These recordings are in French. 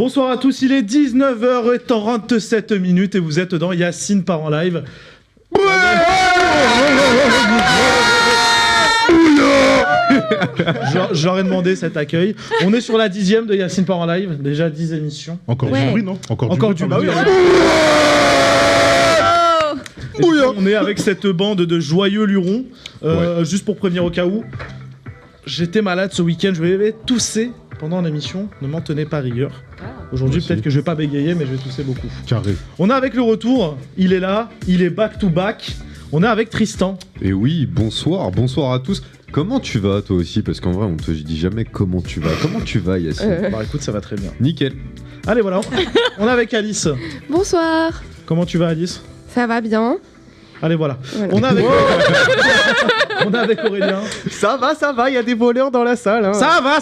Bonsoir à tous, il est 19h37 et vous êtes dans Yacine part en live. Je leur ai demandé cet accueil. On est sur la 10e de Yacine part en live, déjà 10 émissions. Encore du bruit, non? Encore du bruit. On est avec cette bande de joyeux lurons. Juste pour prévenir au cas où, j'étais malade ce week-end, je vais tousser pendant l'émission, ne m'en tenez pas rigueur. Aujourd'hui, peut-être que je vais pas bégayer, mais je vais tousser beaucoup. Carré. On est avec le retour, il est là, il est back to back. On est avec Tristan. Et oui, bonsoir à tous. Comment tu vas toi aussi? Parce qu'en vrai, on te dit jamais comment tu vas. Comment tu vas, Yacine? Bah écoute, ça va très bien. Nickel. Allez, voilà. On est avec Alice. Bonsoir. Comment tu vas, Alice? Ça va bien. Allez, voilà. On est avec... On est avec Aurélien. Ça va, il y a des voleurs dans la salle. Hein. Ça va.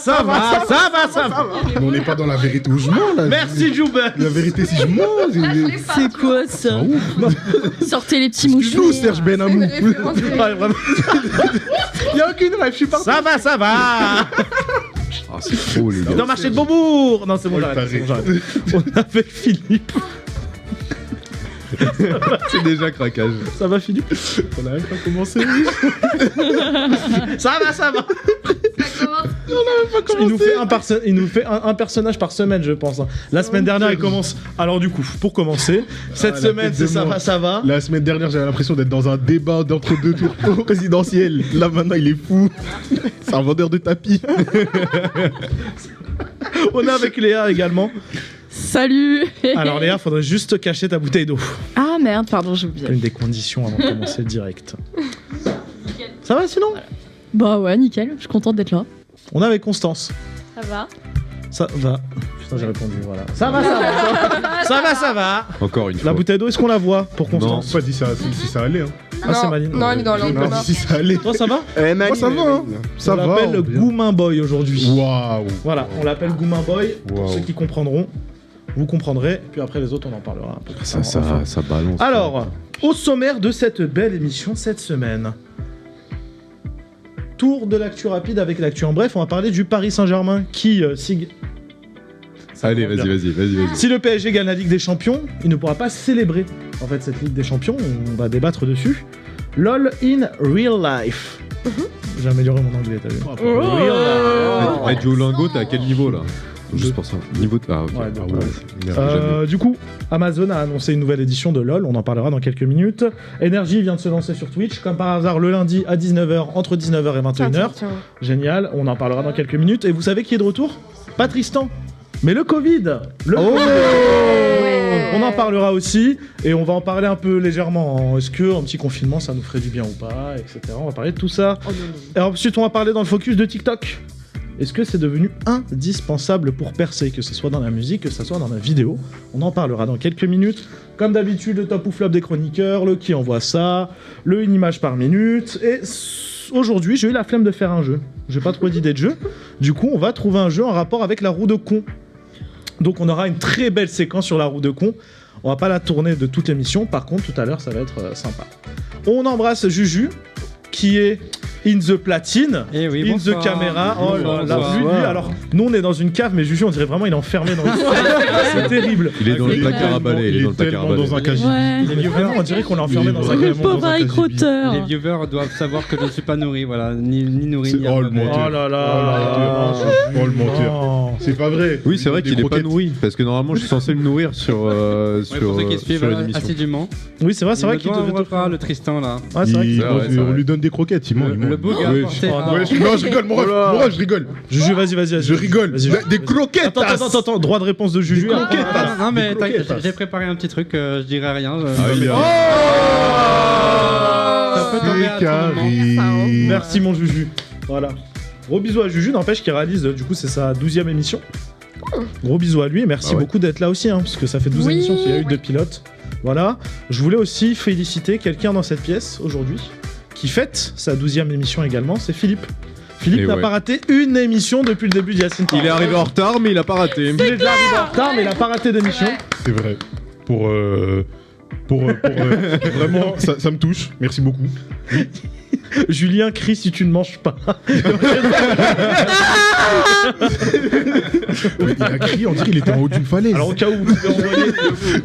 Mais on n'est pas dans la vérité où je mens, là. Merci, Joubert. La vérité, si je mens, C'est quoi ça? Sortez les petits mouchoirs. excuse-nous, Serge Benamou. Ouais, vraiment. Il y a aucune rêve, je suis parti. Ça va. Ah, c'est trop, les gars. Dans le marché de Beaubourg. Non, c'est bon, j'arrête. On est avec Philippe. C'est déjà craquage. Ça va, Philippe? On a même pas commencé. Ça va. Il nous fait un personnage par semaine, je pense. La semaine dernière, il commence. Alors du coup, pour commencer, cette semaine, c'est ça va. La semaine dernière, j'avais l'impression d'être dans un débat d'entre deux tours présidentiel. Là, maintenant, il est fou. C'est un vendeur de tapis. On est avec Léa également. Salut. Alors Léa, faudrait juste cacher ta bouteille d'eau. Ah merde, pardon, j'ai oublié. Une des conditions avant de commencer le direct. Ça va sinon? Bah ouais, nickel, je suis contente d'être là. On est avec Constance. Ça va? Ça va. Putain, j'ai répondu, voilà. Ça va. Encore une fois. La bouteille d'eau, est-ce qu'on la voit pour Constance? Pas dit ça, si ça allait. Hein. Ah, c'est Maline. Non, elle est dans Non, l'angle. si ça allait. Toi, ça va? Moi, ça va, hein. Ça On va. l'appelle Goumin Boy aujourd'hui. Waouh. Voilà, on l'appelle Goumin Boy. Pour Wow. ceux qui comprendront, vous comprendrez. Puis après, les autres, on en parlera un peu. Ça balance. Alors, au sommaire de cette belle émission cette semaine, tour de l'actu rapide avec l'actu en bref. On va parler du Paris Saint-Germain qui, si Allez, vas-y. le PSG gagne la Ligue des Champions, il ne pourra pas célébrer en fait cette Ligue des Champions. On va débattre dessus. LOL in real life. J'ai amélioré mon anglais, t'as vu? Hey, Duolingo, t'es à quel niveau là? Juste pour ça. Niveau de... Ah, ok. Ouais, Ah, ouais. Du coup, Amazon a annoncé une nouvelle édition de LoL, on en parlera dans quelques minutes. Energy vient de se lancer sur Twitch, comme par hasard le lundi à 19h, entre 19h et 21h. Génial, on en parlera dans quelques minutes. Et vous savez qui est de retour? Pas Tristan, mais le Covid. On en parlera aussi, et on va en parler un peu légèrement. Est-ce qu'un petit confinement, ça nous ferait du bien ou pas, etc. On va parler de tout ça. Et ensuite, on va parler dans le focus de TikTok. Est-ce que c'est devenu indispensable pour percer, que ce soit dans la musique, que ce soit dans la vidéo? On en parlera dans quelques minutes. Comme d'habitude, le top ou flop des chroniqueurs, le qui envoie ça, le une image par minute. Et aujourd'hui, j'ai eu la flemme de faire un jeu. J'ai pas trop d'idées de jeu. Du coup, on va trouver un jeu en rapport avec la roue de con. Donc on aura une très belle séquence sur la roue de con. On va pas la tourner de toute l'émission. Par contre, tout à l'heure, ça va être sympa. On embrasse Juju, qui est... in the platine, Eh oui, in the caméra. Oh là là, lui, alors nous on est dans une cave, mais Juju on dirait vraiment il est enfermé dans une c'est terrible. Il est dans le placard à balai. Il est tellement dans un cagibi. Ouais. Il est vraiment, on dirait qu'on est enfermé dans un Le cave. pauvre écrouteur. Les viewers doivent savoir que je ne suis pas nourri, voilà, ni nourri, ni Oh le abonné. menteur. Oh là là. Oh le menteur. Oh. C'est pas vrai. Oui, c'est vrai Des qu'il est pas croquettes. nourri. Parce que normalement, je suis censé le nourrir sur Ouais, pour ceux qui suivent sur une émission. assidûment. Oui c'est vrai Il me qu'il doit devait un te repas, le Tristan là. Ouais, c'est vrai Il- que vrai, c'est on vrai. lui donne des croquettes, il ment. Le bug a Ouais, apporté. Oh, un- non. non, je rigole, mon ref, je rigole. Juju vas-y. Je rigole. Vas-y. Des croquettes. Attends, droit de réponse de Juju. Des après. croquettes. Non mais Des t'inquiète, croquettes. j'ai préparé un petit truc, je dirai rien. Ah, il est- Ça peut tomber à tout moment. Merci mon Juju. Voilà. Gros bisous à Juju, n'empêche qu'il réalise, du coup c'est sa 12e émission. Gros bisous à lui et merci Ah ouais. beaucoup d'être là aussi, hein, parce que ça fait 12 Oui. émissions qu'il y a eu de pilotes. Voilà. Je voulais aussi féliciter quelqu'un dans cette pièce aujourd'hui, qui fête sa 12e émission également, c'est Philippe. Philippe Et n'a ouais. pas raté une émission depuis le début de Yacine. Il est arrivé en retard, mais il a pas raté. Il est déjà arrivé en retard, mais il a pas raté d'émission. C'est vrai. Vraiment, ça me touche. Merci beaucoup. Julien crie si tu ne manges pas. Il a crié, on dirait qu'il était en haut d'une falaise. Alors au cas où vous pouvez envoyer,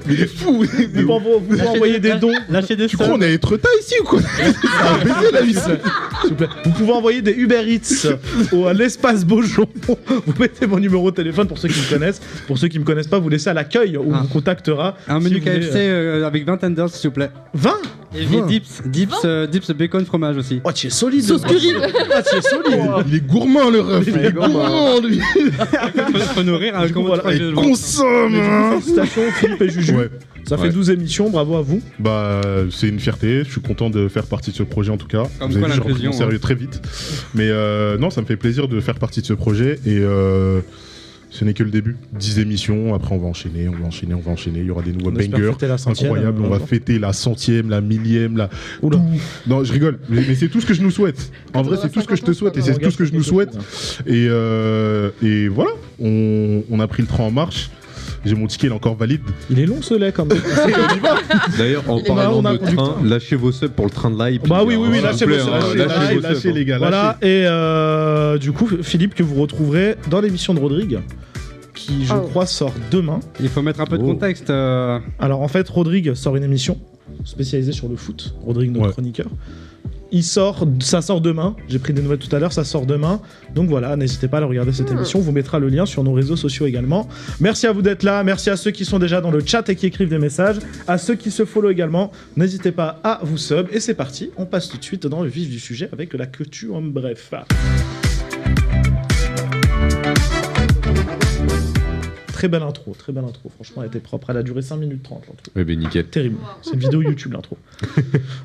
Mais il est fou. vous pouvez envoyer des dons. Lâchez des Tu crois qu'on est être taille ici ou quoi? Ça a baisé la vie. S'il vous plaît. Vous pouvez envoyer des Uber Eats à l'espace Beaujon. Vous mettez mon numéro de téléphone pour ceux qui me connaissent. Pour ceux qui me connaissent pas, vous laissez à l'accueil où on vous contactera. Un si menu vous voulez, KFC avec 20 tenders, s'il vous plaît. 20. Et dips bacon fromage aussi. Oh, tu es solide. Sauce curry. Ah, tu es solide. Il est gourmand le ref. Il est gourmand lui. Faut nourrir un comment voilà. tu Consomme. Félicitations Philippe et Juju. Ouais. Ça fait 12 émissions, bravo à vous. Bah, c'est une fierté. Je suis content de faire partie de ce projet en tout cas. Comme Vous avez quoi, vu, j'ai repris l'inclusion, mon sérieux très vite. Mais non, ça me fait plaisir de faire partie de ce projet et ce n'est que le début. 10 émissions, après on va enchaîner. Il y aura des nouveaux On espère bangers fêter la 100e, incroyables. On va fêter la 100e, la 1000e, la. Oula. Tout. Non, je rigole. Mais c'est tout ce que je nous souhaite. En vrai, c'est tout ce que je te souhaite et c'est tout ce que je nous souhaite. Et voilà, on a pris le train en marche. J'ai mon ticket, il est encore valide. Il est long ce lait quand même. D'ailleurs, en Et bah, parlant on a de un conducteur. train, lâchez vos subs pour le train de live. Bah oui, oui, oui, Voilà, lâchez s'il vos vous plaît, subs, hein, lâchez, vos lâchez subs. les gars, Voilà, et du coup, Philippe, que vous retrouverez dans l'émission de Rodrigue, qui, je crois, sort demain. Il faut mettre un peu de Oh. contexte. Alors, en fait, Rodrigue sort une émission spécialisée sur le foot. Rodrigue, notre Ouais. chroniqueur. Ça sort demain. J'ai pris des nouvelles tout à l'heure, ça sort demain. Donc voilà, n'hésitez pas à aller regarder cette émission. On vous mettra le lien sur nos réseaux sociaux également. Merci à vous d'être là. Merci à ceux qui sont déjà dans le chat et qui écrivent des messages. À ceux qui se follow également. N'hésitez pas à vous sub. Et c'est parti. On passe tout de suite dans le vif du sujet avec la culture en bref. Très belle intro. Franchement, elle était propre. Elle a duré 5 minutes 30 l'intro. Eh ben nickel. Terrible. C'est une vidéo YouTube l'intro.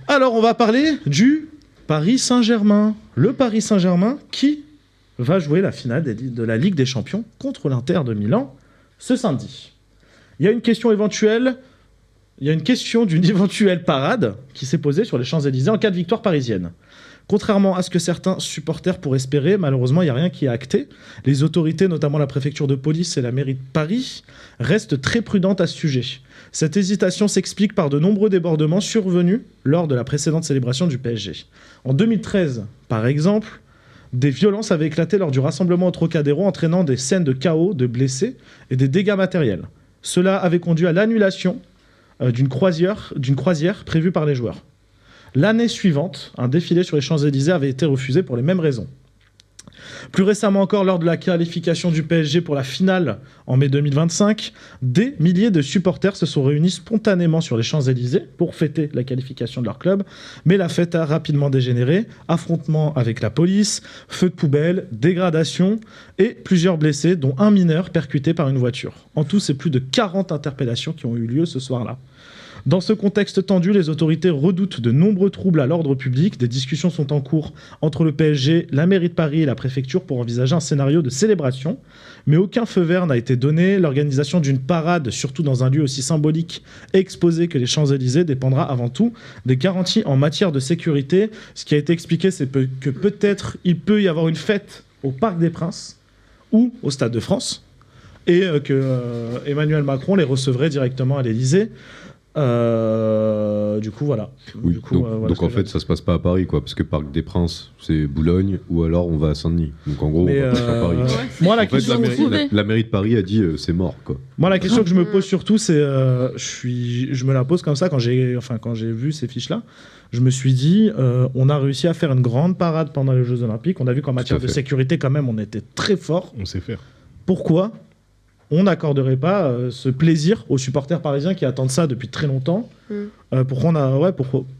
Alors, on va parler du Paris Saint-Germain. Le Paris Saint-Germain qui va jouer la finale de la Ligue des Champions contre l'Inter de Milan ce samedi. Il y a une question d'une éventuelle parade qui s'est posée sur les Champs-Élysées en cas de victoire parisienne. Contrairement à ce que certains supporters pourraient espérer, malheureusement, il n'y a rien qui est acté. Les autorités, notamment la préfecture de police et la mairie de Paris, restent très prudentes à ce sujet. Cette hésitation s'explique par de nombreux débordements survenus lors de la précédente célébration du PSG. En 2013, par exemple, des violences avaient éclaté lors du rassemblement au Trocadéro, entraînant des scènes de chaos, de blessés et des dégâts matériels. Cela avait conduit à l'annulation d'une croisière prévue par les joueurs. L'année suivante, un défilé sur les Champs-Élysées avait été refusé pour les mêmes raisons. Plus récemment encore, lors de la qualification du PSG pour la finale en mai 2025, des milliers de supporters se sont réunis spontanément sur les Champs-Élysées pour fêter la qualification de leur club, mais la fête a rapidement dégénéré, affrontements avec la police, feux de poubelle, dégradation et plusieurs blessés, dont un mineur percuté par une voiture. En tout, c'est plus de 40 interpellations qui ont eu lieu ce soir-là. Dans ce contexte tendu, les autorités redoutent de nombreux troubles à l'ordre public. Des discussions sont en cours entre le PSG, la mairie de Paris et la préfecture pour envisager un scénario de célébration. Mais aucun feu vert n'a été donné. L'organisation d'une parade, surtout dans un lieu aussi symbolique et exposé que les Champs-Élysées, dépendra avant tout des garanties en matière de sécurité. Ce qui a été expliqué, c'est que peut-être il peut y avoir une fête au Parc des Princes ou au Stade de France et que Emmanuel Macron les recevrait directement à l'Élysée. Du coup, voilà. Oui, Du coup, voilà donc ce que en fait, ça se passe pas à Paris, quoi, parce que Parc des Princes, c'est Boulogne, ou alors on va à Saint-Denis. Donc en gros, Mais, on va pas à Paris. moi, la En fait, question, la mairie de Paris a dit c'est mort, quoi. moi, la question que je me pose surtout, c'est, je me la pose comme ça quand j'ai vu ces fiches-là. Je me suis dit, on a réussi à faire une grande parade pendant les Jeux Olympiques. On a vu qu'en matière de fait. sécurité, quand même, on était très fort. On sait faire. Pourquoi on n'accorderait pas ce plaisir aux supporters parisiens qui attendent ça depuis très longtemps? Pourquoi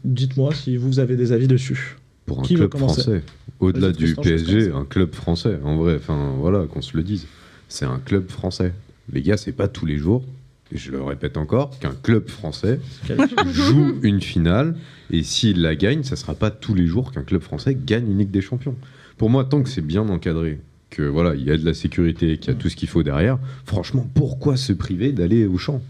dites-moi si vous avez des avis dessus. Pour un Qui veut club commencer? français. Au-delà Vas-y, du Tristan, je PSG, commence. un club français, en vrai. Enfin, voilà, qu'on se le dise. C'est un club français. Les gars, c'est pas tous les jours, et je le répète encore, qu'un club français joue une finale, et s'il la gagne, ça sera pas tous les jours qu'un club français gagne une Ligue des Champions. Pour moi, tant que c'est bien encadré, que voilà, il y a de la sécurité, qu'il y a tout ce qu'il faut derrière, franchement, pourquoi se priver d'aller au champ?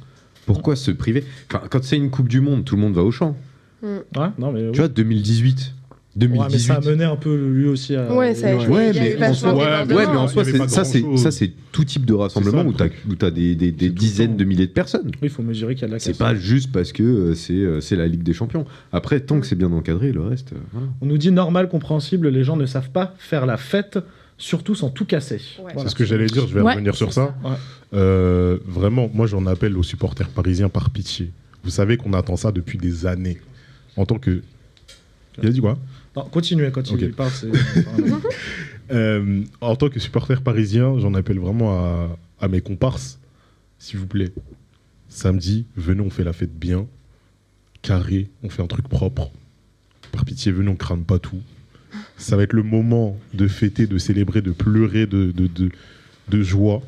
Pourquoi se priver? Enfin, quand c'est une Coupe du Monde, tout le monde va au champ. Ouais, non, mais Tu vois, 2018, Ouais, mais 2018. ça a mené un peu lui aussi à. Ouais, ça a été- Ouais, il y a eu mais vachement ouais, débordement. Ouais, mais en soi, Il y avait pas ça, grand-chose. c'est tout type de rassemblement C'est où ça, t'as des tout le dizaines temps. de milliers de personnes. Oui, il faut mesurer qu'il y a de la C'est casse. pas juste parce que c'est la Ligue des Champions. Après, tant que c'est bien encadré, le reste, voilà. On nous dit normal, compréhensible, les gens ne savent pas faire la fête, surtout sans tout casser. Ouais. Voilà. C'est ce que j'allais dire, je vais Ouais, revenir sur ça. Ouais. Vraiment, moi j'en appelle aux supporters parisiens par pitié. Vous savez qu'on attend ça depuis des années. En tant que... Il a dit quoi? Non, continuez quand Ok. il parle. En tant que supporter parisien, j'en appelle vraiment à mes comparses, s'il vous plaît. Samedi, venez, on fait la fête bien, carré, on fait un truc propre. Par pitié, venez, on crame pas tout. Ça va être le moment de fêter, de célébrer, de pleurer, de joie.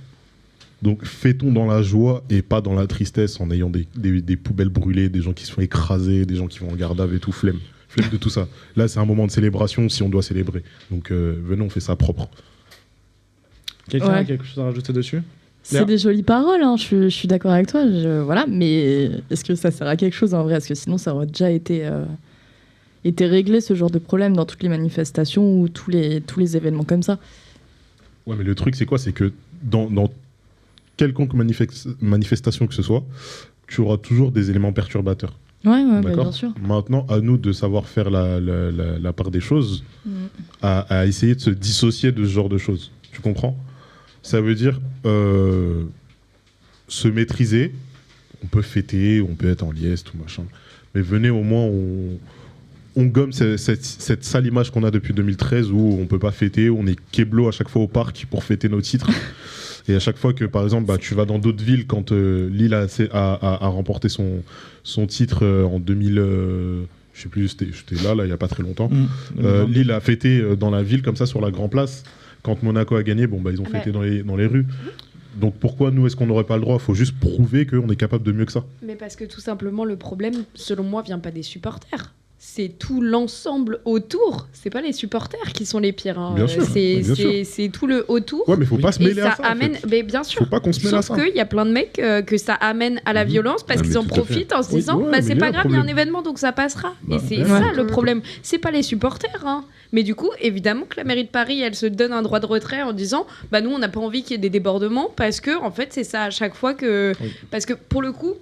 Donc fêtons dans la joie et pas dans la tristesse en ayant des poubelles brûlées, des gens qui se font écraser, des gens qui vont en garde à vue et tout, flemme de tout ça. Là, c'est un moment de célébration si on doit célébrer. Donc venez, on fait ça propre. Quelqu'un a Ouais. quelque chose à rajouter dessus? Léa. C'est des jolies paroles, hein, je suis d'accord avec toi. Voilà, mais est-ce que ça sert à quelque chose en vrai? Parce que sinon, ça aurait déjà été réglé ce genre de problème dans toutes les manifestations ou tous les événements comme ça. Ouais, mais le truc, c'est quoi? C'est que dans quelconque manifestation que ce soit, tu auras toujours des éléments perturbateurs. Ouais, bah, D'accord. bien sûr. Maintenant, à nous de savoir faire la part des choses, à essayer de se dissocier de ce genre de choses. Tu comprends? Ça veut dire se maîtriser. On peut fêter, on peut être en liesse, tout machin. Mais venez, au moins, on gomme cette sale image qu'on a depuis 2013 où on peut pas fêter, on est keblo à chaque fois au parc pour fêter nos titres. Et à chaque fois que, par exemple, tu vas dans d'autres villes, quand Lille a remporté son titre en 2000, je sais plus, j'étais là, il y a pas très longtemps. Lille a fêté dans la ville comme ça sur la Grand Place. Quand Monaco a gagné, ils ont fêté dans les rues. Donc pourquoi nous, est-ce qu'on n'aurait pas le droit? Il faut juste prouver qu'on est capable de mieux que ça. Mais parce que tout simplement, le problème, selon moi, vient pas des supporters. C'est tout l'ensemble autour. C'est pas les supporters qui sont les pires. Hein. Bien sûr, bien sûr. C'est tout le autour. Ouais, mais faut pas se Et mêler ça à ça. en amène, fait. mais bien sûr. Faut pas qu'on se mêle à Sauf ça. qu'il y a plein de mecs que ça amène à la Mhm. violence parce Ah, qu'ils mais en tout à fait. profitent en se Oui, disant ouais, bah, mais c'est il y a pas un grave, il y a un problème. événement donc ça passera. Bah, Et c'est ouais. ça le problème. C'est pas les supporters. Hein. Mais du coup, évidemment que la mairie de Paris, elle se donne un droit de retrait en disant bah nous, on n'a pas envie qu'il y ait des débordements parce que en fait, c'est ça à chaque fois que. Oui. Parce que pour le coup.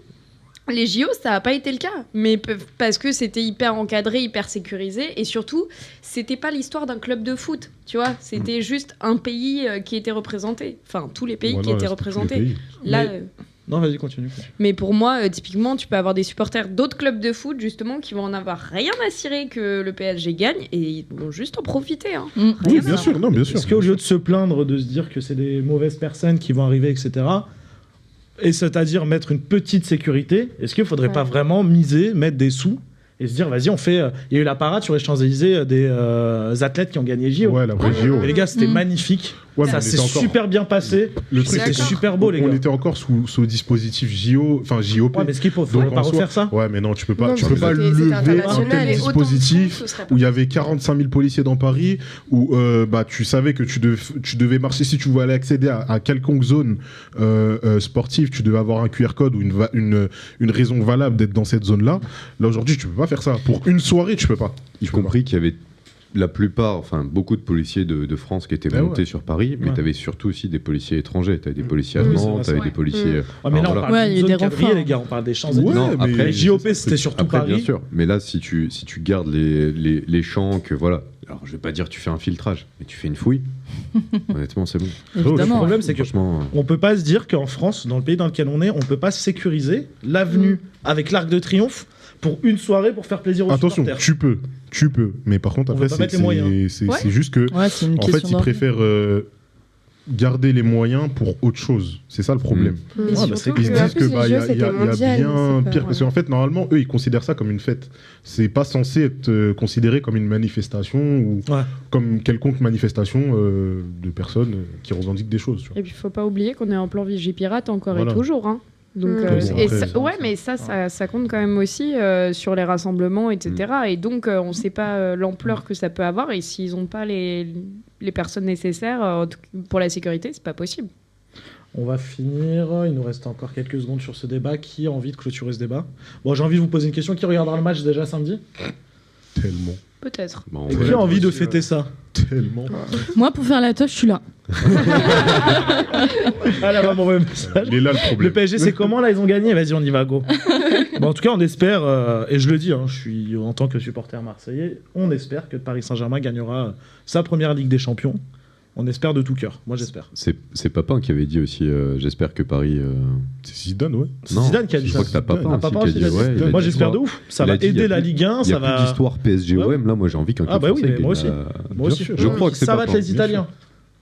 Les JO, ça n'a pas été le cas, mais parce que c'était hyper encadré, hyper sécurisé, et surtout, c'était pas l'histoire d'un club de foot, tu vois, c'était juste un pays qui était représenté, enfin tous les pays Ouais, qui non, étaient là, c'était tous les représentés. pays. Là, Mais- Non, vas-y, continue. mais pour moi, typiquement, tu peux avoir des supporters d'autres clubs de foot, justement, qui vont en avoir rien à cirer que le PSG gagne, et ils vont juste en profiter. Hein. Mm. Oui, Rien bien à sûr, non, bien sûr. Est-ce qu'au lieu de se plaindre, de se dire que c'est des mauvaises personnes qui vont arriver, etc., et c'est-à-dire mettre une petite sécurité, est-ce qu'il ne faudrait pas vraiment miser, mettre des sous et se dire, vas-y, on fait. Il y a eu la parade sur les Champs-Élysées des athlètes qui ont gagné JO. Ouais, la vraie JO. Et les gars, c'était Mm. magnifique. Ouais, mais Ça on s'est était encore- super bien passé. Le truc, C'était c'est que super beau, les on gars. était encore sous dispositif JO, enfin JOP. Ouais, mais est-ce qu'il ne faudrait Donc, pas en soi- refaire ça? Ouais, mais non, tu peux pas, Non, tu mais peux pas c'était lever un international tel et autant de dispositif sous, ce serait pas où il y avait 45 000 policiers dans Paris, où tu savais que tu devais marcher, si tu voulais accéder à quelconque zone sportive, tu devais avoir un QR code ou une raison valable d'être dans cette zone-là. Là, aujourd'hui, tu peux pas faire ça. Pour une soirée, tu peux pas. Y compris qu'il y avait la plupart, enfin beaucoup de policiers de France qui étaient Ah ouais. montés sur Paris, mais Ouais. tu avais surtout aussi des policiers étrangers. Tu avais des policiers Oui, c'est allemands, vrai, tu avais c'est des vrai. policiers. Ouais, mais là, Alors on voilà. parle Ouais, il y a d'une eu zone des quadrillée, renforts. les gars. On parle des Champs-Élysées. Ouais, Non, mais après, Les JOP, c'était surtout Après, Paris. bien sûr. Mais là, si tu gardes les champs, que voilà. Alors, je vais pas dire tu fais un filtrage, mais tu fais une fouille. Honnêtement, c'est bon. Le Évidemment. problème, c'est que Franchement, on peut pas se dire qu'en France, dans le pays dans lequel on est, on peut pas sécuriser l'avenue avec l'Arc de Triomphe pour une soirée pour faire plaisir aux Attention, supporters. tu peux. Mais par contre, On après, veut pas mettre les moyens. c'est Ouais. juste que, Ouais, c'est une en question fait, ils d'envie. préfèrent garder les moyens pour autre chose. C'est ça le problème. Et Ouais, bah, surtout c'est Ils se que- en disent plus, que les Jeux, y a c'était mondial, bien c'est pas- pire. Parce qu'en fait, normalement, eux, ils considèrent ça comme une fête. C'est pas censé être considéré comme une manifestation ou Ouais. comme quelconque manifestation de personnes qui revendiquent des choses. Tu vois. Et puis, il faut pas oublier qu'on est en plan Vigipirate encore Voilà. et toujours. Hein. Donc, Mm. Bon, et après, ça- ouais, mais ça compte quand même aussi sur les rassemblements, etc. Et donc, on ne sait pas l'ampleur que ça peut avoir. Et s'ils n'ont pas les personnes nécessaires en tout cas, pour la sécurité, c'est pas possible. On va finir. Il nous reste encore quelques secondes sur ce débat. Qui a envie de clôturer ce débat? Bon, j'ai envie de vous poser une question. Qui regardera le match déjà samedi? Tellement. Peut-être. Bon, Et ouais. qui a envie de fêter ça? Tellement. Moi, pour faire la teuf, je suis là. Ah là, va m'envoyer un message. Il est là le Le problème. PSG, c'est comment là? Ils ont gagné? Vas-y, on y va, go. Bon, en tout cas, on espère, et je le dis, je suis en tant que supporter marseillais, on espère que Paris Saint-Germain gagnera sa première Ligue des Champions. On espère de tout cœur. Moi, j'espère. C'est Papin qui avait dit aussi j'espère que Paris. C'est Zidane, ouais. C'est Zidane qui a dit je ça. crois que t'as Papin Ah, aussi Papin qui a aussi, dit. il a dit Ouais, il a Moi, dit j'espère quoi. de ouf. Ça Il a va dit, il y a aider la plus- Ligue 1. Il y a Ça plus va. d'histoire PSG-OM. Ouais. Là, moi, j'ai envie qu'un Ah, club bah oui, français mais moi gagne aussi. la- Moi aussi. Je crois que c'est Ça va Papin. être les Italiens.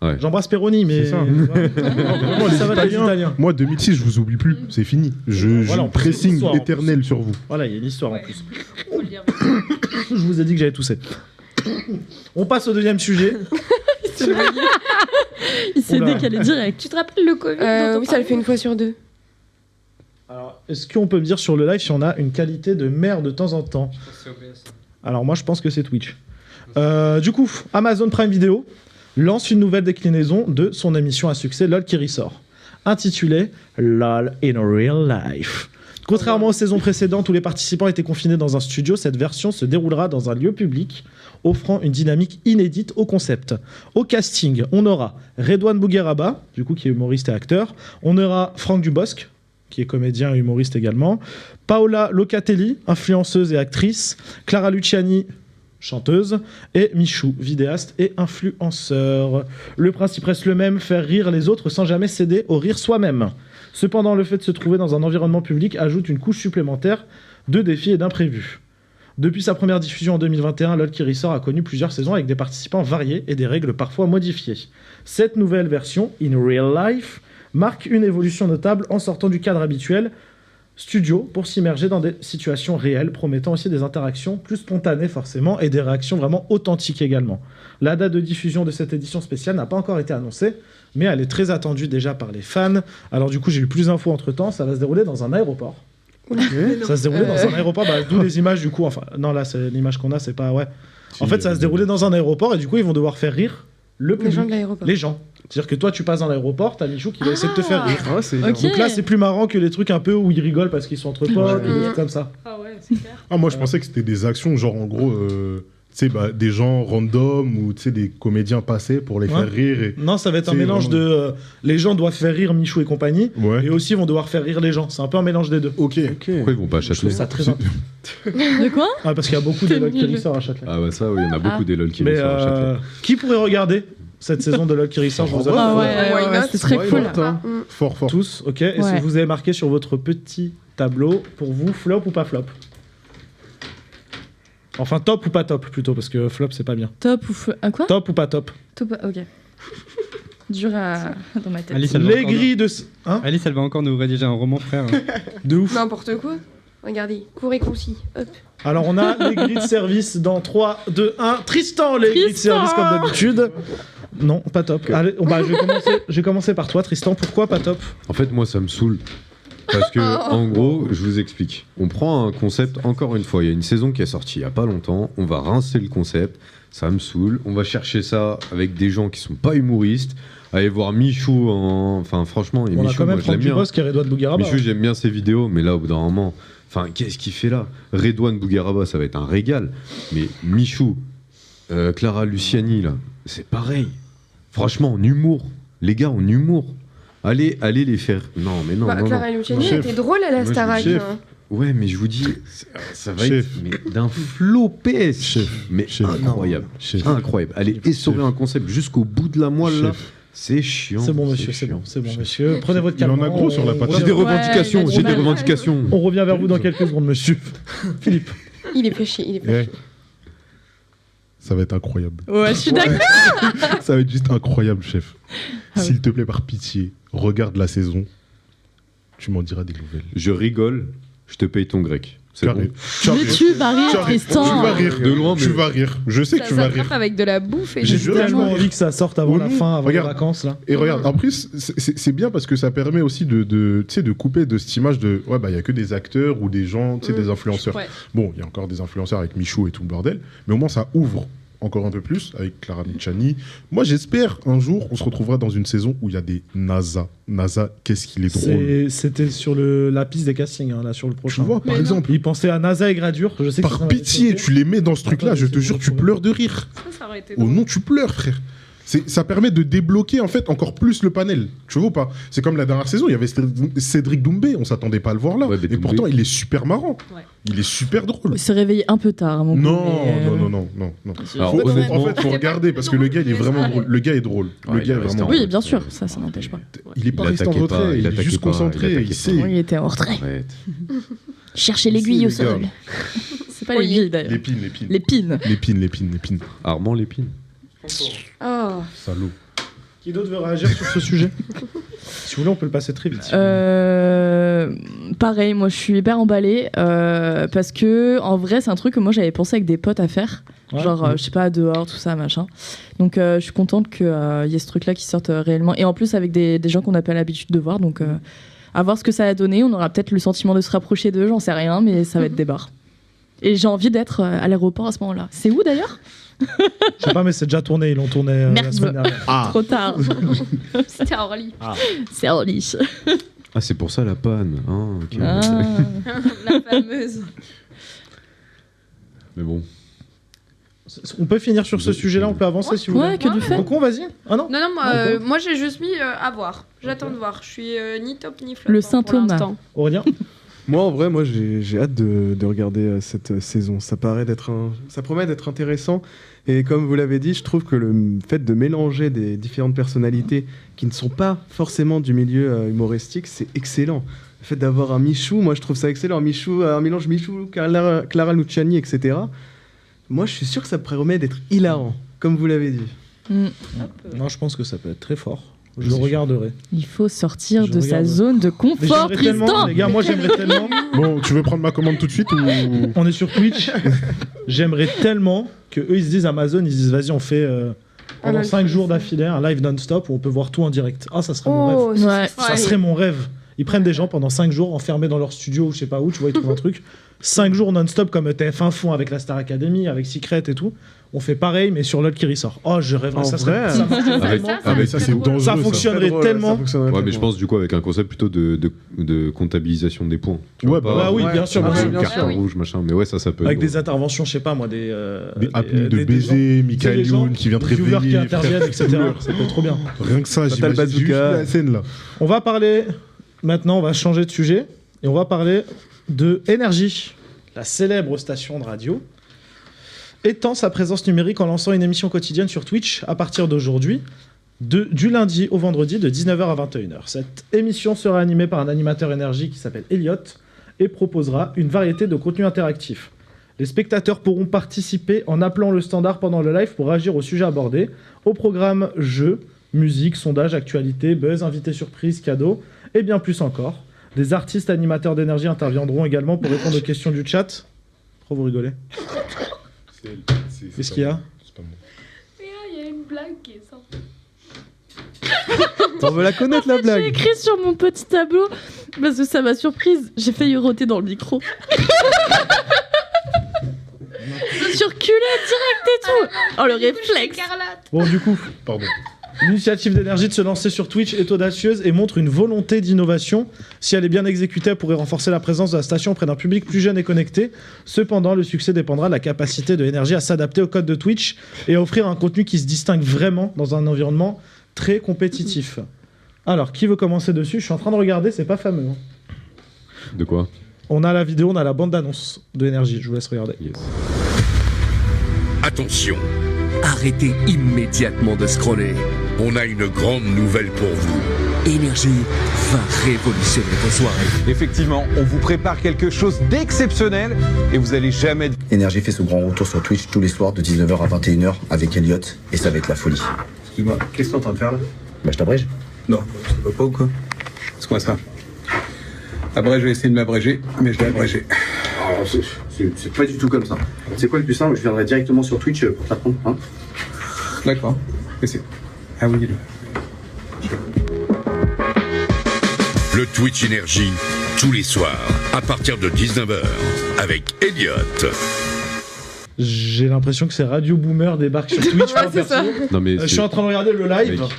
Ouais. J'embrasse Peroni, mais. C'est ça. Vraiment, les ça va être les Italiens. Italiens. Moi, 2006, je vous oublie plus. C'est fini. Voilà, en plus, c'est pressing l'histoire, en éternel sur vous. Voilà, il y a une histoire en plus. Faut le dire. Je vous ai dit que j'avais toussé. On passe au deuxième sujet. Il s'est Oula. décalé direct. Tu te rappelles le Covid dont on Oui, ça le parlait fait une fois sur deux. Alors, est-ce qu'on peut me dire sur le live si on a une qualité de merde de temps en temps? Alors, moi, je pense que c'est Twitch. Du coup, Amazon Prime Video lance une nouvelle déclinaison de son émission à succès LOL qui ressort, intitulée LOL in Real Life. Contrairement aux saisons précédentes où les participants étaient confinés dans un studio, cette version se déroulera dans un lieu public, offrant une dynamique inédite au concept. Au casting, on aura Redouane Bougueraba, du coup qui est humoriste et acteur, on aura Franck Dubosc, qui est comédien et humoriste également, Paola Locatelli, influenceuse et actrice, Clara Luciani, chanteuse, et Michou, vidéaste et influenceur. Le principe reste le même, faire rire les autres sans jamais céder au rire soi-même. Cependant, le fait de se trouver dans un environnement public ajoute une couche supplémentaire de défis et d'imprévus. Depuis sa première diffusion en 2021, LOL qui ressort a connu plusieurs saisons avec des participants variés et des règles parfois modifiées. Cette nouvelle version, In Real Life, marque une évolution notable en sortant du cadre habituel studio pour s'immerger dans des situations réelles, promettant aussi des interactions plus spontanées forcément et des réactions vraiment authentiques également. La date de diffusion de cette édition spéciale n'a pas encore été annoncée, mais elle est très attendue déjà par les fans. Alors du coup, j'ai eu plus d'infos entre-temps, ça va se dérouler dans un aéroport. Ça va se dérouler dans un aéroport, d'où les images du coup, enfin non là c'est l'image qu'on a, c'est pas ouais. En fait, ça va se dérouler dans un aéroport et du coup, ils vont devoir faire rire le Les gens de public, l'aéroport. les gens. C'est-à-dire que toi, tu passes dans l'aéroport, t'as Michou qui va essayer de te faire rire. Ah, c'est Ok. Donc là, c'est plus marrant que les trucs un peu où ils rigolent parce qu'ils sont entre potes, Ouais. des trucs comme ça. Ah ouais, c'est clair. Ah, moi, je pensais que c'était des actions, genre en gros, tu sais, des gens random ou tu sais, des comédiens passés pour les Ouais. faire rire. Et... Non, ça va être un C'est mélange vraiment- de les gens doivent faire rire Michou et compagnie, Ouais. et aussi vont devoir faire rire les gens. C'est un peu un mélange des deux. Ok. Pourquoi ils vont pas à Je trouve Châtelet ça très De quoi? Ah, parce qu'il y a beaucoup de T'es LOL qui nul. ressortent à Châtelet. Ah, ouais, ça, oui, il y en a beaucoup des LOL qui Mais ressortent à Châtelet. qui pourrait regarder cette saison de LOL qui ressort? Je vous avoue. Ah ouais, Why ouais, not? c'est très Why cool. not, hein. Fort, fort. Tous, ok. Est-ce Ouais. que vous avez marqué sur votre petit tableau, pour vous, flop ou pas flop? Enfin, top ou pas top plutôt, parce que flop, c'est pas bien. Top ou feu. Ah quoi? Top ou pas top? Top. Ok. Dur à... dans ma tête. Alice, elle va Les encore grilles de... Hein? Alice, elle va encore nous rédiger un roman, frère. De ouf. N'importe quoi. Regardez, court et concis. Hop. Alors, on a les grilles de service dans 3, 2, 1. Tristan, les grilles de service comme d'habitude. Non, pas top. Allez, je vais commencer par toi, Tristan. Pourquoi pas top? En fait, moi, ça me saoule. Parce que, en gros, je vous explique. On prend un concept, encore une fois, il y a une saison qui est sortie il y a pas longtemps, on va rincer le concept, ça me saoule, on va chercher ça avec des gens qui sont pas humoristes, aller voir Michou en... Enfin, franchement, et On a Michou, quand même moi, je Franck l'aime bien. Dubosc et Redouane Bougueraba. Michou, j'aime bien ses vidéos, mais là, au bout d'un moment... Enfin, qu'est-ce qu'il fait là? Redouane Bougueraba, ça va être un régal. Mais Michou, Clara Luciani, là, c'est pareil. Franchement, en humour. Les gars, en humour. Allez les faire. Non, mais non, Bah, non, Clara non. Luciani Chef. était drôle à la Moi, je Starac. chef. hein. Ouais, mais je vous dis, ça va Chef. être mais d'un flot PS. Chef. Mais Chef. incroyable. Chef. Incroyable. Allez, instaurer un concept jusqu'au bout de la moelle, là. Chef. C'est chiant. C'est bon, monsieur, c'est chiant. bon, c'est bon, monsieur. Prenez votre Il en calme. a gros sur la patate. J'ai des Ouais, revendications, il a j'ai du des mal. revendications. On revient vers vous dans quelques secondes, monsieur. Philippe. Il est fait chier, il est fait Ouais. chier. Ça va être incroyable. Ouais, je suis d'accord. Ça va être juste incroyable, chef. Ah S'il te plaît, par pitié, regarde la saison. Tu m'en diras des nouvelles. Je rigole, je te paye ton grec. C'est Carré. bon. Tu vas Mais rire. tu vas rire, Tu vas rire. Tristan. Tu vas rire. De loin, mais- Tu vas rire. Je sais que Ça tu vas s'attrape rire. avec de la bouffe et J'ai J'ai juré, tellement je envie que ça sorte avant Oh la non, fin, avant regarde. les vacances là. Et regarde, en plus, c'est bien parce que ça permet aussi tu sais, de couper de cette image de ouais, bah, il y a que des acteurs ou des gens, tu sais, des influenceurs. Ouais. Bon, il y a encore des influenceurs avec Michou et tout le bordel, mais au moins ça ouvre encore un peu plus avec Clara Luciani. Moi, j'espère un jour, on se retrouvera dans une saison où il y a des NASA. NASA, qu'est-ce qu'il est drôle. C'était sur la piste des castings, là, sur le Tu prochain. vois, par exemple, Ils pensaient à NASA et Gradure. Je sais par pitié, tu les mets dans ce truc-là, je te jure, tu pleures de rire. Ça aurait été Oh drôle. non, tu pleures, frère. Ça permet de débloquer en fait encore plus le panel. Tu vois ou pas? C'est comme la dernière saison, il y avait Cédric Doumbé, on s'attendait pas à le voir là. Ouais, mais et Doumbé. pourtant, il est super marrant. Ouais. Il est super drôle. Il s'est réveillé un peu tard, à mon goût, Non, mais, non. Alors, Faut- honnêtement, en fait, faut regarder parce que le gars, il est vraiment drôle. Le gars est drôle. Le Ouais, gars il est est resté vraiment en drôle. Oui, bien sûr, ça n'empêche pas. Il est pas Il resté en attaquait pas, retrait, il il est attaquait juste pas, il concentré, attaquait il pas. sait. Oui, il était en retrait. Arrête. Chercher l'aiguille au C'est les sol. gars. C'est pas l'aiguille d'ailleurs. L'épine. L'épine. L'épine. Armand Lépine. Oh. Salaud. Qui d'autre veut réagir sur ce sujet? Si vous voulez, on peut le passer très vite. Pareil, moi je suis hyper emballée parce que en vrai c'est un truc que moi j'avais pensé avec des potes à faire, Ouais. genre je sais pas dehors tout ça machin. Donc je suis contente qu'il y ait ce truc là qui sorte réellement et en plus avec des gens qu'on n'a pas l'habitude de voir, donc à voir ce que ça va donner. On aura peut-être le sentiment de se rapprocher d'eux, j'en sais rien, mais ça va être des barres. Et j'ai envie d'être à l'aéroport à ce moment-là. C'est où d'ailleurs? Je sais pas, mais c'est déjà tourné. Ils l'ont tourné la Merde. semaine dernière. Trop tard. C'était à Orly. C'est Orly. Ah, c'est pour ça la panne. Ah, ok. Ah. La fameuse. Mais bon. On peut finir sur ce sujet-là, on peut avancer si vous voulez. Ouais, que du fait. Cocon, vas-y. Ah non? Non, D'accord. moi j'ai juste mis à voir. J'attends de voir. Je suis ni top ni flop. Le hein, Saint pour Thomas. l'instant. Aurélien? Moi, en vrai, j'ai hâte de regarder cette saison. Ça promet d'être intéressant. Et comme vous l'avez dit, je trouve que le fait de mélanger des différentes personnalités qui ne sont pas forcément du milieu humoristique, c'est excellent. Le fait d'avoir un Michou, moi, je trouve ça excellent. Un mélange Michou, Clara Luciani, etc. Moi, je suis sûr que ça promet d'être hilarant, comme vous l'avez dit. Non, je pense que ça peut être très fort. Je le regarderai. Il faut sortir Je de sa regarde. zone de Mais confort, j'aimerais tellement, Tristan. les gars, moi j'aimerais tellement. Bon, tu veux prendre ma commande tout de suite ou... On est sur Twitch. J'aimerais tellement que eux ils se disent Amazon, ils se disent vas-y, on fait pendant 5 jours d'affilée un live non-stop où on peut voir tout en direct. Ah, ça serait mon rêve. Oh, Ouais. Ça serait mon rêve. Ils prennent des gens pendant 5 jours enfermés dans leur studio ou je sais pas où, tu vois, ils trouvent un truc. 5 jours non-stop comme TF1 font avec la Star Academy, avec Secret et tout. On fait pareil, mais sur l'autre qui ressort. Oh, je rêverais. En Ça serait. vrai, Ça fonctionnerait Avec- tellement. Ah, mais ça, c'est dangereux. Ça fonctionnerait Très drôle, tellement. ça fonctionnerait Ouais, mais tellement. je pense du coup avec un concept plutôt de comptabilisation des points. Tu Ouais, vois, bah pas- oui, Ouais. bien sûr, Ah, bien sûr. bien sûr. Carton rouge, machin. Mais ouais, ça peut. Avec être des drôle. interventions, je sais pas moi, des Des apnées de des gens- baiser, Michael des gens- Youn qui vient te des viewers réveiller. qui interviennent, etc. Ça peut être trop bien. Rien que ça, Fatal j'imagine juste Bazooka. la scène là. On va parler maintenant, on va changer de sujet et on va parler de Énergie, la célèbre station de radio, étend sa présence numérique en lançant une émission quotidienne sur Twitch à partir d'aujourd'hui, du lundi au vendredi de 19h à 21h. Cette émission sera animée par un animateur Énergie qui s'appelle Elliot et proposera une variété de contenus interactifs. Les spectateurs pourront participer en appelant le standard pendant le live pour réagir au sujet abordé, au programme jeux, musique, sondage, actualité, buzz, invité surprise, cadeaux et bien plus encore. Des artistes animateurs d'énergie interviendront également pour répondre aux questions du chat. Trop vous rigolez. Qu'est-ce qu'il y a? Il y a une blague qui est sortie. On veut la connaître, la J'ai blague. écrit sur mon petit tableau parce que ça m'a surprise. J'ai failli roter dans le micro. Ça circulait direct et tout. Oh le réflexe. Écarlate. Bon, du coup, Pardon. l'initiative d'énergie de se lancer sur Twitch est audacieuse et montre une volonté d'innovation. Si elle est bien exécutée, elle pourrait renforcer la présence de la station auprès d'un public plus jeune et connecté. Cependant, le succès dépendra de la capacité de Énergie à s'adapter au code de Twitch et à offrir un contenu qui se distingue vraiment dans un environnement très compétitif. Alors, qui veut commencer dessus? Je suis en train de regarder, c'est pas fameux. Hein. De quoi? On a la vidéo, on a la bande-annonce de Énergie. Je vous laisse regarder. Yes. Attention, Arrêtez immédiatement de scroller. on a une grande nouvelle pour vous. Énergie va révolutionner vos soirées. Effectivement, on vous prépare quelque chose d'exceptionnel et vous allez jamais... Énergie fait son grand retour sur Twitch tous les soirs de 19h à 21h avec Elliot et ça va être la folie. Excuse-moi, qu'est-ce que t'es en train de faire là? Bah je t'abrège. Non, ça va pas ou quoi? C'est quoi ça? Après, je vais essayer de m'abréger, mais je vais abréger. Alors, c'est pas du tout comme ça. C'est quoi le plus simple? Je viendrai directement sur Twitch pour t'apprendre. Hein. D'accord. Et c'est... Ah oui, Le Twitch Énergie, tous les soirs, à partir de 19h, avec Elliot. J'ai l'impression que c'est Radio Boomer débarque sur Twitch. Ouais, c'est ça. Non, mais Je suis en train de regarder le live. Mec,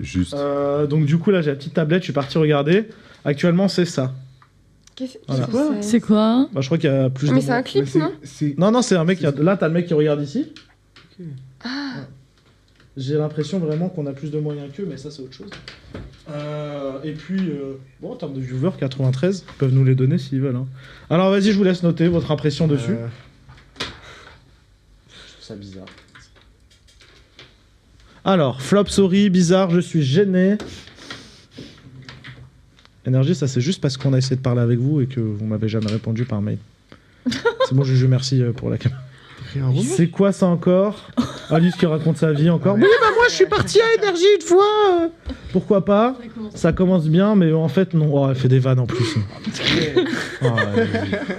juste. Donc du coup là j'ai la petite tablette, je suis parti regarder. Actuellement c'est ça. Voilà. C'est quoi? Bah, je crois qu'il y a plus de... Mais c'est un clip, non? Non, c'est un mec... Là t'as le mec qui regarde ici. Ah. J'ai l'impression vraiment qu'on a plus de moyens qu'eux, mais ça c'est autre chose. Et puis, bon, en termes de viewers, 93, ils peuvent nous les donner s'ils veulent. Hein. Alors vas-y, je vous laisse noter votre impression dessus. Je trouve ça bizarre. Alors, flop, sorry, bizarre, je suis gêné. Énergie, ça c'est juste parce qu'on a essayé de parler avec vous et que vous m'avez jamais répondu par mail. C'est bon, Juju, merci pour la caméra. C'est quoi ça encore? Alice qui raconte sa vie encore. Oui, bah moi je suis parti à Énergie une fois. Pourquoi pas? Ça commence bien, mais en fait non. Oh, elle fait des vannes en plus.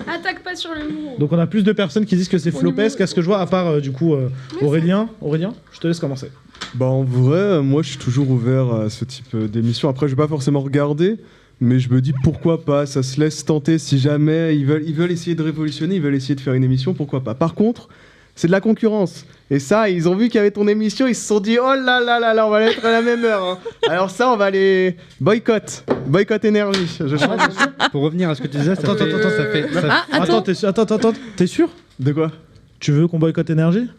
Attaque pas sur le mur. Donc on a plus de personnes qui disent que c'est flopesque. Qu'est-ce que je vois à part du coup Aurélien? Aurélien, je te laisse commencer. Bah en vrai, moi je suis toujours ouvert à ce type d'émission. Après, je vais pas forcément regarder. Mais je me dis pourquoi pas, ça se laisse tenter si jamais ils veulent essayer de révolutionner, ils veulent essayer de faire une émission, pourquoi pas. Par contre, c'est de la concurrence. Et ça, ils ont vu qu'il y avait ton émission, ils se sont dit oh là là là là, on va être à la même heure. Hein. Alors ça, on va les boycott Énergie. Pour revenir à ce que tu disais, ça fait... Attends, t'es sûr? De quoi? Tu veux qu'on boycotte Énergie?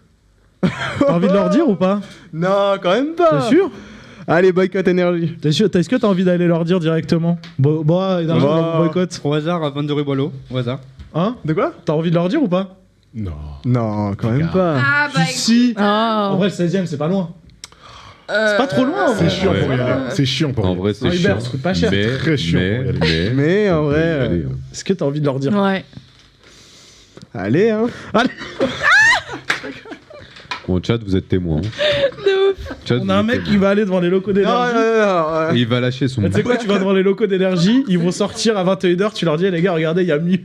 T'as envie de leur dire ou pas? Non, quand même pas. T'es sûr? Allez, boycott Énergie. T'es sûr? Est-ce que t'as envie d'aller leur dire directement? Énergie, boycott. Au hasard, à 22 rue Boileau, au hasard. Hein? De quoi? T'as envie de leur dire ou pas? Non, quand même pas. Ah bah Si. En vrai, le 16ème, c'est pas loin. C'est pas trop loin. C'est chiant pour y aller. C'est chiant pour y En aller. vrai, c'est Hubert, chiant. ça coûte pas cher. Mais, Très chiant pour y aller. Mais en vrai... Est-ce que t'as envie de leur dire? Ouais. Allez, hein. Allez. Bon, chat, vous êtes témoins. Chat, On a un mec qui va aller devant les locaux d'énergie. Et il va lâcher son. Tu sais quoi, tu vas devant les locaux d'énergie, ils vont sortir à 21h, tu leur dis, les gars, regardez, il y a mieux.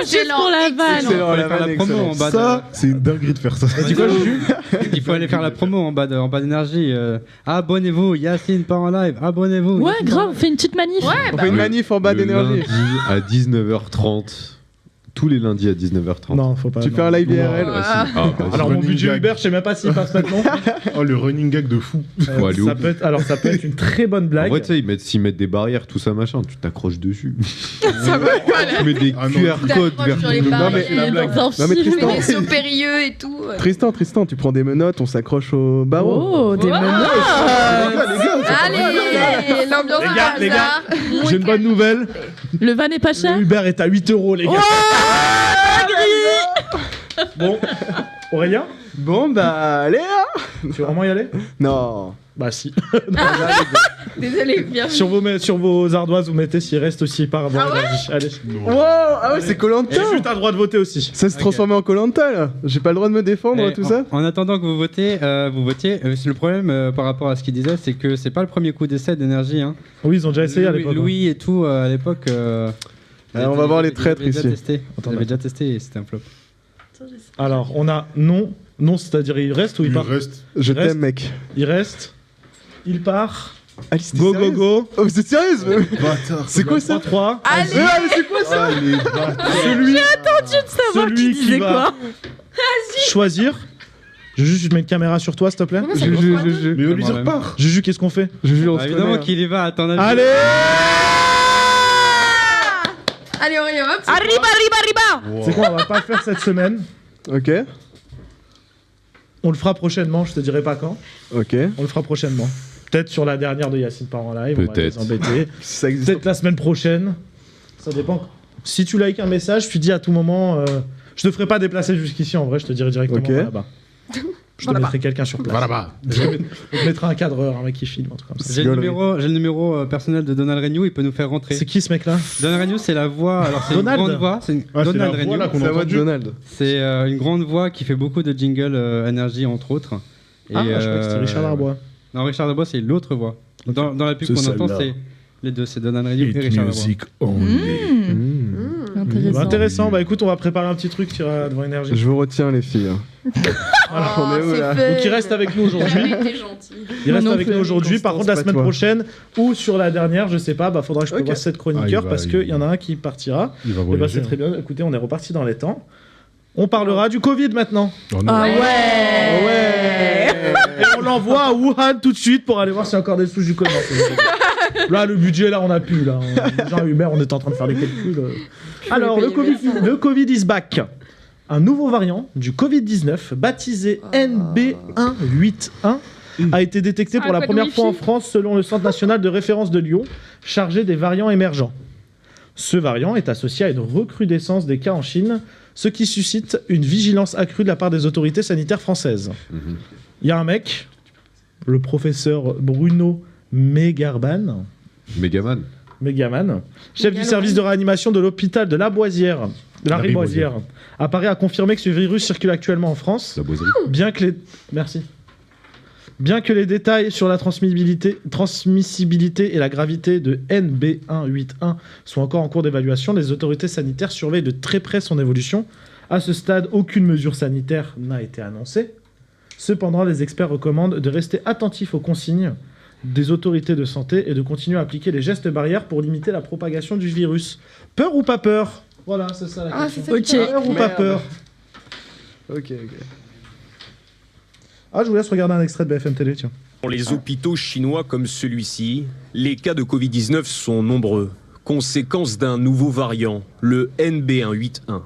excellent pour la vanne. Excellent, la faire la vanne, promo excellent. en bas Ça, c'est une dinguerie de faire ça. Dis quoi, Juju? Il faut aller faire la promo en bas d'énergie. Abonnez-vous, Yacine part en live. Abonnez-vous. Ouais, Yacine grave, on fait une petite manif. Ouais, On bah fait une oui. manif en bas Le d'énergie. lundi à 19h30. Tous les lundis à 19h30. Non, faut pas. Tu non. fais un live IRL. Ah, bah, Alors, mon Running budget gag. Uber, je sais même pas s'il passe maintenant. Oh, le running gag de fou. Faut aller Ça au- peut être, alors, ça peut être une très bonne En blague. vrai, tu sais, s'ils mettent des barrières, tout ça, machin, tu t'accroches dessus. Ça va pas Tu mets des Ah non, QR codes t'accroches vers sur les ton- barrières. Dans un Non, mais film. Mais des sauts périlleux et tout. Tristan, tu prends des menottes, on s'accroche au barreau. Oh, des menottes. Allez, l'ambiance Les au gars, les hasard. J'ai une bonne nouvelle. Le van est pas cher? Le Uber est à 8 €, les gars. Bon, Aurélien, Bon, bah, allez, hein. tu veux vraiment y aller? Non. Bah si. Désolé, bien. sur vos ardoises, vous mettez s'il reste aussi par avant. Ah ouais Énergie. Allez. Wow, ah ouais, c'est Koh-Lanta. Juju, t'as le droit de voter aussi. Ça se transformait en Koh-Lanta, là. J'ai pas le droit de me défendre, Et tout ça. En attendant que vous votiez, le problème par rapport à ce qu'il disait, c'est que c'est pas le premier coup d'essai d'énergie. Hein. Oui, ils ont déjà essayé à l'époque. Louis et tout, à l'époque. On va voir les traîtres Ils avaient ici. déjà testé. Ils Attends, avaient déjà testé et c'était un flop. Alors, on a non. Non, c'est-à-dire il reste ou il Il part? reste. Je Reste. t'aime, mec. Il reste. Il part. Alice, t'es Go, go, sérieuse go. Oh, vous êtes sérieuse Bâtard. C'est quoi ça 3. Allez. mais c'est quoi ça Allez, bâtard. Celui, Savoir qui celui qui disait va quoi. choisir. Juju, je mets une caméra sur toi, s'il te plaît. Mais ça commence par deux. Mais Olivier Moi-même. repart. Juju, qu'est-ce qu'on fait? Je jure, on Bah, se évidemment connaît, qu'il y va, à ton avis. Allez. Allez, Aurélien, hop. C'est quoi, on va pas le faire cette semaine. hein. Ok, On le fera prochainement, je te dirai pas quand. ok. On le fera prochainement. Peut-être sur la dernière de Yacine part en live, on va les Peut-être. embêter. Ça existe. Peut-être la semaine prochaine. Ça dépend. Si tu likes un message, tu dis à tout moment. Je te ferai pas déplacer jusqu'ici en vrai, je te dirai directement Ok. va là-bas. Je te mettrai quelqu'un sur place. Voilà, bah. On te mettra un cadreur, un mec qui filme, un truc comme ça. J'ai le numéro personnel de Donald Renew, il peut nous faire rentrer. C'est qui ce mec là? Donald Renew, c'est la voix. Alors, c'est une Donald. grande voix. C'est une... Ah, c'est Donald la voix, Renew. là, qu'on C'est a la voix de entendu. Donald. C'est une grande voix qui fait beaucoup de jingles énergie, entre autres. Et, Ah, je crois que c'était Richard Darbois. Non, Richard Darbois, c'est l'autre voix. Dans la pub C'est qu'on entend, celle-là. c'est les deux, c'est Donald Renew et Richard Darbois. Intéressant. Intéressant, bah écoute, on va préparer un petit truc qui ira devant Énergie. Je vous retiens, les filles. Voilà. On est où, là Donc il reste avec nous aujourd'hui. T'es gentil. Il reste non avec plus. nous aujourd'hui. Par contre, la Constance, semaine pas toi. prochaine ou sur la dernière, je sais pas, bah faudra que je prévoie 7 chroniqueurs Ah, il va- parce qu'il y en a un qui partira. Il va Et bah voyager. c'est très bien. Écoutez, on est reparti dans les temps. On parlera du Covid maintenant. Oh non. Ah ouais. Et on l'envoie à Wuhan tout de suite pour aller voir s'il y a encore des souches du Covid. Là, le budget, là, on a pu. Là. Jean Hubert, on est en train de faire les calculs. Alors, le Covid is back. Un nouveau variant du Covid-19, baptisé NB181, a été détecté pour la première fois en France selon le Centre national de référence de Lyon, chargé des variants émergents. Ce variant est associé à une recrudescence des cas en Chine, ce qui suscite une vigilance accrue de la part des autorités sanitaires françaises. Il y a un mec, le professeur Bruno Megaman, chef du service de réanimation de l'hôpital de La Riboisière, apparaît à confirmer que ce virus circule actuellement en France, bien que les détails sur la transmissibilité et la gravité de NB181 soient encore en cours d'évaluation. Les autorités sanitaires surveillent de très près son évolution. À ce stade, aucune mesure sanitaire n'a été annoncée. Cependant, les experts recommandent de rester attentifs aux consignes des autorités de santé et de continuer à appliquer les gestes barrières pour limiter la propagation du virus. Peur ou pas peur ? Voilà, c'est ça la question. Peur ou pas peur ? Ok. Ah, je vous laisse regarder un extrait de BFM Télé, tiens. Dans les hôpitaux chinois comme celui-ci, les cas de Covid-19 sont nombreux. Conséquence d'un nouveau variant, le NB181.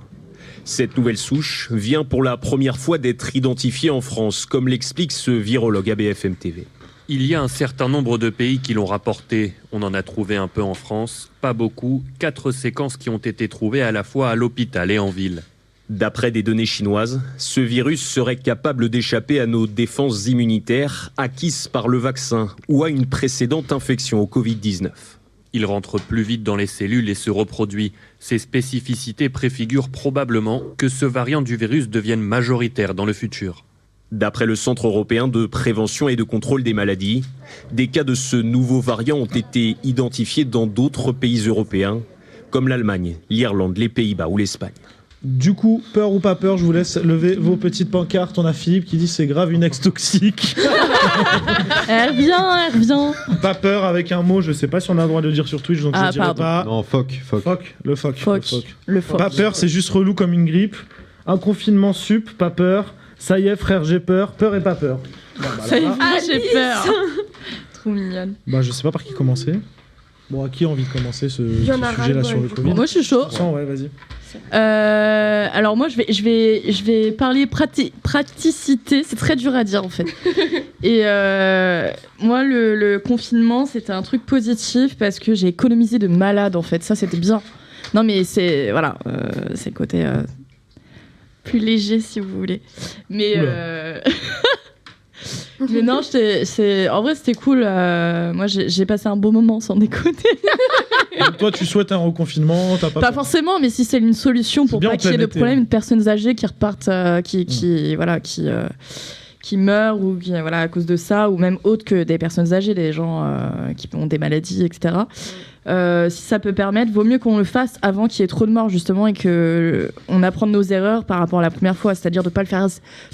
Cette nouvelle souche vient pour la première fois d'être identifiée en France, comme l'explique ce virologue à BFM TV. Il y a un certain nombre de pays qui l'ont rapporté. On en a trouvé un peu en France, pas beaucoup. 4 séquences qui ont été trouvées à la fois à l'hôpital et en ville. D'après des données chinoises, ce virus serait capable d'échapper à nos défenses immunitaires acquises par le vaccin ou à une précédente infection au Covid-19. Il rentre plus vite dans les cellules et se reproduit. Ces spécificités préfigurent probablement que ce variant du virus devienne majoritaire dans le futur. D'après le Centre européen de prévention et de contrôle des maladies, des cas de ce nouveau variant ont été identifiés dans d'autres pays européens, comme l'Allemagne, l'Irlande, les Pays-Bas ou l'Espagne. Du coup, peur ou pas peur, je vous laisse lever vos petites pancartes. On a Philippe qui dit c'est grave une ex toxique. Elle revient. Pas peur avec un mot, je sais pas si on a le droit de le dire sur Twitch, donc je dirai pas. Non, phoque. Le phoque. Pas peur, c'est juste relou comme une grippe. Un confinement sup, pas peur. Ça y est, frère, j'ai peur. Peur et pas peur. Bon, Ça y est, j'ai peur. Trop mignonne. Bah, je sais pas par qui commencer. Bon, à qui a envie de commencer ce sujet-là sur le Covid ? Moi, je suis chaud. Ouais, vas-y. Alors moi, je vais parler praticité. C'est très dur à dire en fait. Et moi, le confinement, c'était un truc positif parce que j'ai économisé de malade en fait. Ça, c'était bien. Non, mais c'est c'est le côté plus léger si vous voulez. Mais mais non, en vrai, c'était cool. Moi, j'ai passé un beau moment sans déconner. Donc toi, tu souhaites un reconfinement, t'as pas forcément, mais si c'est une solution pour pas qu'il y ait de problème, de personnes âgées qui repartent, qui meurent ou qui, à cause de ça, ou même autres que des personnes âgées, des gens qui ont des maladies, etc. Si ça peut permettre, vaut mieux qu'on le fasse avant qu'il y ait trop de morts justement et que on apprenne nos erreurs par rapport à la première fois, c'est-à-dire de pas le faire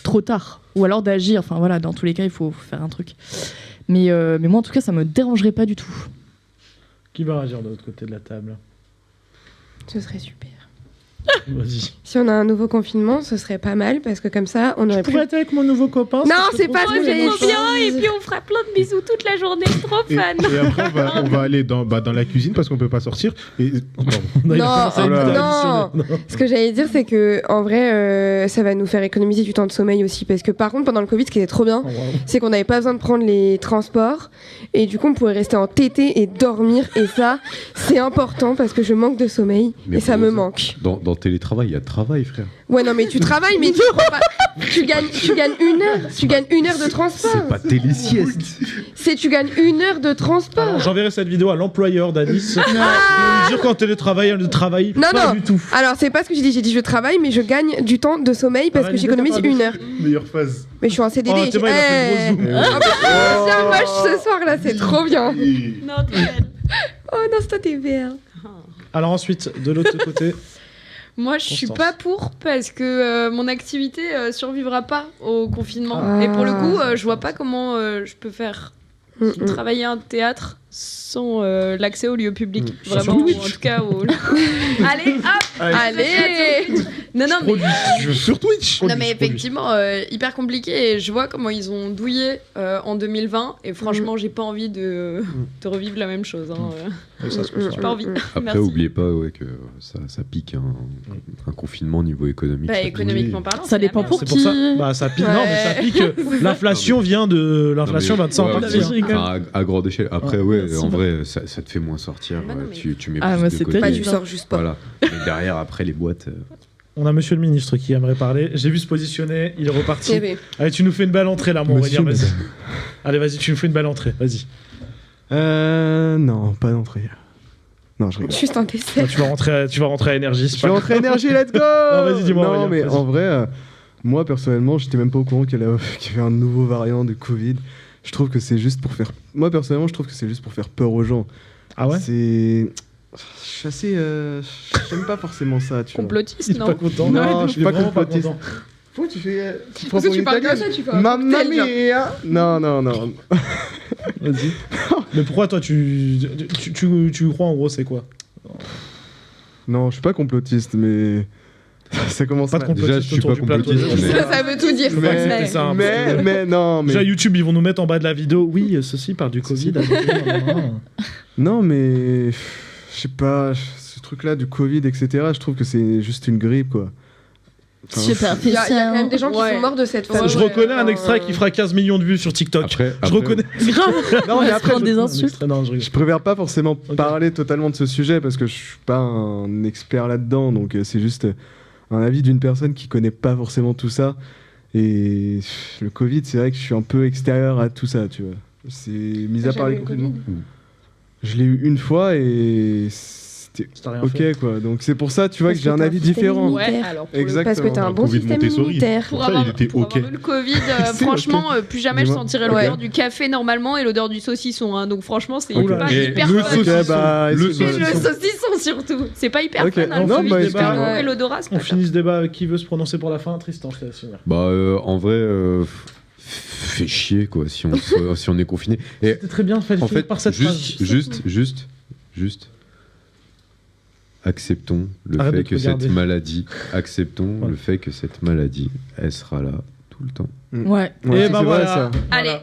trop tard, ou alors d'agir. Enfin voilà, dans tous les cas, il faut faire un truc. Mais moi, en tout cas, ça me dérangerait pas du tout. Qui va réagir de l'autre côté de la table ? Ce serait super. Vas-y. Si on a un nouveau confinement, ce serait pas mal parce que comme ça, on aurait pu. être avec mon nouveau copain. Non, c'est pas trop bien. Et puis on fera plein de bisous toute la journée. Trop fan. Et après, on va aller dans la cuisine parce qu'on peut pas sortir. Non. Ce que j'allais dire, c'est que en vrai, ça va nous faire économiser du temps de sommeil aussi, parce que par contre, pendant le Covid, ce qui était trop bien, c'est qu'on n'avait pas besoin de prendre les transports et du coup, on pouvait rester en TT et dormir. Et ça, c'est important parce que je manque de sommeil et ça me manque. Dans télétravail, il y a travail, frère. Ouais, non, mais tu travailles, mais tu gagnes 1 heure. Tu gagnes 1 heure de transport. C'est pas télésieste. Tu gagnes 1 heure de transport. Alors, j'enverrai cette vidéo à l'employeur d'Alice. Pour lui dire qu'en télétravail, elle ne travaille pas du tout. Alors, c'est pas ce que j'ai dit. J'ai dit je travaille, mais je gagne du temps de sommeil parce que j'économise 1 heure. Meilleure phase. Mais je suis en CDD. Oh, il a fait le gros zoom. Bien moche ce soir là, c'est trop bien. Non, t'es belle. Oh non, c'est toi, t'es vert. Alors ensuite, de l'autre côté. Moi, je suis pas pour parce que mon activité survivra pas au confinement. Et pour le coup, je vois pas comment je peux faire travailler un théâtre sans l'accès au lieu public. Vraiment, en tout cas. Allez, hop. Allez. Non, mais... Sur Twitch. Non mais effectivement, hyper compliqué et je vois comment ils ont douillé en 2020 et franchement j'ai pas envie de revivre la même chose. J'ai pas envie. Après, Merci. oubliez pas que ça pique un confinement au niveau économique. Bah, économiquement parlant, Ça dépend pour C'est qui. pour ça. Bah ça pique. Non, mais ça pique. L'inflation vient de ça en partie. À grande échelle. Après, en vrai, ça te fait moins sortir. Tu mets Ah, plus mais de c'est côté. terrible. Tu sors juste pas. Voilà. Et derrière, après, les boîtes. On a monsieur le ministre qui aimerait parler. J'ai vu se positionner, il est reparti. Allez, tu nous fais une belle entrée là, mon Aurélien, vas-y. Allez, vas-y, tu nous fais une belle entrée, vas-y. Non, pas d'entrée. Non, je rigole. Juste un dessert. Non, tu vas rentrer à Énergie. Je vais rentrer à Énergie, let's go. Non, vas-y, dis-moi. Non, Aurélien, mais vas-y. en vrai, moi personnellement, j'étais même pas au courant qu'il y avait un nouveau variant de Covid. Je trouve que c'est juste pour faire. Moi personnellement, je trouve que c'est juste pour faire peur aux gens. Ah ouais. Je suis assez. J'aime pas forcément ça, tu vois. Complotiste, Il est non? pas content. Non, je suis pas vraiment complotiste. content. Faut tu fais. Tu Parce que tu parles comme ça, tu fais un Mamma cocktail, genre. mia. Non. Vas-y. Mais pourquoi toi tu crois en gros c'est quoi? Non, je suis pas complotiste, mais. Ça commence Pas de mal. complotiste Déjà, je suis autour pas du plateau. complotiste, mais- Ça veut tout dire. Je peux pas accepter ça, hein, parce que- Mais non, mais. Déjà YouTube ils vont nous mettre en bas de la vidéo. Oui, ceci parle du Covid. Non, mais. Je sais pas, ce truc-là du Covid, etc., je trouve que c'est juste une grippe, quoi. Enfin, Il y a quand même des gens qui sont morts de cette façon. Je reconnais un extrait qui fera 15 millions de vues sur TikTok. Je reconnais. Grave. Non, mais après, des insultes. Non, je Je préfère pas forcément parler totalement de ce sujet parce que je suis pas un expert là-dedans, donc c'est juste un avis d'une personne qui connaît pas forcément tout ça. Et le Covid, c'est vrai que je suis un peu extérieur à tout ça, tu vois. C'est mis à part les confinements. Je l'ai eu une fois et c'était rien ok fait. quoi. Donc c'est pour ça, tu vois, Parce que j'ai que un t'as avis un système différent. immunitaire. Ouais, alors, Exactement. Parce que t'as un bon Covid système Montessori. immunitaire. Pour Ça, avoir, il était pour ok. avoir eu le Covid, C'est franchement, ok. plus jamais je Dis-moi. sentirais Ok. l'odeur du café normalement et l'odeur du saucisson. Hein. Donc franchement, c'est Oula. pas Et hyper le fun. saucisson. Ok, bah, Le excuse-moi. Et le saucisson. saucisson surtout. C'est pas hyper Ok. fun. Hein, le Non, Covid, bah, le excuse-moi. goût et l'odorat, c'est On pas finit ce débat avec qui veut se prononcer pour la fin. Tristan, je te laisse finir. Bah, en vrai, fait chier, quoi, si on est confiné. Et C'était très bien, fallait en finir fait, par cette phrase. juste, acceptons le Arrête fait de te que regarder. cette maladie, acceptons Ouais. le fait que cette maladie, elle sera là tout le temps. Ouais. Ouais, Et c'est bah vrai, voilà. ça. Allez,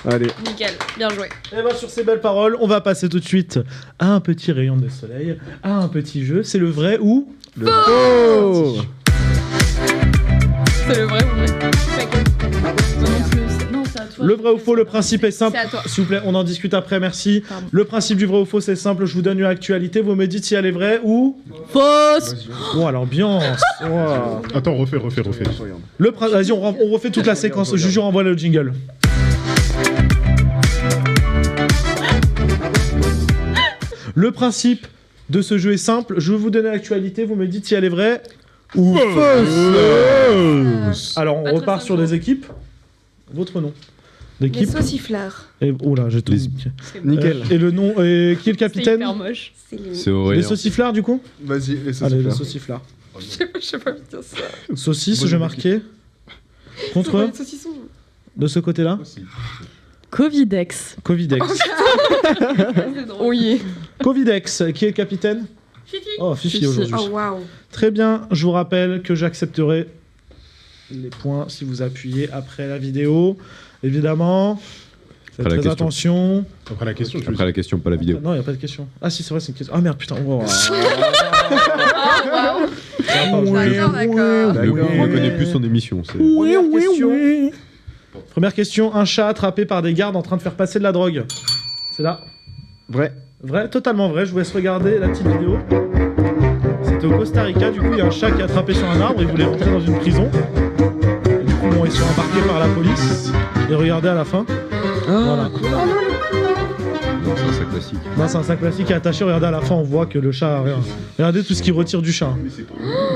Allez. nickel, bien joué. Et bah sur ces belles paroles, on va passer tout de suite à un petit rayon de soleil, à un petit jeu. C'est le vrai ou Le faux. C'est le vrai ou vrai? Non, c'est à toi. le vrai ou faux. Le principe est simple. C'est à toi. S'il vous plaît, on en discute après. Merci. Pardon. Le principe du vrai ou faux, c'est simple. Je vous donne une actualité. Vous me dites si elle est vraie ou. Fausse. Oh, à l'ambiance. Oh. Attends, refais. Vas-y, on refait toute la séquence. Je jure, envoie le jingle. Le principe de ce jeu est simple. Je vais vous donner l'actualité. Vous me dites si elle est vraie ou fausse. Alors, on Pas très repart sur simple. les équipes. Votre nom Les d'équipe. sauciflards. Et oh là, j'ai tout. Nickel. Et le nom. Et qui est le C'est capitaine hyper moche. C'est Les Aurélien. sauciflards, du coup. Vas-y, les Allez, les sauciflards. sauciflards. Je sais pas dire ça. Saucisse, j'ai marqué. Contre Les saucissons. de ce côté-là. Covidex. Covidex. C'est drôle. Oui. Covidex, qui est le capitaine Fifi. Oh, Fifi Fifi. aujourd'hui. Oh waouh. Très bien, je vous rappelle que j'accepterai les points si vous appuyez après la vidéo. Évidemment, faites Après la très question. attention. Après la question, tu veux Après la question, pas la vidéo. Non, il n'y a pas de question. Ah si, c'est vrai, c'est une question. Ah merde, putain. Oh, Ah, waouh. D'accord, d'accord. Ne connaît plus son émission. c'est- Première question. Première question, un chat attrapé par des gardes en train de faire passer de la drogue. C'est là. Vrai. Vrai, totalement vrai. Je vous laisse regarder la petite vidéo. C'était au Costa Rica. Du coup, il y a un chat qui est attrapé sur un arbre. Il voulait rentrer dans une prison. Et du coup, bon, ils sont embarqués par la police. Et regardez à la fin. Voilà. Non, c'est un sac classique. Non, c'est un sac plastique qui est attaché. Regardez à la fin, on voit que le chat a rien. Regardez tout ce qu'il retire du chat.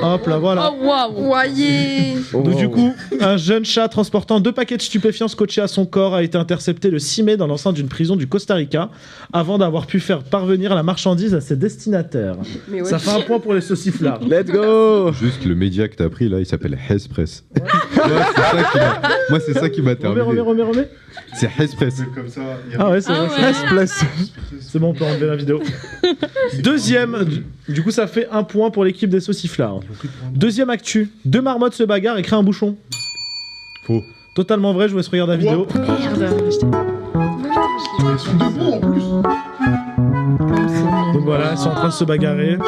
Hop là, voilà. Oh waouh. Voyez. Donc du coup, un jeune chat transportant 2 paquets de stupéfiants scotchés à son corps a été intercepté le 6 mai dans l'enceinte d'une prison du Costa Rica avant d'avoir pu faire parvenir la marchandise à ses destinataires. Mais ouais. Ça fait un point pour les sauciflards. Let's go. Juste le média que t'as pris là, il s'appelle Hespress. Moi, c'est ça qui m'a terminé. Remets. C'est Hespress. comme ça. Ah ouais, c'est vrai. Ah ouais. Place. C'est bon, on peut enlever la vidéo. Deuxième, du coup ça fait 1 point pour l'équipe des sauciflards. Deuxième actu, 2 marmottes se bagarrent et créent un bouchon. Faux. Totalement vrai, je vous laisse regarder la vidéo. Merde. Ils sont debout en plus. Donc voilà, ils sont en train de se bagarrer. Oh,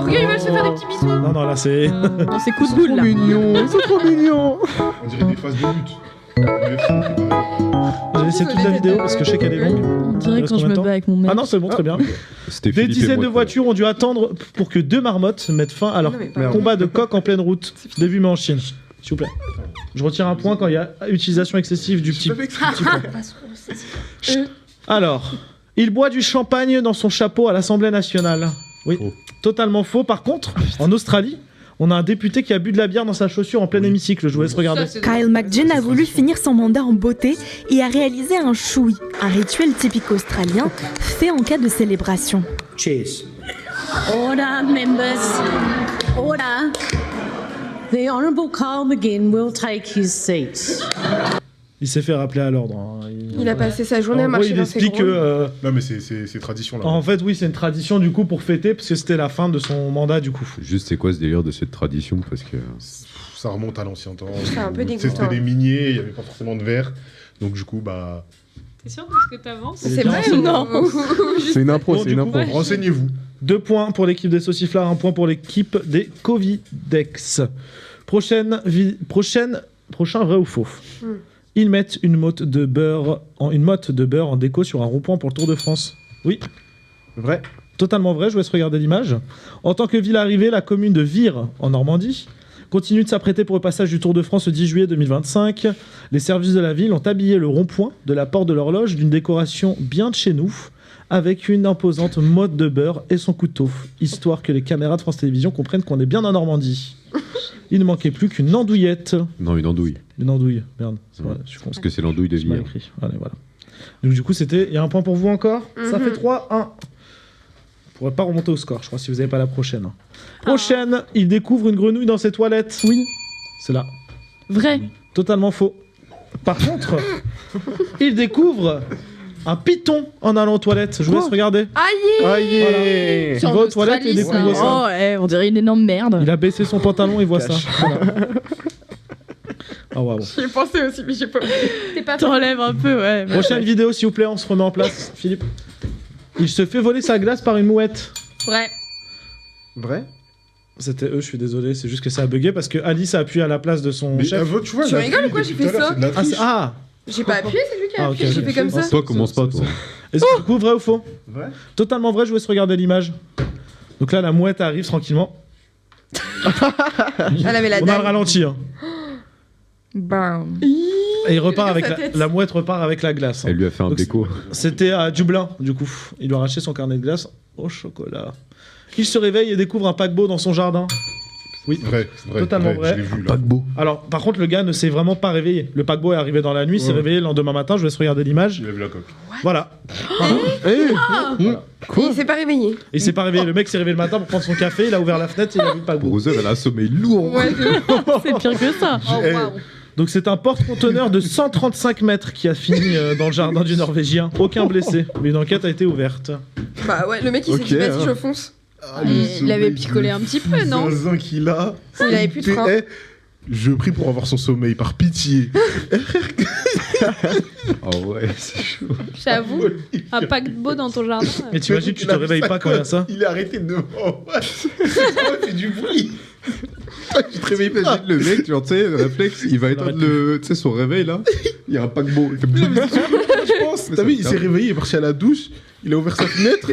regarde, ils veulent se faire des petits bisous. Non, là c'est... Non, c'est coup de boule là. Ils sont trop mignons. On dirait des phases de lutte. J'ai laissé toute la vidéo parce que je sais qu'elle est longue. On dirait Il reste quand je combien me de temps bats avec mon mec. Ah non, c'est bon, très bien. C'était Des Philippe et dizaines moi de voitures ont dû attendre pour que 2 marmottes mettent fin à leur Non, mais pas combat de coq en pleine route. Début mais en Chine. S'il vous plaît. Je retire un point quand il y a utilisation excessive du petit point. Alors, il boit du champagne dans son chapeau à l'Assemblée nationale. Oui, totalement faux. Par contre, en Australie, on a un député qui a bu de la bière dans sa chaussure en plein hémicycle. Je vous laisse regarder. Kyle McGinn a voulu finir son mandat en beauté et a réalisé un choui, un rituel typique australien fait en cas de célébration. Cheers. Order, members. Order. The Honourable Kyle McGinn will take his seat. Il s'est fait rappeler à l'ordre. Hein. Il a passé sa journée à En gros, marcher il dans ses explique gros. que... Non, mais c'est tradition là. En fait, oui, c'est une tradition du coup pour fêter parce que c'était la fin de son mandat du coup. Juste, c'est quoi ce délire de cette tradition? Parce que Ça remonte à l'ancien temps. C'est un peu dégoûtant. C'était les miniers, il n'y avait pas forcément de verre. Donc, du coup, bah. T'es sûr de ce que t'avances? C'est vrai ou non? C'est une impro, Bon, c'est du une coup, impro. Renseignez-vous. 2 points pour l'équipe des sauciflards, 1 point pour l'équipe des Covidex. Prochain vrai ou faux. Ils mettent une motte de beurre en déco sur un rond-point pour le Tour de France. Oui. Vrai. Totalement vrai, je vous laisse regarder l'image. En tant que ville arrivée, la commune de Vire, en Normandie, continue de s'apprêter pour le passage du Tour de France le 10 juillet 2025. Les services de la ville ont habillé le rond-point de la porte de l'horloge d'une décoration bien de chez nous, avec une imposante motte de beurre et son couteau, histoire que les caméras de France Télévisions comprennent qu'on est bien en Normandie. Il ne manquait plus qu'une andouillette. Non, une andouille. Une andouille, merde. C'est vrai, je suis con. Parce que c'est l'andouille de C'est mal Vire. écrit. Allez, voilà. Donc du coup, c'était... Il y a un point pour vous encore. Ça fait 3-1. On pourrait pas remonter au score, je crois, si vous n'avez pas la prochaine. Prochaine, il découvre une grenouille dans ses toilettes. Oui. C'est là. Vrai. Totalement faux. Par contre, il découvre un python en allant aux toilettes. Je vous laisse regarder. Aïe. Il va aux toilettes et il découvre ça. Oh ouais, on dirait une énorme merde. Il a baissé son pantalon et voit ça. Voilà. Oh waouh. J'y ai pensé aussi, mais j'ai pas. T'es pas T'enlèves un peu, ouais. Prochaine vidéo, s'il vous plaît, on se remet en place. Philippe. Il se fait voler sa glace par une mouette. Vrai. Vrai. C'était eux, je suis désolé, c'est juste que ça a bugué parce que Alice a appuyé à la place de son chef. Tu vois, Tu rigoles ou quoi? J'ai fait ça. Ah, J'ai pas appuyé, c'est lui qui a Ah, appuyé, ok. j'ai fait comme ça. Toi, commence pas, toi. Est-ce que du coup, vrai ou faux? Vrai. Totalement vrai, je vous laisse regarder l'image. Donc là, la mouette arrive tranquillement. Elle avait la On a le dalle. ralenti. Hein. Ben. Et il repart avec Regarde sa tête. la mouette repart avec la glace. hein. Elle lui a fait un Donc, déco. C'était à Dublin, du coup. Il lui a arraché son carnet de glace au chocolat. Il se réveille et découvre un paquebot dans son jardin. Oui, Vrai, totalement vrai. Je l'ai vu là. Alors, par contre, le gars ne s'est vraiment pas réveillé. Le paquebot est arrivé dans la nuit, s'est réveillé le lendemain matin. Je vous laisse regarder l'image. Il a vu la coque. Voilà. Il s'est pas réveillé. Il s'est pas réveillé. Le mec s'est réveillé le matin pour prendre son café. Il a ouvert la fenêtre et il a vu le paquebot. Rosev, elle a un sommeil lourd. Ouais, C'est pire que ça. Oh, waouh. Donc c'est un porte-conteneur de 135 mètres qui a fini dans le jardin du Norvégien. Aucun blessé. Mais une enquête a été ouverte. Bah ouais, le mec il s'est Ok, dit vas-y, hein. je fonce. Il avait picolé un petit peu, non? Le qu'il a. Il avait plus de frein. Je prie pour avoir son sommeil, par pitié. Oh ouais, c'est chaud. J'avoue. Un paquebot dans ton jardin. Mais t'imagines, tu te réveilles pas quand il y a ça? Il est arrêté devant. Il fait du bruit. Tu te réveilles, imagine le mec, genre, tu sais, le réflexe, il va éteindre tu sais, son réveil là. Il y a un paquebot. Il fait Je pense, t'as vu, il s'est réveillé, il est parti à la douche, il a ouvert sa fenêtre,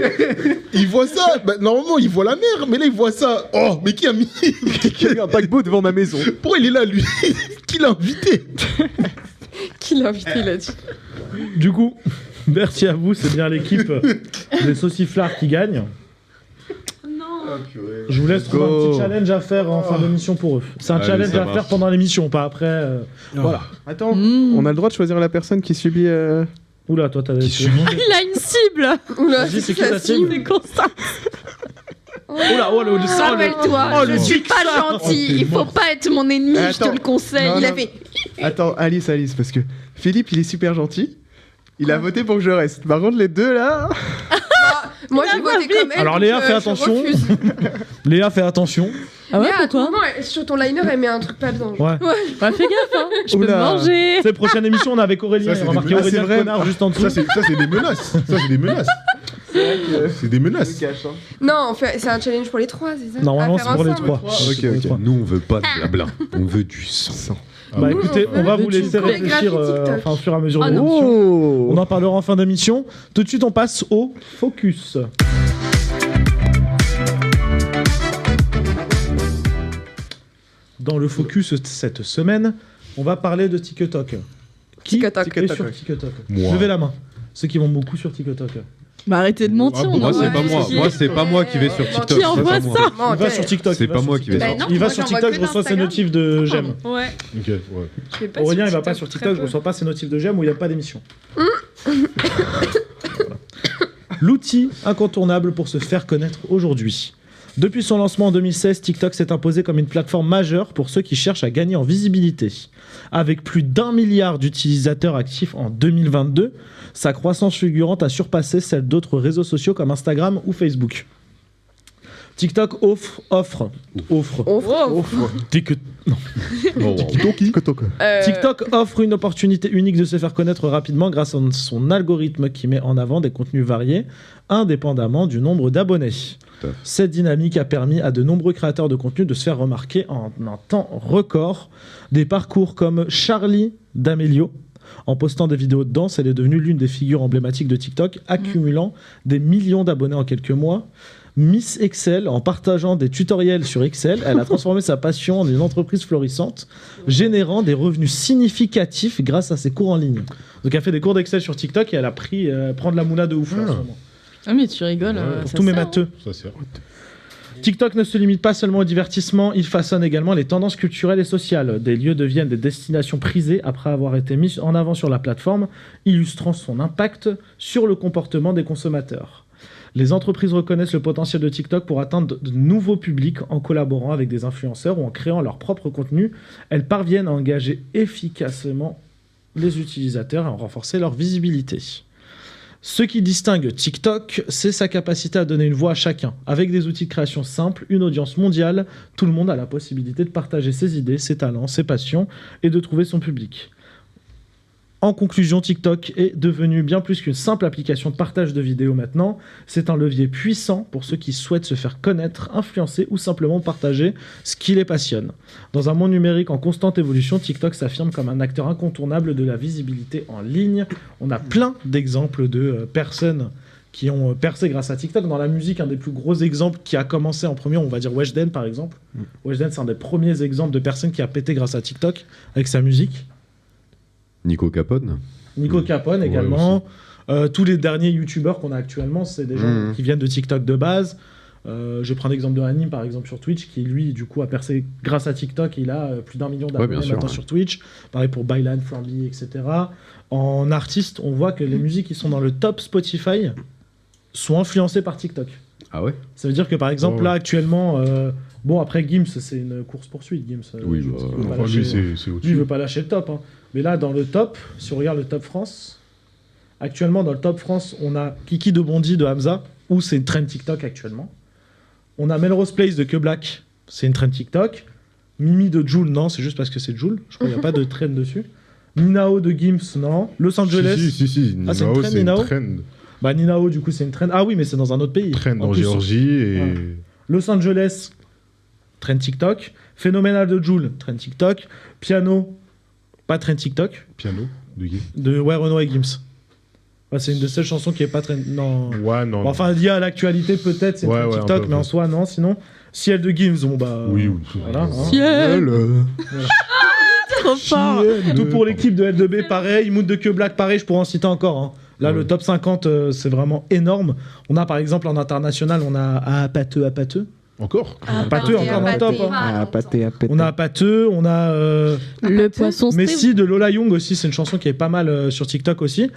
il voit ça. Bah, normalement, il voit la mer, mais là, il voit ça. Oh, mais qui a mis un paquebot devant ma maison? Pourquoi il est là, lui? Qui l'a invité? Qui l'a invité, il a dit. Du coup, merci à vous. C'est bien l'équipe des sauciflards qui gagne. Je vous laisse trouver un petit challenge à faire en fin d'émission pour eux. C'est un Allez, challenge ça à marche. faire pendant l'émission, pas après. Voilà. Attends, on a le droit de choisir la personne qui subit. Oula, toi, t'as des. Il a une cible. Oula, Vas-y, c'est qui ta cible? C'est constant. Oula, oh le sang. Rappelle-toi, Oh, je le suis big pas ça. gentil. Il faut pas être mon ennemi, je te Attends. le conseille. Non, Il non. a fait. Attends, Alice, parce que Philippe, il est super gentil. Il a voté pour que je reste. Par contre, les deux là. Moi, j'ai voté comme elle. Alors donc, Léa, fais je attention. refuse. Léa, fais attention. Ah ouais, Léa, à tout pourquoi moment, sur ton liner, elle met un truc pas bien. Ouais. Bah, fais gaffe, hein. Je peux me Oula. manger. C'est prochaine émission, on est avec Aurélien. Ça, c'est Il a remarqué des- Aurélien c'est vrai. Connard juste en dessous. Ça, c'est des menaces. Ça, c'est des menaces. C'est des menaces. Non, c'est un challenge pour les 3, c'est ça? Normalement, À c'est faire pour les ensemble. 3. Ok. Nous, on veut pas de blabla, on veut du sang. Bah écoutez, on va vous laisser réfléchir au fur et à mesure de l'émission. On en parlera en fin d'émission. Tout de suite, on passe au focus. Dans le focus cette semaine, on va parler de TikTok. Qui est sur TikTok? Moi. Levez la main. Ceux qui vont beaucoup sur TikTok. Bah arrêtez de mentir. on Moi, en c'est voit pas moi. tous. Moi, c'est pas moi qui vais sur TikTok. Qui envoie c'est pas ça moi. Il va sur TikTok. C'est pas moi qui vais sur non, Il va moi, sur j'en vois TikTok, que je reçois ses d'Instagram. notifs de j'aime. Ouais. Ok, ouais. Je vais pas Aurélien, il sur va pas sur très TikTok, je peu. reçois pas ses notifs de j'aime où il n'y a pas d'émission. L'outil incontournable pour se faire connaître aujourd'hui. Depuis son lancement en 2016, TikTok s'est imposé comme une plateforme majeure pour ceux qui cherchent à gagner en visibilité. Avec plus d'1 milliard d'utilisateurs actifs en 2022, sa croissance fulgurante a surpassé celle d'autres réseaux sociaux comme Instagram ou Facebook. TikTok offre. TikTok offre une opportunité unique de se faire connaître rapidement grâce à son algorithme qui met en avant des contenus variés, indépendamment du nombre d'abonnés. Cette dynamique a permis à de nombreux créateurs de contenu de se faire remarquer en un temps record. Des parcours comme Charlie D'Amelio. En postant des vidéos de danse, elle est devenue l'une des figures emblématiques de TikTok, accumulant des millions d'abonnés en quelques mois. Miss Excel, en partageant des tutoriels sur Excel, elle a transformé sa passion en une entreprise florissante, générant des revenus significatifs grâce à ses cours en ligne. Donc elle fait des cours d'Excel sur TikTok et elle a pris prendre la moula de ouf là, en ce moment. Ah mais tu rigoles. Pour ça tous mes sert, matheux. Ça sert. TikTok ne se limite pas seulement au divertissement, il façonne également les tendances culturelles et sociales. Des lieux deviennent des destinations prisées après avoir été mis en avant sur la plateforme, illustrant son impact sur le comportement des consommateurs. Les entreprises reconnaissent le potentiel de TikTok pour atteindre de nouveaux publics en collaborant avec des influenceurs ou en créant leur propre contenu. Elles parviennent à engager efficacement les utilisateurs et à renforcer leur visibilité. Ce qui distingue TikTok, c'est sa capacité à donner une voix à chacun. Avec des outils de création simples, une audience mondiale, tout le monde a la possibilité de partager ses idées, ses talents, ses passions et de trouver son public. En conclusion, TikTok est devenu bien plus qu'une simple application de partage de vidéos maintenant. C'est un levier puissant pour ceux qui souhaitent se faire connaître, influencer ou simplement partager ce qui les passionne. Dans un monde numérique en constante évolution, TikTok s'affirme comme un acteur incontournable de la visibilité en ligne. On a plein d'exemples de personnes qui ont percé grâce à TikTok. Dans la musique, un des plus gros exemples qui a commencé en premier, on va dire Weshden par exemple. Weshden, c'est un des premiers exemples de personnes qui a pété grâce à TikTok avec sa musique. Nico Capone. Nico Capone également. Tous les derniers youtubeurs qu'on a actuellement, c'est des gens qui viennent de TikTok de base. Je prends l'exemple de Hanim par exemple sur Twitch, qui lui du coup a percé grâce à TikTok. Il a plus d'1 million d'abonnés maintenant sur Twitch. Pareil pour Bylan, Flamby, etc. En artiste, on voit que les musiques qui sont dans le top Spotify sont influencées par TikTok. Ah ouais. Ça veut dire que par exemple là actuellement, bon après Gims c'est une course poursuite. Gims. Oui, Gims, bah, il veut pas enfin, lâcher- lui, c'est au-dessus. lui, il veut pas lâcher le top. Hein. Mais là dans le top, si on regarde le top France, actuellement dans le top France, on a Kiki de Bondy de Hamza, où c'est une trend TikTok actuellement. On a Melrose Place de Que Black, c'est une trend TikTok. Mimi de Jul, non, c'est juste parce que c'est Jul. Je crois qu'il n'y a pas de trend dessus. Ninao de Gims, non. Los Angeles. Si. Ah, c'est une Ninao, trend, c'est une Ninao trend. Bah, Ninao, du coup, c'est une trend. Ah oui, mais c'est dans un autre pays. Trend en plus. Géorgie et. Ouais. Los Angeles, trend TikTok. Phénoménal de Jul, trend TikTok. Piano, pas trend TikTok. Piano de qui De ouais, Renaud et Gims. Ouais, c'est une de ces chansons qui est pas trend. Non. Ouais, non. Bon, enfin, lié à l'actualité, peut-être, c'est Ouais, trend ouais, TikTok, un peu, mais en soi, non. Sinon, Ciel de Gims, bon bah. Oui. Voilà. hein. Ciel. Trop fort. Tout pour l'équipe de L2B, pareil. Mood de Que Black, pareil, je pourrais en citer encore. Hein. Là, le top 50, c'est vraiment énorme. On a par exemple en international, on a Apateux. Encore Apateux, encore dans le top. Hein. Ah, pâté. On a Apateux, on a Le poisson Messi de Lola Young aussi, c'est une chanson qui est pas mal sur TikTok aussi.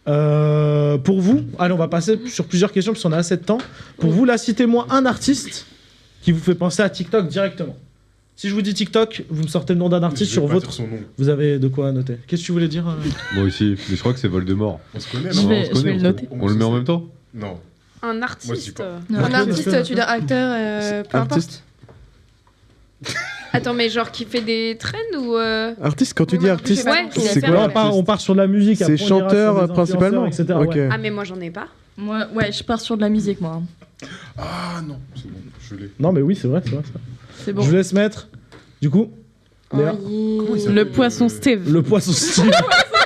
Pour vous, allez, on va passer sur plusieurs questions parce qu'on a assez de temps. Pour vous, là, citez-moi un artiste qui vous fait penser à TikTok directement. Si je vous dis TikTok, vous me sortez le nom d'un artiste sur votre. Vous avez de quoi noter. Qu'est-ce que tu voulais dire Moi aussi, mais je crois que c'est Voldemort. On se connaît, Je vais le noter. On le met en même temps? Non. Un artiste. Un artiste, tu dis acteur, peu importe. Attends, mais genre qui fait des trends ou Artiste, quand tu dis artiste, Ouais, c'est il a quoi fait on part sur de la musique. C'est après, on ira sur chanteur des principalement, influenceurs, etc. Ok. ouais. Ah, mais moi j'en ai pas. Moi, ouais, je pars sur de la musique, moi. Ah non, c'est bon, je l'ai. Non, mais oui, c'est vrai. C'est bon. Je vous laisse mettre. Du coup, Léa. Le poisson Steve. Le poisson Steve.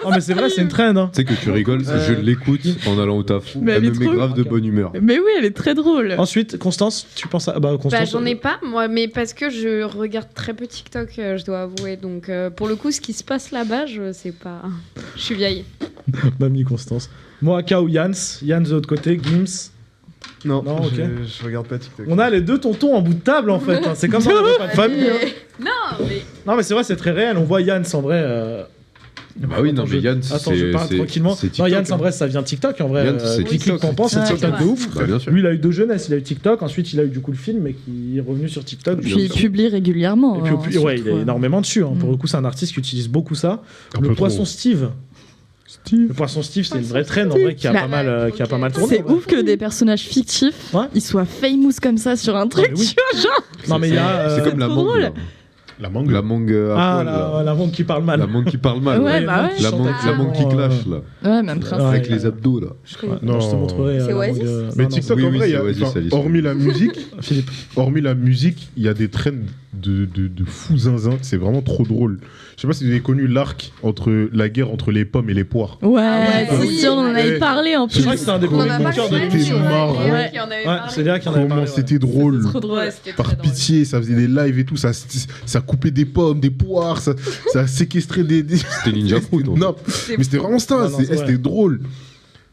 Non, mais c'est vrai, c'est une trend. Hein. Tu sais que tu rigoles, je l'écoute en allant au taf. Mais elle elle me est met trop- grave de bonne humeur. Mais oui, elle est très drôle. Ensuite, Constance, tu penses à. Bah, Constance. Bah, j'en ai pas, moi, mais parce que je regarde très peu TikTok, je dois avouer. Donc, pour le coup, ce qui se passe là-bas, je sais pas. Je suis vieille. Mamie Constance. Moi, K ou Jans. Jans de l'autre côté, Gims. Non, ok. je regarde pas TikTok. On a les deux tontons en bout de table en fait. Hein. C'est comme ça, on n'avait pas de famille. Hein. Non, mais. Non, mais c'est vrai, c'est très réel. On voit Jans en vrai. Bah oui, non, mais Yann, Attends, je parle tranquillement. Non, Yann, en vrai, ça vient de TikTok. En vrai, Yann, c'est TikTok. Qu'on pense, c'est Ouais, TikTok c'est de vrai. ouf. Bah, bien sûr. Lui, il a eu deux jeunesses. Il a eu TikTok. Ensuite, il a eu du coup le film, mais qui est revenu sur TikTok. Puis il publie régulièrement. Et puis, hein, ouais, il surtout, est énormément dessus. Hein. Pour le coup, c'est un artiste qui utilise beaucoup ça. Un Le peu poisson trop. Steve. Le poisson Steve, c'est une vraie traîne en vrai qui a Bah, pas mal, qui a pas mal tourné. C'est ouf que des personnages fictifs ils soient famous comme ça sur un truc, mais oui. tu vois, genre. Non, mais il y a. C'est comme la trop mangue. drôle. là. La mangue. La mangue à Ah, poil, là. la mangue qui parle mal. La mangue qui parle mal. Ouais, bah ouais. La mangue qui clash, là. Ouais, même principe. Avec les abdos, là. Non, je te montrerai. C'est la Oasis mangue, Mais non, TikTok, oui, en oui, vrai, c'est Oasis, enfin, Alice. hormis la musique, Philippe. hormis la musique, il y a des trends de fou zinzin. C'est vraiment trop drôle. Je sais pas si vous avez connu l'arc entre la guerre entre les pommes et les poires. Ouais, c'est oui. sûr, on en avait parlé en Je plus. crois que c'est un des On en premiers a coups de cœur de parlé, l'émission. C'était marrant. Ouais. Qui en avait Ouais, parlé. c'est Léa qui en avait Comment parlé. c'était drôle. C'est trop drôle. Ouais, c'était Par très drôle. pitié, ça faisait des lives et tout, ça coupait des pommes, des poires, ça séquestrait des... C'était Ninja Fruit. donc. Non, mais c'était vraiment ça, Non, non, c'est c'était vrai. drôle.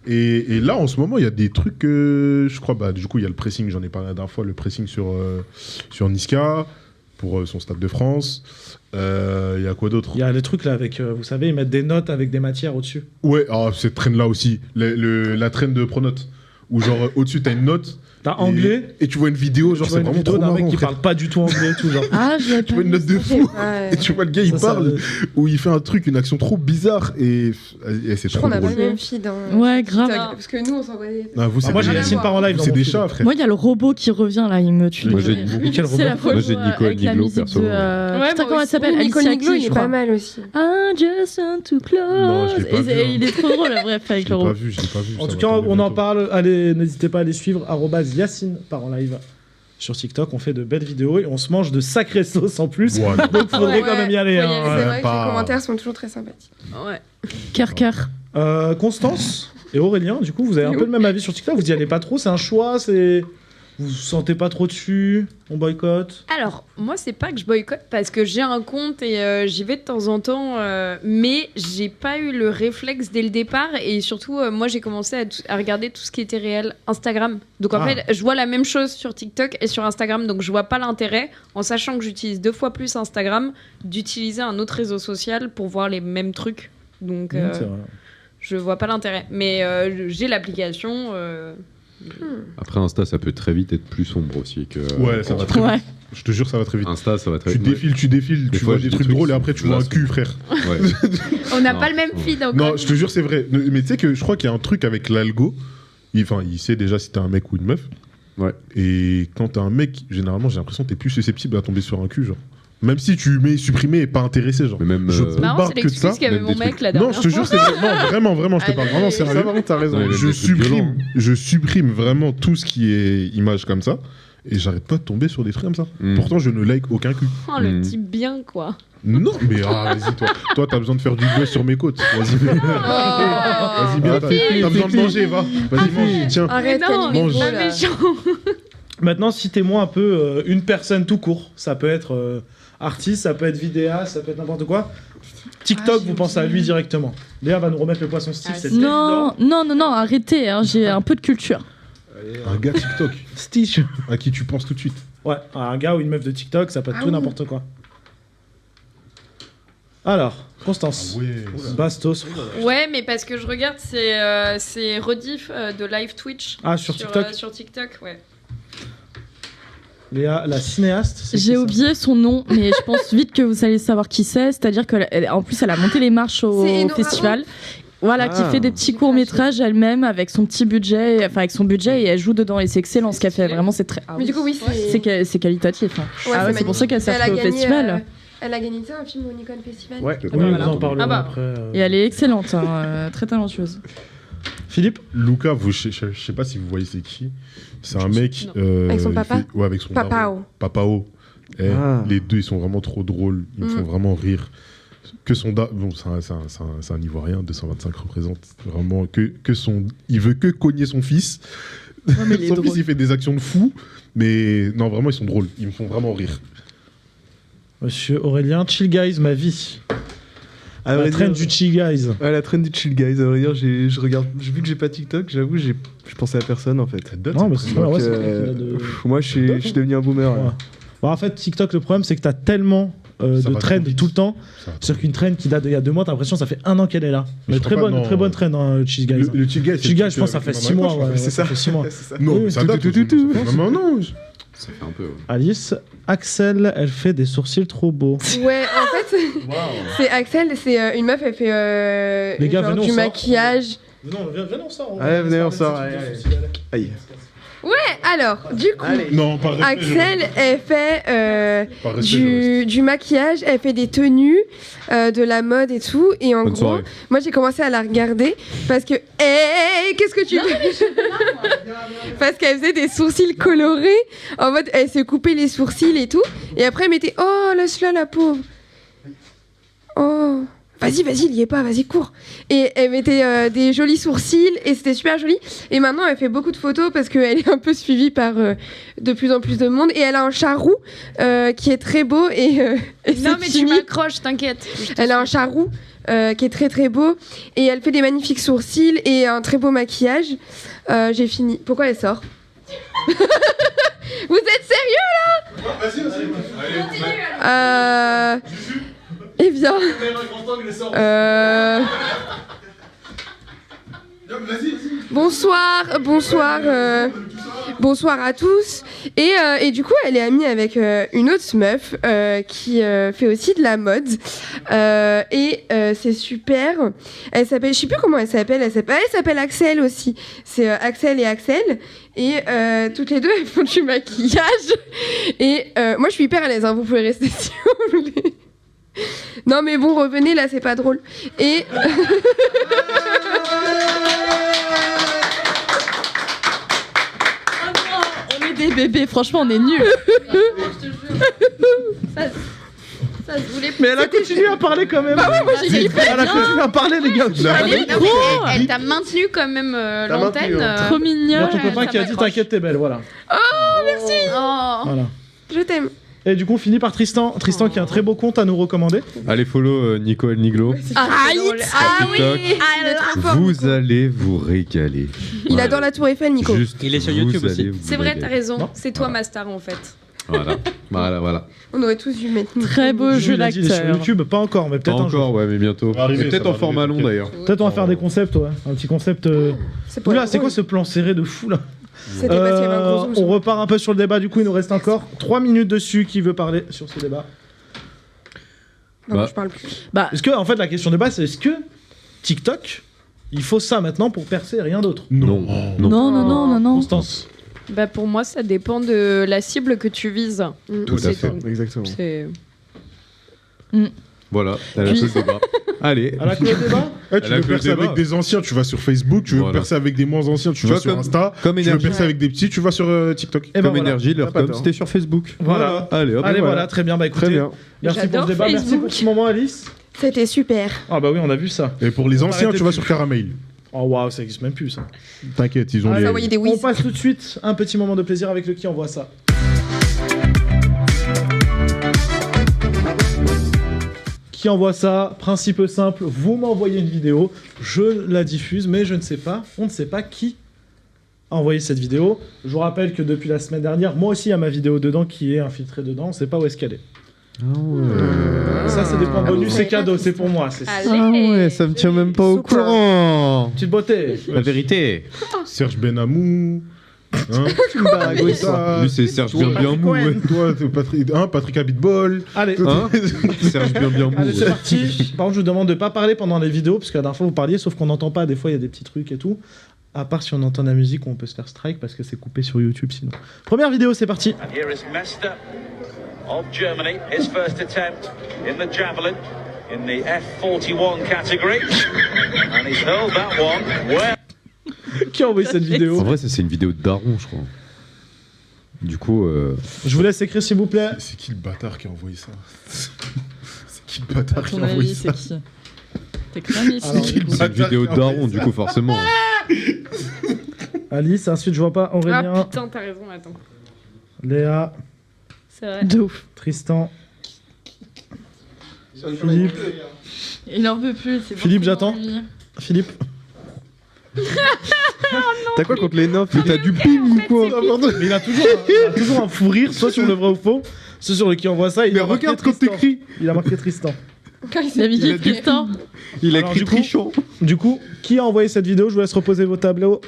Et là, en ce moment, il y a des trucs, je crois, bah, du coup, il y a le pressing, j'en ai parlé la dernière fois, le pressing sur Niska, pour son Stade de France. Il y a quoi d'autre? Il y a des trucs là avec, vous savez, ils mettent des notes avec des matières au-dessus. Ouais, cette traîne-là aussi, la traîne de Pronote, où genre, au-dessus, t'as une note. T'as anglais. Et tu vois une vidéo, genre, Tu vois c'est une vraiment vidéo trop d'un marrant, mec qui frère. parle pas du tout anglais et tout genre. Ah, je l'ai Tu pas vois une vu, note de ça. fou. Ouais. Et tu vois le gars, il Ça, parle, où il fait un truc, une action trop bizarre, et c'est Je trop crois qu'on a pas drôle. le même feed. Hein, Ouais, sur grave. TikTok, parce que nous, on s'envoyait. Ah, vous, Ah, c'est moi, des- j'ai Yacine par en live. dans c'est mon des feed. chats, frère. Moi, il y a le robot qui revient là, il me tue. Moi, de j'ai rire. Nico. Quel C'est la robot fois Moi, j'ai Nico avec la Niglo, musique perso. de. Ouais, Putain, moi comment elle aussi. s'appelle Nico Alicia Niglo, Keys, il je est crois. pas mal aussi. I just want to close. Non, je l'ai pas vu, hein. Il est trop drôle, bref, avec Je le l'ai pas robot. vu, je l'ai pas vu. En ça tout va cas, tomber on en bientôt. parle. Allez, n'hésitez pas à les suivre. Yacine par en live sur TikTok. On fait de belles vidéos et on se mange de sacrées sauces en plus. Voilà. Donc faudrait quand même y aller. Faut y hein. aller, c'est vrai que pas- les commentaires sont toujours très sympathiques. Ouais. Cœur. Constance et Aurélien, du coup, vous avez un peu le même avis sur TikTok. Vous y allez pas trop. C'est un choix. Vous vous sentez pas trop dessus. On boycotte. Alors, moi, c'est pas que je boycotte parce que j'ai un compte et j'y vais de temps en temps, mais j'ai pas eu le réflexe dès le départ. Et surtout, moi, j'ai commencé à regarder tout ce qui était réel Instagram. Donc, en Ah. fait, je vois la même chose sur TikTok et sur Instagram. Donc, je vois pas l'intérêt, en sachant que j'utilise 2 fois plus Instagram, d'utiliser un autre réseau social pour voir les mêmes trucs. Donc, C'est vrai. je vois pas l'intérêt. Mais j'ai l'application. Après, Insta, ça peut très vite être plus sombre aussi que. Ouais, ça va très Ouais. vite. Je te jure, ça va très vite. Insta, ça va très Tu vite. défiles, Des tu fois, vois j'ai des trucs des drôles et trucs après tu vois un là, cul, frère. Ouais. On n'a Non. pas le même feed encore. Non, je te jure, c'est vrai. Mais tu sais que je crois qu'il y a un truc avec l'algo. Il sait déjà si t'es un mec ou une meuf. Ouais. Et quand t'es un mec, généralement, j'ai l'impression que t'es plus susceptible à tomber sur un cul, genre. Même si tu mets supprimer et pas intéressé, genre. Mais même. Je C'est marrant, bombarde c'est que de ça. l'excuse qu'avait même mon des mec trucs- la Non, dernière je te jure, c'est vrai. Non, vraiment, je te parle vraiment Allez. sérieux. T'as raison. Ouais, Je des trucs violents. supprime vraiment tout ce qui est image comme ça. Et j'arrête pas de tomber sur des trucs comme ça. Mm. Pourtant, je ne like aucun cul. Oh, le Hmm. type bien, quoi. Non, mais vas-y, toi. Toi, t'as besoin de faire du buzz sur mes côtes. Vas-y, vas-y, bien. T'as besoin de manger, va. Vas-y, mange. Tiens. Arrête, Mais non, Camille, mange. pas là. méchant. Maintenant, citez-moi un peu une personne tout court. Ça peut être artiste, ça peut être vidéaste, ça peut être n'importe quoi. TikTok, vous pensez à lui directement. Léa va nous remettre le poisson Steve. C'est Non, arrêtez, hein, j'ai un peu de culture. Un gars TikTok. Stitch. À qui tu penses tout de suite. Ouais, un gars ou une meuf de TikTok, ça peut être Ah tout oui. n'importe quoi. Alors, Constance. Bastos. Ouais, mais parce que je regarde, c'est rediff de live Twitch. Ah, sur TikTok Sur TikTok, ouais. Léa, la cinéaste. c'est qui, J'ai ça oublié son nom, mais je pense vite que vous allez savoir qui c'est. C'est-à-dire qu'en plus, elle a monté les marches au C'est Enora festival. Voilà, qui fait des petits courts-métrages elle-même avec son petit budget, enfin avec son budget, et elle joue dedans. Et c'est excellent ce qu'elle fait. Vraiment, c'est très. Mais du coup, oui, c'est qualitatif. Hein. Ouais, c'est pour ça qu'elle s'est Elle a retrouvée au gagné, festival. Elle a gagné ça, un film au Nikon Festival. Ouais, Ah oui, bah nous voilà. en parlerons Ah bah. après. Et elle est excellente, hein, très talentueuse. Philippe Luca, je sais pas si vous voyez c'est qui. C'est un mec. Avec son il papa ouais, avec son Papao. daron. Papao. Les deux, ils sont vraiment trop drôles. Ils me font vraiment rire. Que son bon, c'est un Ivoirien, 225 représente vraiment il veut que cogner son fils. Son fils, il fait des actions de fou, mais non, vraiment, ils sont drôles. Ils me font vraiment rire. Monsieur Aurélien, Chill Guys, ma vie. La traîne du Chill Guys. Ouais, la traîne du Chill Guys. À vrai dire, je regarde, vu que j'ai pas TikTok, j'avoue, je pensais à personne en fait. Non, mais c'est vrai, ouais, c'est vrai qu'il a de- Moi, je suis devenu un boomer. Ouais. là. Bon, en fait, TikTok, le problème, c'est que t'as tellement Ça de va trends trop vite. tout le temps. C'est-à-dire qu'une trend qui date d'il y a 2 mois, t'as l'impression que ça fait 1 an qu'elle est là. Mais Mais je très crois bonne, pas, très non. bonne trend, hein, Chill Guys. Le Chill Guys, c'est Chill le Guys, je pense que ça truc fait avec 6 mois. Maman, Ouais, c'est ça ça. fait 6 mois. Non, mais ça date. Non, non. Ça fait un peu. Ouais. Alice, Axel, elle fait des sourcils trop beaux. Ouais, en fait, c'est Axel, c'est une meuf, elle fait Les gars, genre venez, on du sort. maquillage. Non, viens, on sort. Ouais, venez, on sort. Aïe. Ouais, alors, du coup, Non, par respect, Axel, elle fait Par respect, du maquillage, elle fait des tenues, de la mode et tout. Et en Bonne gros, soirée. moi j'ai commencé à la regarder parce que. Hey, qu'est-ce que tu fais Parce qu'elle faisait des sourcils colorés. En mode, elle se coupait les sourcils et tout. Et après, elle mettait. Oh, laisse-la, la pauvre. Oh. Vas-y, il y est pas, vas-y, cours. Et elle mettait des jolis sourcils et c'était super joli. Et maintenant, elle fait beaucoup de photos parce qu'elle est un peu suivie par de plus en plus de monde. Et elle a un chat roux qui est très beau. Et Non, c'est mais fini. tu m'accroches, t'inquiète. Elle a un chat roux qui est très très beau. Et elle fait des magnifiques sourcils et un très beau maquillage. J'ai fini. Pourquoi elle sort Vous êtes sérieux là Eh bien. Bonsoir à tous. Et du coup, elle est amie avec une autre meuf qui fait aussi de la mode. Et c'est super. Elle s'appelle, je sais plus comment elle s'appelle. Elle s'appelle Axel aussi. C'est Axel et Axel. Et toutes les deux, elles font du maquillage. Et moi, je suis hyper à l'aise. Hein, vous pouvez rester si vous voulez. Non mais bon, revenez là, c'est pas drôle. Et On est des bébés, franchement, on est nuls. Ça se voulait. Mais elle a continué à parler quand même. Bah ouais, moi j'ai hyper Elle a continué à parler, les gars. Elle t'a maintenu quand même l'antenne. Trop mignon. Il y a ton Ouais, copain ça qui a dit m'accroche. t'inquiète, t'es belle, voilà. Oh, merci. Oh. Voilà. Je t'aime. Et du coup, on finit par Tristan. Tristan qui a un très beau compte à nous recommander. Allez, follow Nico El Niglo. Ah oui. TikTok. Il est trop fort. Vous allez vous régaler. Il adore la Tour Eiffel, Nico. Juste, Il est sur vous YouTube allez aussi. vous C'est vrai, régaler. t'as raison. Non. C'est toi ma star en fait. Voilà. On aurait tous dû mettre. Très beau jeu Il a dit, il est sur d'acteur. YouTube, pas encore, mais Pas peut-être un jour. encore, ouais, mais bientôt. va arriver, Mais peut-être ça en va format arriver, long t'inquiète. d'ailleurs. Peut-être on va faire des concepts, ouais. Un petit concept. C'est Oula, c'est quoi ce plan serré de fou là C'était parce qu'il y avait un gros zoom On sur- repart un peu sur le débat, du coup il nous reste encore 3 minutes dessus. Qui veut parler sur ce débat? Non, moi, je parle plus. Bah, Est-ce que, en fait, la question de base, c'est est-ce que TikTok, il faut ça maintenant pour percer et rien d'autre? Non. non. Constance. Bah pour moi, ça dépend de la cible que tu vises. Tout à C'est fait. tout. Exactement. C'est- Voilà, elle a Puis- fait le débat. Allez. À la clé débat Eh, tu Elle a veux que le percer débat. avec des anciens, tu vas sur Facebook. Tu veux Voilà. percer avec des moins anciens, tu vas vois, sur comme- Insta. comme Tu veux énergie. percer avec des petits, tu vas sur TikTok. Et ben Comme voilà. énergie, leur T'as pas com, tort. c'était sur Facebook. Voilà. Allez, hop. Allez, voilà, très bien. Bah écoutez, Très bien. merci pour J'adore ce débat. Merci Facebook. pour ce moment, Alice. C'était super. Ah bah oui, on a vu ça. Et pour les On anciens, arrête tu vas de- sur Caramel. Oh waouh, ça existe même plus ça. T'inquiète, ils ont Allez, les. envoyer des on whiz. passe tout de suite un petit moment de plaisir avec le qui envoie ça. Qui envoie ça? Principe simple, vous m'envoyez une vidéo, je la diffuse, mais je ne sais pas, on ne sait pas qui a envoyé cette vidéo. Je vous rappelle que depuis la semaine dernière, moi aussi il y a ma vidéo dedans qui est infiltrée dedans, on ne sait pas où est-ce qu'elle est. Ça c'est des points bonus, c'est cadeau, c'est pour moi. C'est Allez. Ah ouais, ça me tient même pas au Super. courant. petite beauté. La vérité. Serge Benamou. Hein Lui, c'est Serge bien mou. Ouais. Toi, t'es Patrick Abitbol. Allez, Serge bien mou. allez, c'est parti. Par contre, je vous demande de pas parler pendant les vidéos, parce que la dernière fois vous parliez, sauf qu'on n'entend pas. Des fois, il y a des petits trucs et tout. À part si on entend la musique, on peut se faire strike parce que c'est coupé sur YouTube sinon. Première vidéo, c'est parti. And here is Mester of Germany, his first attempt in the javelin in the F41 category. And he's hurled that one well. Qui a envoyé cette vidéo? En vrai, ça, c'est une vidéo de Daron, je crois. Du coup. Je vous laisse écrire, s'il vous plaît. C'est qui le bâtard qui a envoyé ça? C'est qui le bâtard qui a Ton envoyé avis, ça? c'est qui? T'es cramé, C'est une vidéo de Daron, du coup, forcément. Alice, ensuite je vois pas Aurélien. Ah putain, t'as raison, attends. Léa. C'est vrai. De ouf. Tristan. Philippe. Il en veut plus. C'est Philippe, bon, j'attends. lui. Philippe. T'as quoi contre les nains? T'as du ping ou quoi? Mais il a toujours un fou rire, soit sur le vrai ou faux, soit sur le qui envoie ça. Il a marqué regarde quand Tristan. t'écris. Il a marqué Tristan. Il a mis Tristan. Il a Alors, écrit Trichon. Du coup, qui a envoyé cette vidéo? Je vous laisse reposer vos tableaux.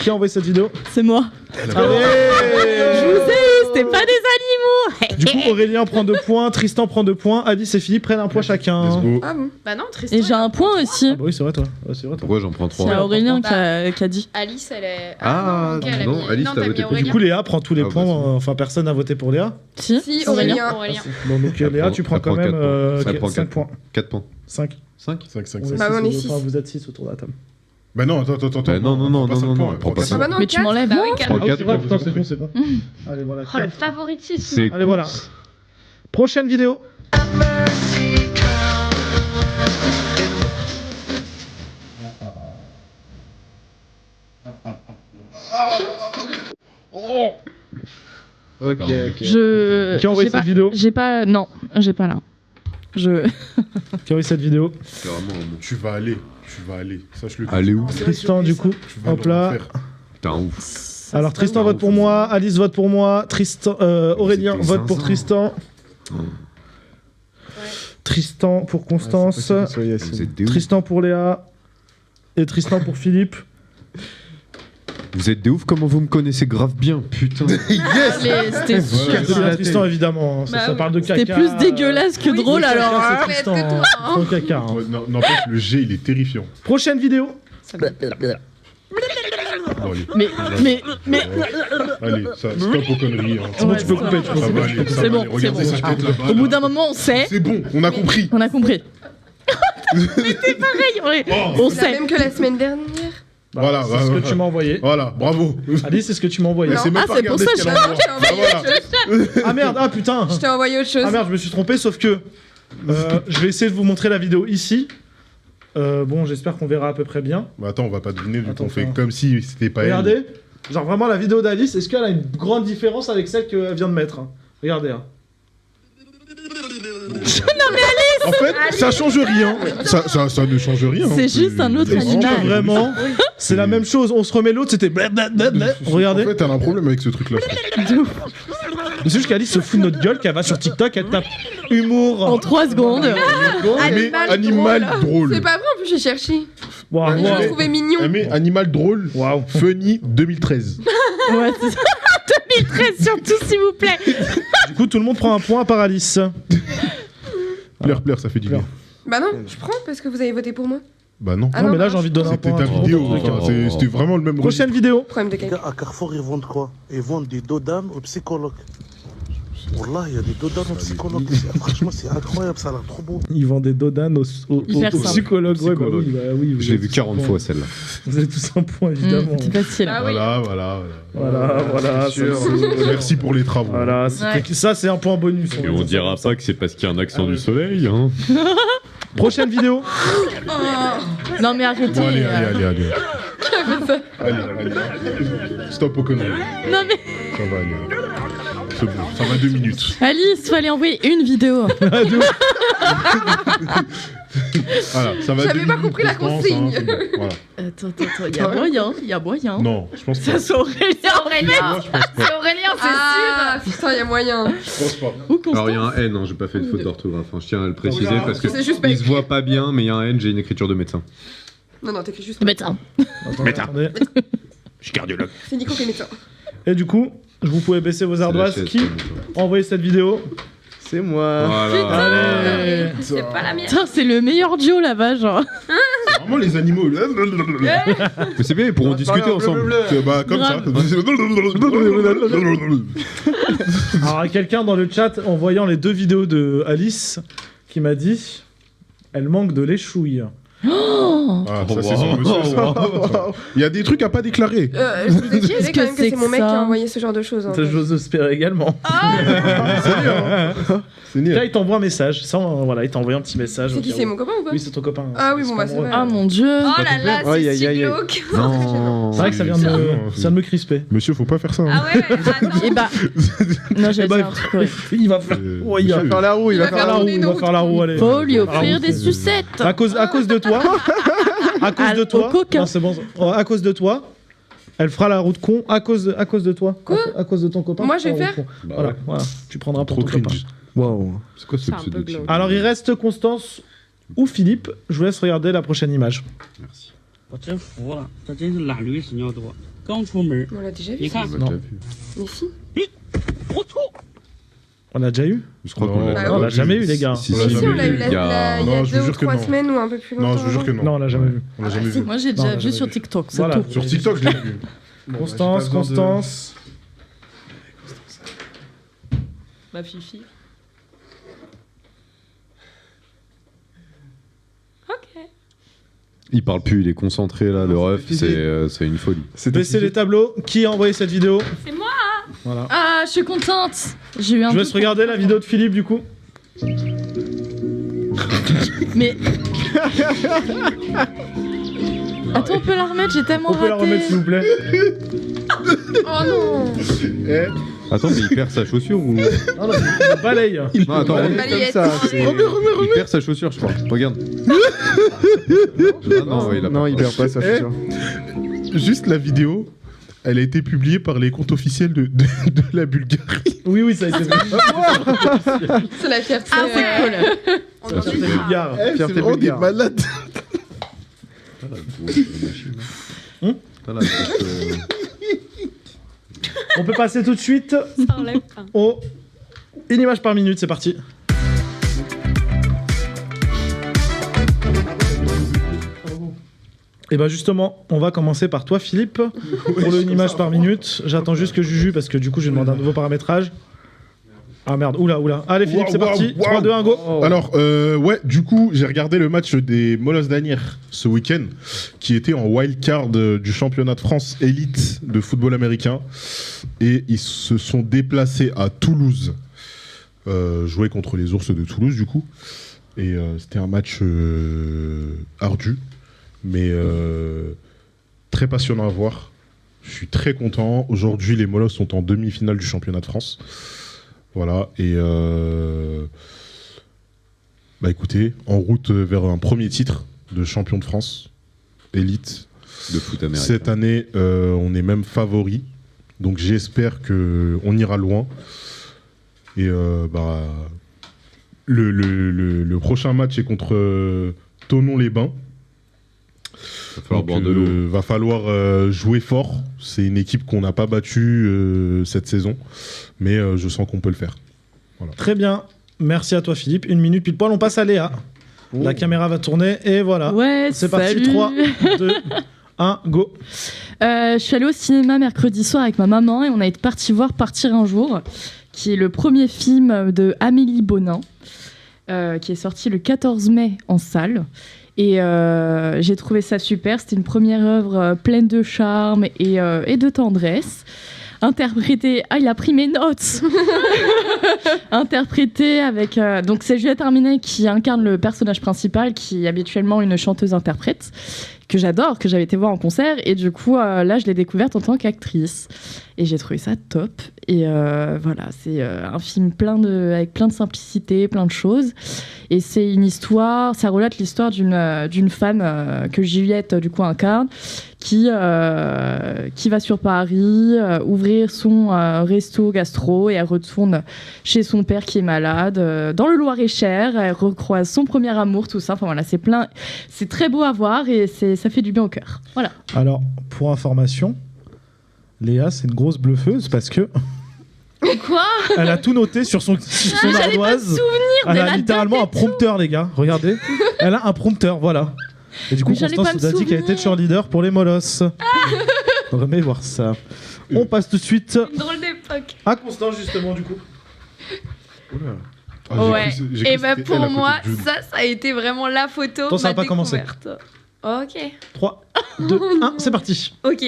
Qui a envoyé cette vidéo? C'est moi. Allez. Je vous ai, c'était pas des animaux. Du coup, Aurélien prend 2 points, Tristan prend 2 points, Alice et Philippe prennent un point chacun. Let's go. Ah bon? Bah non, Tristan. Et j'ai un point aussi. Ah bah oui, c'est vrai toi. Ouais, c'est vrai, toi. Pourquoi j'en prends 3? C'est Aurélien qui a dit. Alice, elle est. Ah, ok, elle a non, mis- Alice, non, t'as t'as voté mis pour- Du Aurélien. coup, Léa prend tous les Ah bah, points. c'est bon. Enfin, personne n'a voté pour Léa. Si, Aurélien. Bon, donc Elle Léa, prend- tu prends elle quand prend même 4 points. Elle prend 5 points. 4 points. 5. 5 5. Bah, on est six. Vous êtes 6 autour de la table. Bah non, attends. Bah non, on prend pas cinq points, elle prend pas quatre ça. Ah bah non, Mais tu quatre. m'enlèves Bah moi. oui, Je prends Ah oui, 4 c'est vrai, points. putain, c'est bon. Allez, voilà. Oh, le favoritisme. C'est Allez, voilà. Prochaine vidéo. Ok. Je. Qui a envoyé j'ai pas- cette vidéo? J'ai pas. Non, j'ai pas là. Je. Qui a envoyé cette vidéo? C'est vraiment un mot. Tu vas aller. Sache-le. Allez où? Tristan, du coup. Tu vas Hop dans là. l'enfer. T'es un ouf. Alors Tristan vote pour moi, Alice vote pour moi, Tristan, Aurélien C'était vote pour zinzin. Tristan. Tristan pour Constance, Vous êtes des ouf. Tristan pour Léa et Tristan pour Philippe. Vous êtes des ouf, comment vous me connaissez grave bien, putain. Mais c'était sûr. De Léa, Tristan évidemment, ça, Bah ça oui. parle de caca. C'était plus dégueulasse que Oui, drôle Le caca, alors. c'est hein. Tristan, Mais est-ce que toi, hein Tristan caca, hein. Ouais, n'empêche, le G, il est terrifiant. Prochaine vidéo. Bon, allez. Mais. Allez, ça, stop aux conneries. Hein. C'est bon, Ouais, tu peux ça couper, va. tu peux Ça va couper. aller, ça C'est va bon, aller. c'est Regardez bon. sa tête là-bas. Au bout là. d'un moment, on sait. C'est bon, on a compris. On a compris. Mais c'est pareil, on C'est la sait. même que la semaine dernière. Voilà, C'est ce que tu m'as envoyé. Voilà, bravo. Alice, c'est ce que tu m'as envoyé. Elle sait même Ah, pas c'est pour regarder ça, ce qu'elle je- envoie. Je t'ai envoyé Ah, autre chose. Ah merde, ah putain. Je t'ai envoyé autre chose. Ah merde, je me suis trompé, sauf que je vais essayer de vous montrer la vidéo ici. Bon, j'espère qu'on verra à peu près bien. Bah attends, on va pas deviner vu Attends, qu'on fait attends. comme si c'était pas elle. Regardez, genre vraiment la vidéo d'Alice, est-ce qu'elle a une grande différence avec celle qu'elle vient de mettre hein? Regardez. Hein. En fait, ça change rien. Ça ne change rien. C'est juste un autre Est-ce animal. que vraiment, c'est la même chose. On se remet l'autre, c'était blablabla. Regardez. En fait, elle a un problème avec ce truc-là. C'est juste qu'Alice se fout de notre gueule, qu'elle va sur TikTok, elle tape humour. En 3 secondes. Mais animal drôle. C'est pas vrai, en plus j'ai cherché. Waouh, Je waouh. le trouvais mignon. Elle met animal drôle. Waouh. Funny 2013. Ouais, c'est ça. 2013 surtout, s'il vous plaît. Du coup, tout le monde prend un point à part Alice. Pleure, ça fait du bien. Bah non, je prends parce que vous avez voté pour moi. Bah non. Ah Non, non, mais là, bah, j'ai envie de donner un C'était point. ta à tout le vidéo. monde. Enfin, c'était vraiment le même Prochaine vidéo. Problème de caca. À Carrefour, ils vendent quoi? Ils vendent des dodanes aux psychologues. Wallah, il y a des dodanes aux psychologues. Franchement, c'est incroyable, ça a l'air trop beau. Ils vendent des dodanes aux Hyper simple. psychologues. Ouais, bah oui, bah oui, vous Je l'ai avez vu tous 40 un point. fois celle-là. Vous avez tous un point, évidemment. C'est facile. Ah oui. Voilà. Voilà. sûr. Merci pour les travaux. Voilà, ça c'est un point bonus. Et on dira pas que c'est parce qu'il y a un accent du soleil, hein. Prochaine vidéo. Non, mais arrêtez. Bon, allez. Allez. Stop aux conneries. Non, mais. Ça va aller. C'est bon, ça va 2 minutes. Alice, fallait envoyer une vidéo. Voilà, ça va J'avais 2 pas minutes, compris la Constance, consigne. c'est bon, voilà. Attends, il y a moyen. Non, je pense pas. Ça soit Aurélien. Aurélien. Je pense pas. C'est Aurélien, c'est Ah putain, il y a moyen. Je pense pas. Ou Constance. Alors il y a un N, hein, j'ai pas fait de faute d'orthographe, hein, je tiens à le préciser parce que C'est juste pas il se écrit. voit pas bien, mais il y a un N, j'ai une écriture de médecin. Non, t'écris juste. Médecin. Attendez. Je suis cardiologue. C'est Nico qui est médecin. Et du coup, vous pouvez baisser vos ardoises. Qui a envoyé cette vidéo? C'est moi. Allez. C'est pas la mienne. Putain, c'est le meilleur duo là-bas, genre. C'est vraiment les animaux. Mais c'est bien, ils pourront discuter ensemble. Bah, comme ça. Alors, quelqu'un dans le chat, en voyant les 2 vidéos de Alice, qui m'a dit elle manque de l'échouille. Ah, ça, c'est son monsieur, ça. Il y a des trucs à pas déclarer. Je vous ai dit quand même que c'est mon mec qui a envoyé ce genre de choses. J'ose espérer également. Là, il t'envoie un message. Voilà, il t'a envoyé un petit message. C'est qui, c'est mon copain ou pas? Oui, c'est ton copain. Ah oui, bon, bah c'est vrai. Ah mon dieu. Oh là là, c'est si glauque. C'est vrai que ça vient de me crisper. Monsieur, faut pas faire ça. Ah ouais, attends. Et bah. Non, j'ai dit un truc horrible. Il va faire la roue, il va faire la roue. Allez. Faut lui offrir des sucettes. À cause de toi. À cause de toi. Non, c'est bon. À cause de toi. Elle fera la roue de con à cause de toi. Quoi? À cause de ton copain. Moi, je vais faire. Voilà. Tu prendras pour ton copain. Waouh. C'est quoi ce pseudo? Alors, il reste Constance ou Philippe. Je vous laisse regarder la prochaine image. Merci. 我真服了，这真是懒驴屎尿多。刚出门， On l'a déjà vu. 你看， Non. Mais si. 我操！ On l'a déjà eu? Je crois qu'on On l'a jamais eu, les gars. Si, on l'a eu il y a Non, je vous 2 ou jure que 3 non. semaines ou un peu plus longtemps. Non, je vous jure que non. Non, on l'a jamais vu. On l'a jamais vu. Moi j'ai Non, on déjà l'a vu jamais sur vu. TikTok, c'est Voilà. tout. Sur TikTok, je l'ai vu. Constance. Bah, Fifi. Ok. Il parle plus, il est concentré là, le ref, c'est une folie. Baissez les tableaux. Qui a envoyé cette vidéo? C'est moi. Voilà. Ah, je suis contente. J'ai eu un. Je vous laisse regarder la vidéo de Philippe du coup. Mais. Attends, on peut la remettre, j'ai tellement On peut la raté. remettre s'il vous plaît. Oh non. Attends, mais il perd sa chaussure ou. Non, il balaye. Non, attends, Balayette. il perd sa chaussure, je crois. Regarde. Non, il perd pas sa chaussure. Juste la vidéo, elle a été publiée par les comptes officiels de la Bulgarie. Oui, ça a été fait. C'est la fierté. Ah, c'est cool. Fierté bulgare. C'est Fierté vraiment des bulgare. malades. On peut passer tout de suite Ça enlève pas. au une image par minute, c'est parti. Et ben justement, on va commencer par toi Philippe pour le une image par minute. J'attends juste que Juju parce que du coup j'ai demandé un nouveau paramétrage. Ah merde, oula. Allez Philippe, c'est parti. 3, 2, 1, go. Alors, ouais, du coup, j'ai regardé le match des Molos d'Anières ce week-end, qui était en wildcard du championnat de France élite de football américain. Et ils se sont déplacés à Toulouse, jouer contre les Ours de Toulouse, du coup. Et c'était un match ardu, mais très passionnant à voir. Je suis très content. Aujourd'hui, les Molos sont en demi-finale du championnat de France. Voilà, et bah écoutez, en route vers un premier titre de champion de France, élite. De foot américain. Cette année, on est même favori, donc j'espère qu'on ira loin. Et bah, le prochain match est contre Thonon-les-Bains. Va falloir jouer fort. C'est une équipe qu'on n'a pas battue cette saison, mais je sens qu'on peut le faire. Voilà. Très bien, merci à toi Philippe. 1 minute pile poil, on passe à Léa. La caméra va tourner et voilà. Ouais, c'est parti. salut. 3, 2, 1, go. Je suis allée au cinéma mercredi soir avec ma maman et on a été parti voir Partir un jour, qui est le premier film de Amélie Bonin, qui est sorti le 14 mai en salle. Et j'ai trouvé ça super. C'était une première œuvre pleine de charme et de tendresse. Interprétée... Ah, il a pris mes notes. Interprétée avec... Donc, c'est Juliette Armanet qui incarne le personnage principal, qui est habituellement une chanteuse-interprète, que j'adore, que j'avais été voir en concert. Et du coup, là, je l'ai découverte en tant qu'actrice. Et j'ai trouvé ça top. Et voilà, c'est un film avec plein de simplicité, plein de choses. Et c'est une histoire... Ça relate l'histoire d'une femme que Juliette, du coup, incarne, qui va sur Paris ouvrir son resto gastro et elle retourne chez son père qui est malade dans le Loir-et-Cher. Elle recroise son premier amour, tout ça. Enfin voilà, c'est très beau à voir et ça fait du bien au cœur. Voilà. Alors, pour information, Léa, c'est une grosse bluffeuse parce que Quoi? elle a tout noté sur son J'avais pas de ardoise. souvenir de Elle la a littéralement un prompteur, les gars. Regardez. Elle a un prompteur, voilà. Et du coup, Mais j'allais Constance pas nous a me dit qu'elle était cheerleader pour les molosses. On va voir ça. On passe tout de suite Une drôle d'époque. à Constance, justement, du coup. Ouais. Et bah pour moi, ça a été vraiment la photo. Attends, ça ma va pas commencer. découverte. Ok. 3, 2, 1, c'est parti. Ok.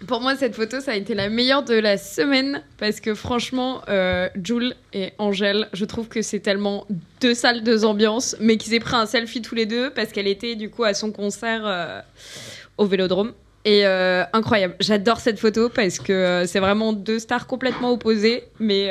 Pour moi, cette photo, ça a été la meilleure de la semaine parce que franchement, Jules et Angèle, je trouve que c'est tellement deux salles, deux ambiances, mais qu'ils aient pris un selfie tous les deux parce qu'elle était du coup à son concert au Vélodrome. Et incroyable. J'adore cette photo parce que c'est vraiment deux stars complètement opposées, mais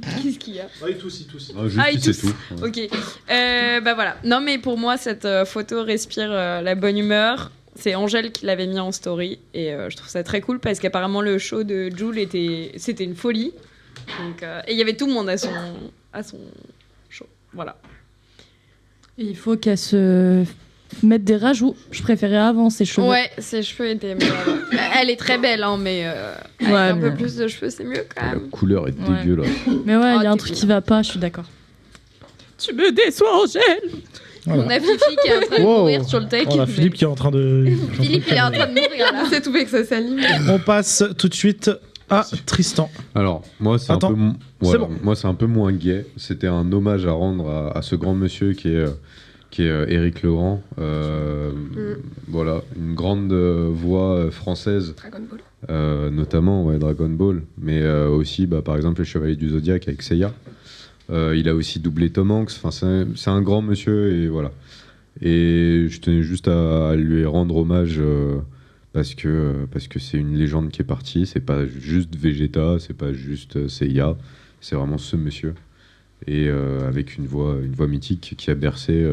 qu'est-ce qu'il y a? Ah, il tousse. Il tousse. tout. Ok. Bah voilà. Non, mais pour moi, cette photo respire la bonne humeur. C'est Angèle qui l'avait mis en story et je trouve ça très cool parce qu'apparemment le show de Jules c'était une folie. Donc, et il y avait tout le monde à son show. Voilà. Et il faut qu'elle se mette des rajouts. Je préférais avant ses cheveux. Ouais, ses cheveux étaient mieux. Elle est très belle, hein, mais avec un peu plus de cheveux, c'est mieux quand même. La couleur est dégueulasse. Mais ouais, il y a un truc qui va pas, je suis d'accord. Tu me déçois, Angèle. Voilà. On a Fifi qui est en train de mourir sur le take. On a Philippe qui est en train de. Philippe, il est en train de mourir là. C'est tout fait que ça s'allume. On passe tout de suite à Tristan. Alors, moi, c'est un Attends, peu, c'est bon. moi, c'est un peu moins gay. C'était un hommage à rendre à ce grand monsieur qui est Éric Legrand. Voilà, une grande voix française. Dragon Ball. Notamment, ouais, Dragon Ball. Mais aussi, par exemple, les Chevaliers du Zodiaque avec Seiya. Il a aussi doublé Tom Hanks. Enfin, c'est un grand monsieur et voilà. Et je tenais juste à lui rendre hommage parce que c'est une légende qui est partie. C'est pas juste Vegeta, c'est pas juste Seiya, c'est vraiment ce monsieur. Et avec une voix mythique qui a bercé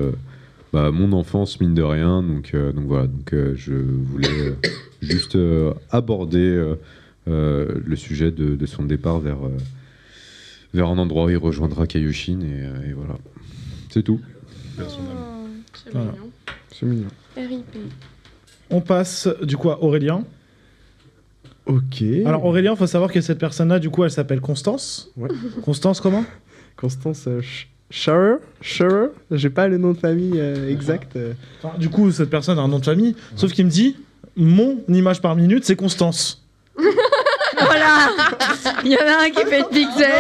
mon enfance mine de rien. Donc voilà. Donc je voulais juste aborder le sujet de son départ vers un endroit où il rejoindra Kaioshin et voilà. C'est tout. C'est Voilà. mignon. C'est mignon. RIP. On passe du coup à Aurélien. Ok. Alors Aurélien, faut savoir que cette personne-là, du coup, elle s'appelle Constance. Ouais. Constance comment? Constance Scherer. J'ai pas le nom de famille exact. Enfin, du coup, cette personne a un nom de famille, sauf qu'il me dit mon image par minute, c'est Constance. Voilà. Il y en a un qui fait le pixel.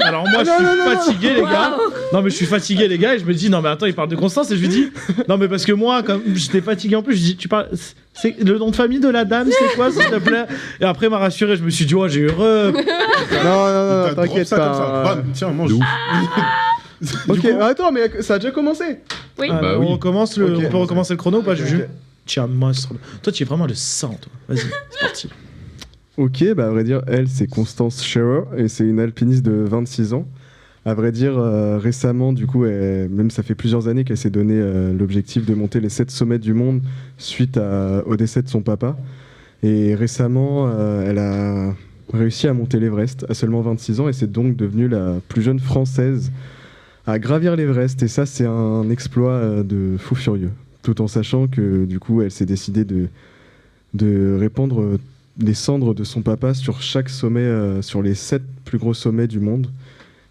Alors moi, je suis fatigué, les gars. Non, mais je suis fatigué, les gars, et je me dis non, mais attends, il parle de Constance, et je lui dis non, mais parce que moi, comme j'étais fatigué en plus, je dis tu parles. C'est le nom de famille de la dame, c'est quoi, s'il te plaît? Et après, il m'a rassuré, je me suis dit oh, j'ai eu Non, t'inquiète pas. Bam, tiens, mange. Ok, attends, mais ça a déjà commencé. Oui. On recommence on peut recommencer le chrono ou pas, Ok, Juju? ok. Tiens, monstre. Toi, tu es vraiment le sang, toi. Vas-y, c'est parti. Ok, à vrai dire, elle, c'est Constance Scherer, et c'est une alpiniste de 26 ans. À vrai dire, récemment, du coup, même ça fait plusieurs années qu'elle s'est donné l'objectif de monter les 7 sommets du monde suite au décès de son papa. Et récemment, elle a réussi à monter l'Everest à seulement 26 ans, et c'est donc devenue la plus jeune Française à gravir l'Everest. Et ça, c'est un exploit de fou furieux. Tout en sachant que, du coup, elle s'est décidée de répandre les cendres de son papa sur chaque sommet, sur les 7 plus gros sommets du monde.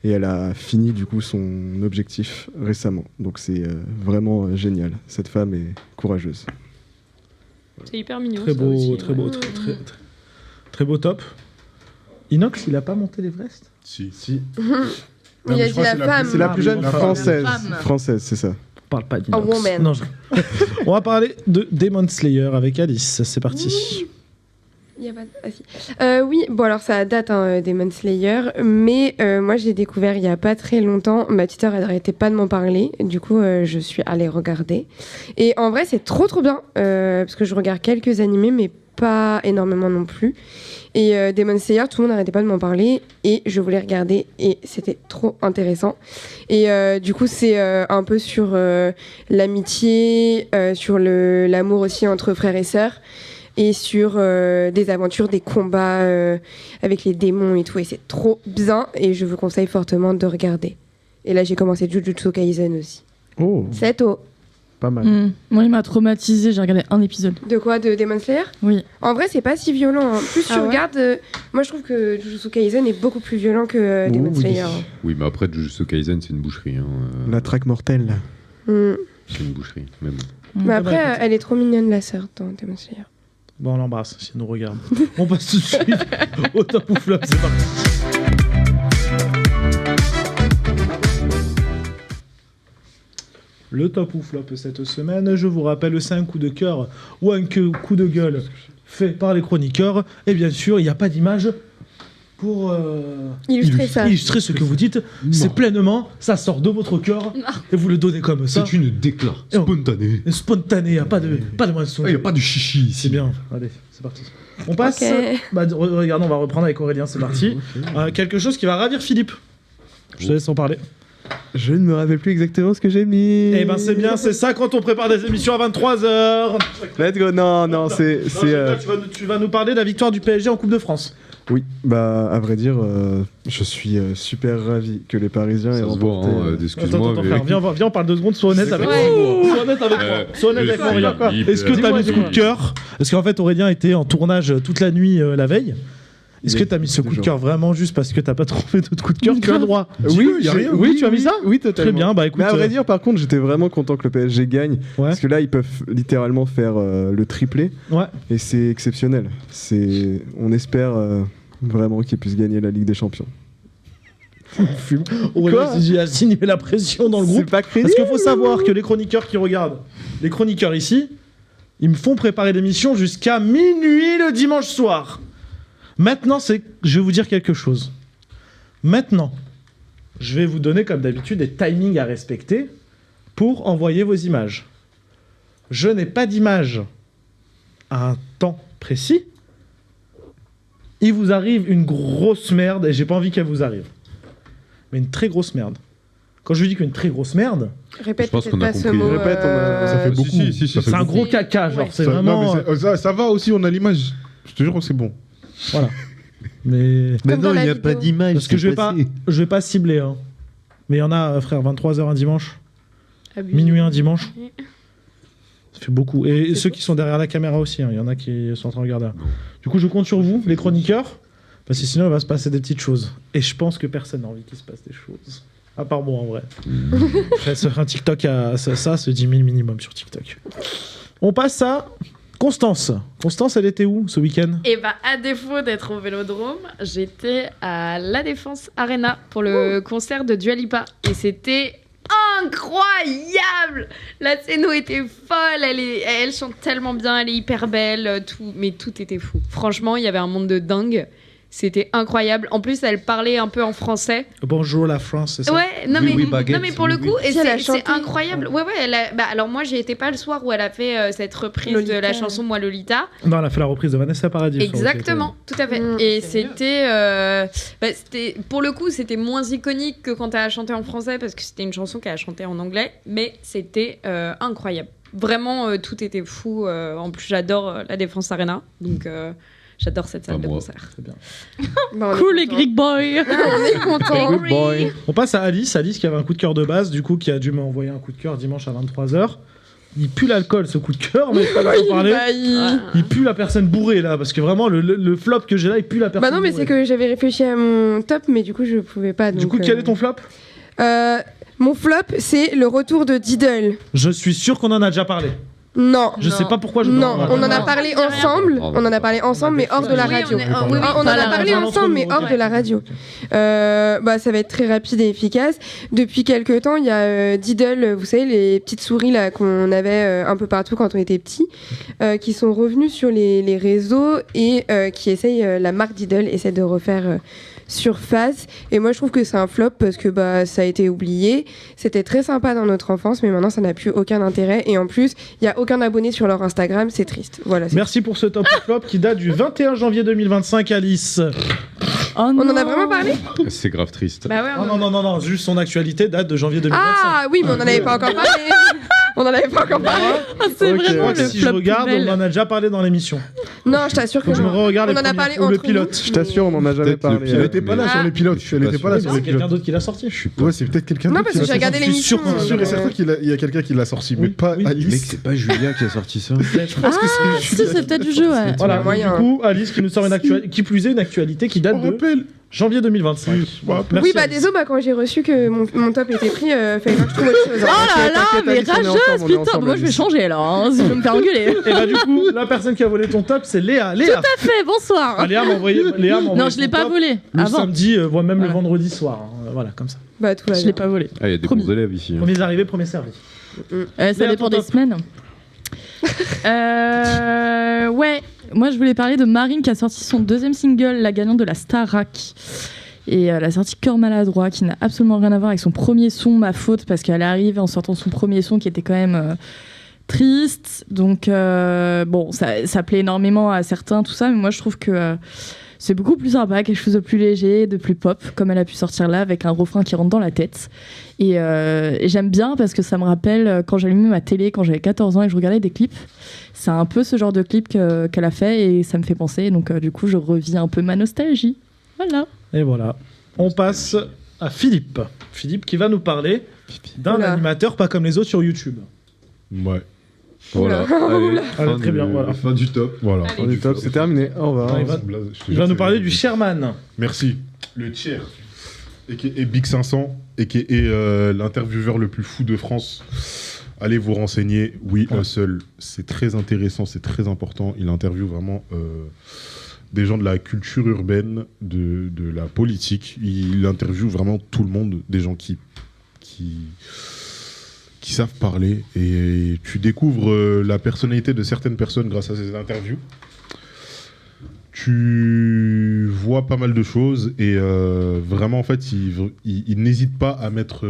Et elle a fini du coup son objectif récemment. Donc c'est vraiment génial. Cette femme est courageuse. C'est hyper mignon. Très ça beau, aussi, très ouais. beau, très beau top. Inox, il a pas monté l'Everest? Si. Il a dit la femme. C'est la plus jeune la française. femme. Française, c'est ça. On parle pas A d'Inox. woman. Non, on va parler de Demon Slayer avec Alice. C'est parti. Il y a pas... Ah, si. Oui, bon alors ça date Demon Slayer, mais moi j'ai découvert il y a pas très longtemps. Ma tuteur elle arrêtait pas de m'en parler, du coup je suis allée regarder. Et en vrai c'est trop bien, parce que je regarde quelques animés mais pas énormément non plus. Et Demon Slayer, tout le monde n'arrêtait pas de m'en parler et je voulais regarder et c'était trop intéressant. Et du coup c'est un peu sur l'amitié, sur l'amour aussi entre frères et sœurs. Et sur des aventures, des combats avec les démons et tout. Et c'est trop bien et je vous conseille fortement de regarder. Et là, j'ai commencé Jujutsu Kaisen aussi. Oh. C'est tout. Pas mal. Moi, il m'a traumatisé. J'ai regardé un épisode. De quoi? De Demon Slayer? Oui. En vrai, c'est pas si violent. Hein. Plus tu regardes. Moi, je trouve que Jujutsu Kaisen est beaucoup plus violent que Demon Slayer. Oui, mais après, Jujutsu Kaisen, c'est une boucherie. Hein. La traque mortelle. C'est une boucherie, mais bon. Mais après, elle est trop mignonne, la sœur, dans Demon Slayer. Bon, on l'embrasse si elle nous regarde. On passe tout de suite au top ou flop. C'est parti. Le top ou flop cette semaine, je vous rappelle, c'est un coup de cœur ou un coup de gueule fait par les chroniqueurs. Et bien sûr, il n'y a pas d'image pour illustrer ce que vous dites. C'est pleinement, ça sort de votre cœur et vous le donnez comme ça. C'est une déclaration spontanée. Spontanée, il n'y a pas de mensonge. Il n'y a pas de chichi. C'est bien, allez, c'est parti. On passe. Regarde, on va reprendre avec Aurélien, c'est parti. Quelque chose qui va ravir Philippe. Je te laisse en parler. Je ne me rappelle plus exactement ce que j'ai mis. Eh ben c'est bien, c'est ça quand on prépare des émissions à 23h. Let's go. Non, c'est. Tu vas nous parler de la victoire du PSG en Coupe de France. Oui, bah à vrai dire, je suis super ravi que les Parisiens aient remporté. Excuse-moi, mais... Viens, on parle 2 secondes, sois honnête avec moi. Sois honnête avec moi. Sois honnête avec moi, Aurélien. Est-ce que t'as mis ce coup de cœur? Parce qu'en fait, Aurélien était en tournage toute la nuit la veille. Est-ce que t'as mis ce coup de cœur vraiment juste parce que t'as pas trouvé d'autres coups de cœur? Tu as le droit. Oui, tu as mis ça? Oui, totalement. Très bien, bah écoute. Mais à vrai dire, par contre, j'étais vraiment content que le PSG gagne. Parce que là, ils peuvent littéralement faire le triplé. Ouais. Et c'est exceptionnel. On espère vraiment qu'ils puissent gagner la Ligue des Champions. J'ai assigné la pression dans le groupe. Pas crédible. Parce qu'il faut savoir que les chroniqueurs qui regardent, les chroniqueurs ici, ils me font préparer l'émission jusqu'à minuit le dimanche soir. Maintenant, je vais vous dire quelque chose. Maintenant, je vais vous donner, comme d'habitude, des timings à respecter pour envoyer vos images. Je n'ai pas d'image à un temps précis. Il vous arrive une grosse merde, et j'ai pas envie qu'elle vous arrive. Mais une très grosse merde. Quand je dis qu'une très grosse merde... Répète peut-être pas ce mot. Ça fait beaucoup. C'est un gros caca, genre. C'est vraiment... Ça va aussi, on a l'image. Je te jure que c'est bon. Voilà. Mais non, il n'y a pas d'image. Parce que je vais pas cibler. Hein. Mais il y en a, frère, 23h un dimanche. Minuit un dimanche. Ça fait beaucoup. Et ceux qui sont derrière la caméra aussi. Il y en a qui sont en train de regarder. Du coup, je compte sur vous, les chroniqueurs. Parce que sinon, il va se passer des petites choses. Et je pense que personne n'a envie qu'il se passe des choses. À part moi, en vrai. Sur un TikTok, ça, c'est 10 000 minimum sur TikTok. On passe à... Constance, elle était où ce week-end? Et bah à défaut d'être au Vélodrome, j'étais à La Défense Arena pour le concert de Dua Lipa et c'était incroyable. La scéno était folle, elle chante tellement bien, elle est hyper belle, tout était fou. Franchement, il y avait un monde de dingue. C'était incroyable. En plus, elle parlait un peu en français. Bonjour la France, c'est ça? Ouais, non mais pour le coup, et c'est incroyable. Ouais, alors moi, j'y étais pas le soir où elle a fait cette reprise Lolita. De la chanson Moi Lolita. Non, elle a fait la reprise de Vanessa Paradis. Exactement, tout à fait. Et c'était, pour le coup, c'était moins iconique que quand elle a chanté en français parce que c'était une chanson qu'elle a chantée en anglais, mais c'était incroyable. Vraiment, tout était fou. En plus, j'adore La Défense Arena, donc. J'adore cette salle de concert. C'est bien. Cool les Greek Boys. On est contents. On passe à Alice qui avait un coup de cœur de base, du coup qui a dû m'envoyer un coup de cœur dimanche à 23h. Il pue l'alcool ce coup de cœur, mais pas en parler. Il pue la personne bourrée là, parce que vraiment le flop que j'ai là, il pue la personne bourrée. Bah non, mais bourrée. c'est que j'avais réfléchi à mon top, mais du coup je pouvais pas. Donc, du coup, quel est ton flop? Mon flop, c'est le retour de Diddle. Je suis sûr qu'on en a déjà parlé. Non. Je sais pas pourquoi je on en a parlé ensemble. On en a parlé ensemble, mais hors de la radio. On en a parlé ensemble, mais hors de la radio. Bah, ça va être très rapide et efficace. Depuis quelques temps, il y a Diddle, vous savez, les petites souris là qu'on avait un peu partout quand on était petits, qui sont revenus sur les réseaux et qui essayent, la marque Diddle essaie de refaire surface. Et moi, je trouve que c'est un flop parce que bah, ça a été oublié. C'était très sympa dans notre enfance, mais maintenant, ça n'a plus aucun intérêt. Et en plus, il n'y a aucun abonné sur leur Instagram. C'est triste. Voilà, merci pour ce top flop qui date du 21 janvier 2025, Alice. On en a vraiment parlé? C'est grave triste. Bah ouais, non, juste son actualité date de janvier 2025. Ah oui, mais on n'en avait pas encore parlé. On en avait pas encore parlé. C'est Je crois vraiment que le si je flop regarde, poubelle. on en a déjà parlé dans l'émission. Non, je t'assure que Faut que je me regarde on les en a premières- parlé ou le entre pilote. nous. Je t'assure, on en a jamais Peut-être le parlé. pilote, Elle était pas là mais- sur les pilotes. Elle était pas là sur C'est les quelqu'un pilotes. d'autre qui l'a sorti. Ouais, c'est peut-être quelqu'un Non, d'autre parce qui que l'a j'ai regardé sorti. l'émission. Je suis sûr et certain qu'il y a quelqu'un qui l'a sorti, mais pas Mais Alice. c'est pas Julien qui a sorti ça. Je pense que Ah, c'est si, c'est peut-être du jeu, ouais. Voilà, moyen. du coup, Alice qui nous sort une actualité, qui plus est une actualité qui date On de rappelle. janvier 2025. Merci, Oui, bah Alice. désolé, bah, quand j'ai reçu que mon top était pris, fallait pas que je trouve autre chose. Oh là là, t'inquiète, mais Alice, on est rageuse, ensemble, on est putain, ensemble, moi je vais Alice. changer alors, hein, si je veux me faire engueuler. Et bah du coup, la personne qui a volé ton top, c'est Léa. Tout Léa. à fait, bonsoir. Ah, Léa m'a envoyé. Non, je l'ai son pas top volé. Le Avant. samedi, voire même Voilà. le vendredi soir. Hein. Voilà, comme ça. Bah tout va Je bien. l'ai pas volé. Ah, il y a des Promis. bons élèves ici. hein. Premiers arrivés, premiers servis. Ça Léa, dépend ton des top. semaines. Ouais, moi je voulais parler de Marine qui a sorti son deuxième single, la gagnante de la Starac. Et elle a sorti Cœur maladroit, qui n'a absolument rien à voir avec son premier son, Ma faute, parce qu'elle arrive en sortant son premier son qui était quand même triste. Donc bon, ça plaît énormément à certains, tout ça, mais moi je trouve que c'est beaucoup plus sympa, quelque chose de plus léger, de plus pop, comme elle a pu sortir là, avec un refrain qui rentre dans la tête. Et j'aime bien parce que ça me rappelle quand j'allumais ma télé quand j'avais 14 ans et que je regardais des clips. C'est un peu ce genre de clip qu'elle a fait et ça me fait penser. Donc du coup, je revis un peu ma nostalgie. Voilà. Et voilà. On passe à Philippe. Philippe qui va nous parler d'un Oula. animateur pas comme les autres sur YouTube. Ouais. Voilà. Allez, Allez, très bien, voilà. Fin du top. Voilà. On est top, c'est terminé. Au revoir. Ah, il va nous parler du Sherman. Merci. Le tiers. Et Big 500, et l'intervieweur le plus fou de France. Allez vous renseigner. Oui, Hustle. C'est très intéressant, c'est très important. Il interviewe vraiment des gens de la culture urbaine, de la politique. Il interviewe vraiment tout le monde, des gens qui savent parler. Et tu découvres la personnalité de certaines personnes grâce à ces interviews. Tu vois pas mal de choses et vraiment en fait il n'hésite pas à mettre